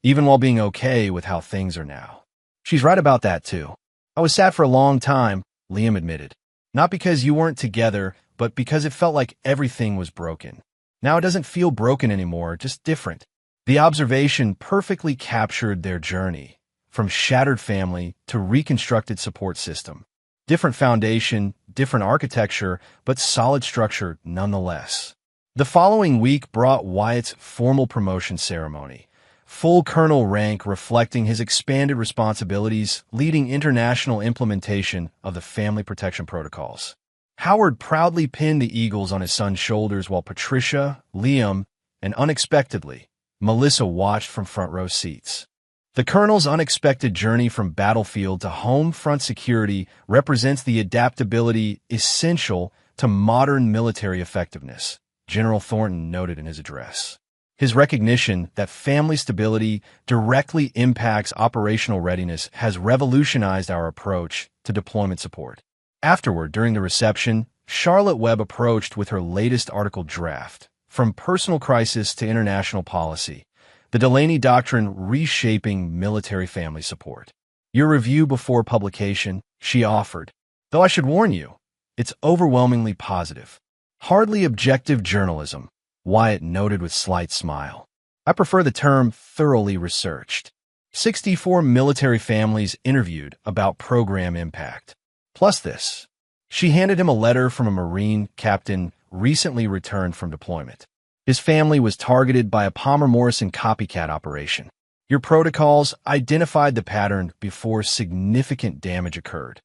even while being okay with how things are now. She's right about that too. I was sad for a long time, Liam admitted. Not because you weren't together, but because it felt like everything was broken. Now it doesn't feel broken anymore, just different. The observation perfectly captured their journey, from shattered family to reconstructed support system. Different foundation, different architecture, but solid structure nonetheless. The following week brought Wyatt's formal promotion ceremony. Full colonel rank reflecting his expanded responsibilities, leading international implementation of the family protection protocols. Howard proudly pinned the eagles on his son's shoulders while Patricia, Liam, and unexpectedly, Melissa watched from front row seats. The colonel's unexpected journey from battlefield to home front security represents the adaptability essential to modern military effectiveness, General Thornton noted in his address. His recognition that family stability directly impacts operational readiness has revolutionized our approach to deployment support. Afterward, during the reception, Charlotte Webb approached with her latest article draft, From Personal Crisis to International Policy, the Delaney Doctrine Reshaping Military Family Support. Your review before publication, she offered. Though I should warn you, it's overwhelmingly positive. Hardly objective journalism, Wyatt noted with slight smile. I prefer the term thoroughly researched. 64 military families interviewed about program impact. Plus this. She handed him a letter from a Marine captain recently returned from deployment. His family was targeted by a Palmer Morrison copycat operation. Your protocols identified the pattern before significant damage occurred.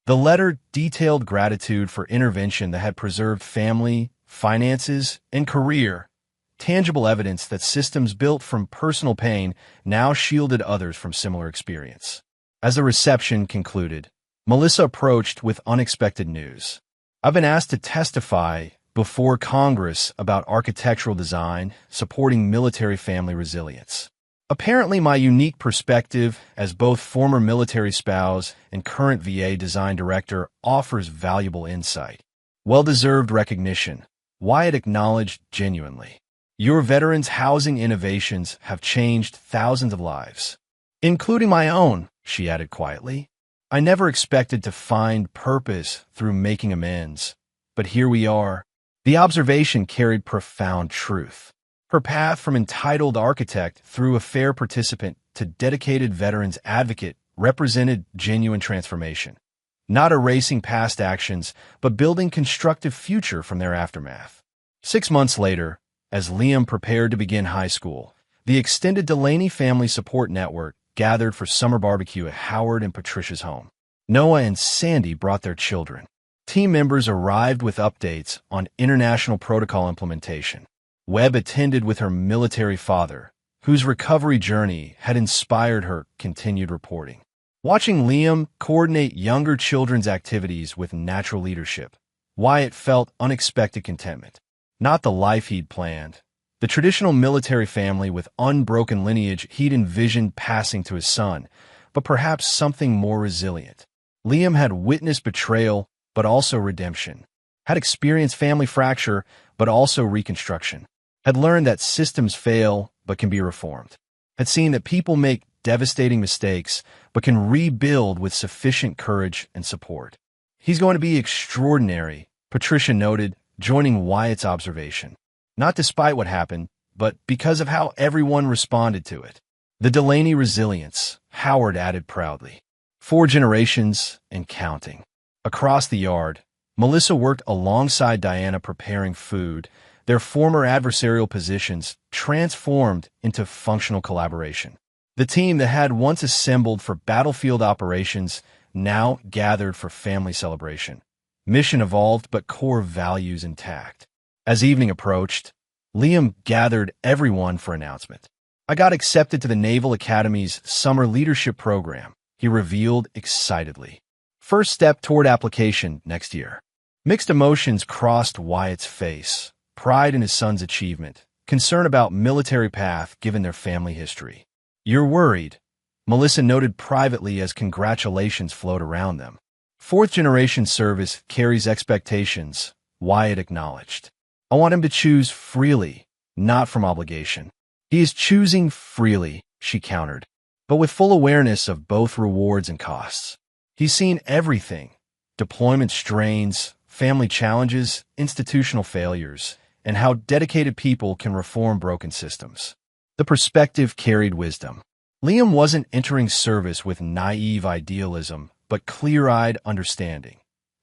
The letter detailed gratitude for intervention that had preserved family, finances, and career, tangible evidence that systems built from personal pain now shielded others from similar experience. As the reception concluded, Melissa approached with unexpected news. I've been asked to testify before Congress about architectural design supporting military family resilience. Apparently, my unique perspective as both former military spouse and current VA design director offers valuable insight. Well-deserved recognition, Wyatt acknowledged genuinely. Your veterans' housing innovations have changed thousands of lives, including my own, she added quietly. I never expected to find purpose through making amends, but here we are. The observation carried profound truth. Her path from entitled architect through a fair participant to dedicated veterans advocate represented genuine transformation. Not erasing past actions, but building constructive future from their aftermath. 6 months later, as Liam prepared to begin high school, the extended Delaney Family Support Network gathered for summer barbecue at Howard and Patricia's home. Noah and Sandy brought their children. Team members arrived with updates on international protocol implementation. Webb attended with her military father, whose recovery journey had inspired her continued reporting. Watching Liam coordinate younger children's activities with natural leadership, Wyatt felt unexpected contentment. Not the life he'd planned, the traditional military family with unbroken lineage he'd envisioned passing to his son, but perhaps something more resilient. Liam had witnessed betrayal, but also redemption, had experienced family fracture, but also reconstruction, had learned that systems fail, but can be reformed, had seen that people make devastating mistakes, but can rebuild with sufficient courage and support. He's going to be extraordinary, Patricia noted, joining Wyatt's observation. Not despite what happened, but because of how everyone responded to it. The Delaney resilience, Howard added proudly. 4 generations and counting. Across the yard, Melissa worked alongside Diana preparing food, their former adversarial positions transformed into functional collaboration. The team that had once assembled for battlefield operations now gathered for family celebration. Mission evolved, but core values intact. As evening approached, Liam gathered everyone for announcement. I got accepted to the Naval Academy's Summer Leadership Program, he revealed excitedly. First step toward application next year. Mixed emotions crossed Wyatt's face. Pride in his son's achievement, concern about military path given their family history. You're worried, Melissa noted privately as congratulations flowed around them. 4th-generation service carries expectations, Wyatt acknowledged. I want him to choose freely, not from obligation. He is choosing freely, she countered, but with full awareness of both rewards and costs. He's seen everything: deployment strains, family challenges, institutional failures, and how dedicated people can reform broken systems. The perspective carried wisdom. Liam wasn't entering service with naive idealism, but clear-eyed understanding.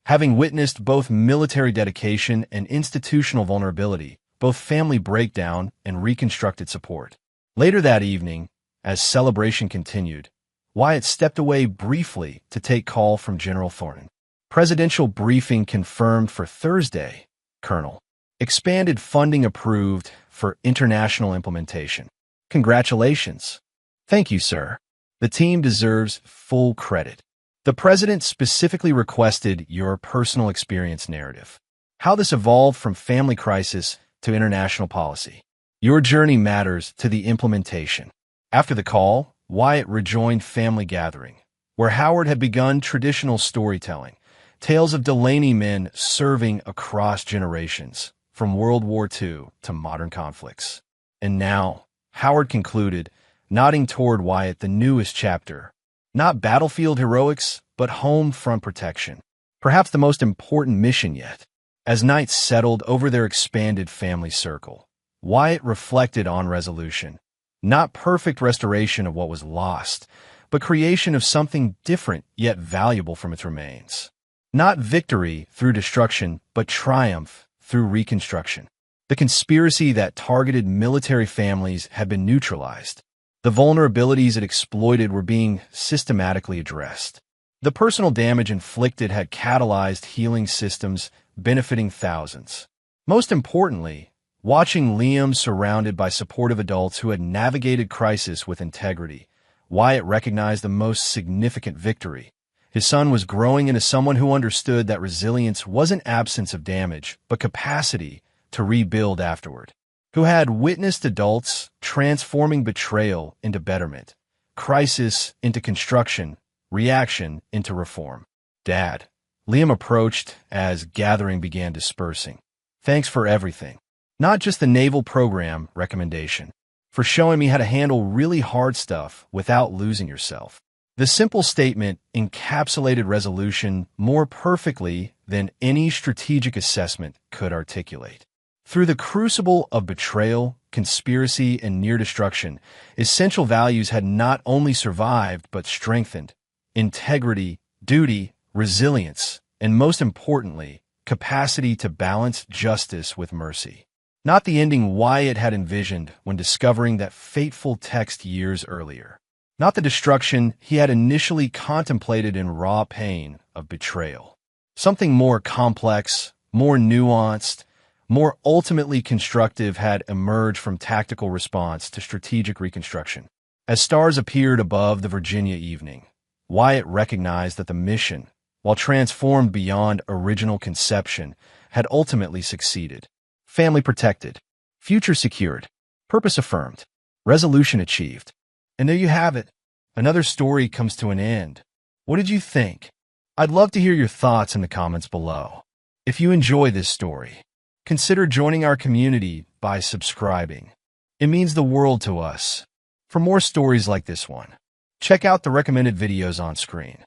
Having witnessed both military dedication and institutional vulnerability, both family breakdown and reconstructed support. Later that evening, as celebration continued, Wyatt stepped away briefly to take call from General Thornton. Presidential briefing confirmed for Thursday, Colonel. Expanded funding approved for international implementation. Congratulations. Thank you, sir. The team deserves full credit. The president specifically requested your personal experience narrative. How this evolved from family crisis to international policy. Your journey matters to the implementation. After the call, Wyatt rejoined family gathering, where Howard had begun traditional storytelling, tales of Delaney men serving across generations, from World War II to modern conflicts. And now, Howard concluded, nodding toward Wyatt the newest chapter. Not battlefield heroics, but home front protection. Perhaps the most important mission yet. As nights settled over their expanded family circle, Wyatt reflected on resolution. Not perfect restoration of what was lost, but creation of something different yet valuable from its remains. Not victory through destruction, but triumph through reconstruction. The conspiracy that targeted military families had been neutralized. The vulnerabilities it exploited were being systematically addressed. The personal damage inflicted had catalyzed healing systems benefiting thousands. Most importantly, watching Liam surrounded by supportive adults who had navigated crisis with integrity, Wyatt recognized the most significant victory. His son was growing into someone who understood that resilience wasn't absence of damage, but capacity to rebuild afterward. Who had witnessed adults transforming betrayal into betterment, crisis into construction, reaction into reform. Dad, Liam approached as gathering began dispersing. Thanks for everything. Not just the naval program recommendation, for showing me how to handle really hard stuff without losing yourself. The simple statement encapsulated resolution more perfectly than any strategic assessment could articulate. Through the crucible of betrayal, conspiracy, and near destruction, essential values had not only survived but strengthened. Integrity, duty, resilience, and most importantly, capacity to balance justice with mercy. Not the ending Wyatt had envisioned when discovering that fateful text years earlier. Not the destruction he had initially contemplated in raw pain of betrayal. Something more complex, more nuanced, more ultimately constructive had emerged from tactical response to strategic reconstruction. As stars appeared above the Virginia evening, Wyatt recognized that the mission, while transformed beyond original conception, had ultimately succeeded. Family protected, future secured, purpose affirmed, resolution achieved. And there you have it. Another story comes to an end. What did you think? I'd love to hear your thoughts in the comments below. If you enjoy this story, consider joining our community by subscribing. It means the world to us. For more stories like this one, check out the recommended videos on screen.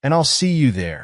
And I'll see you there.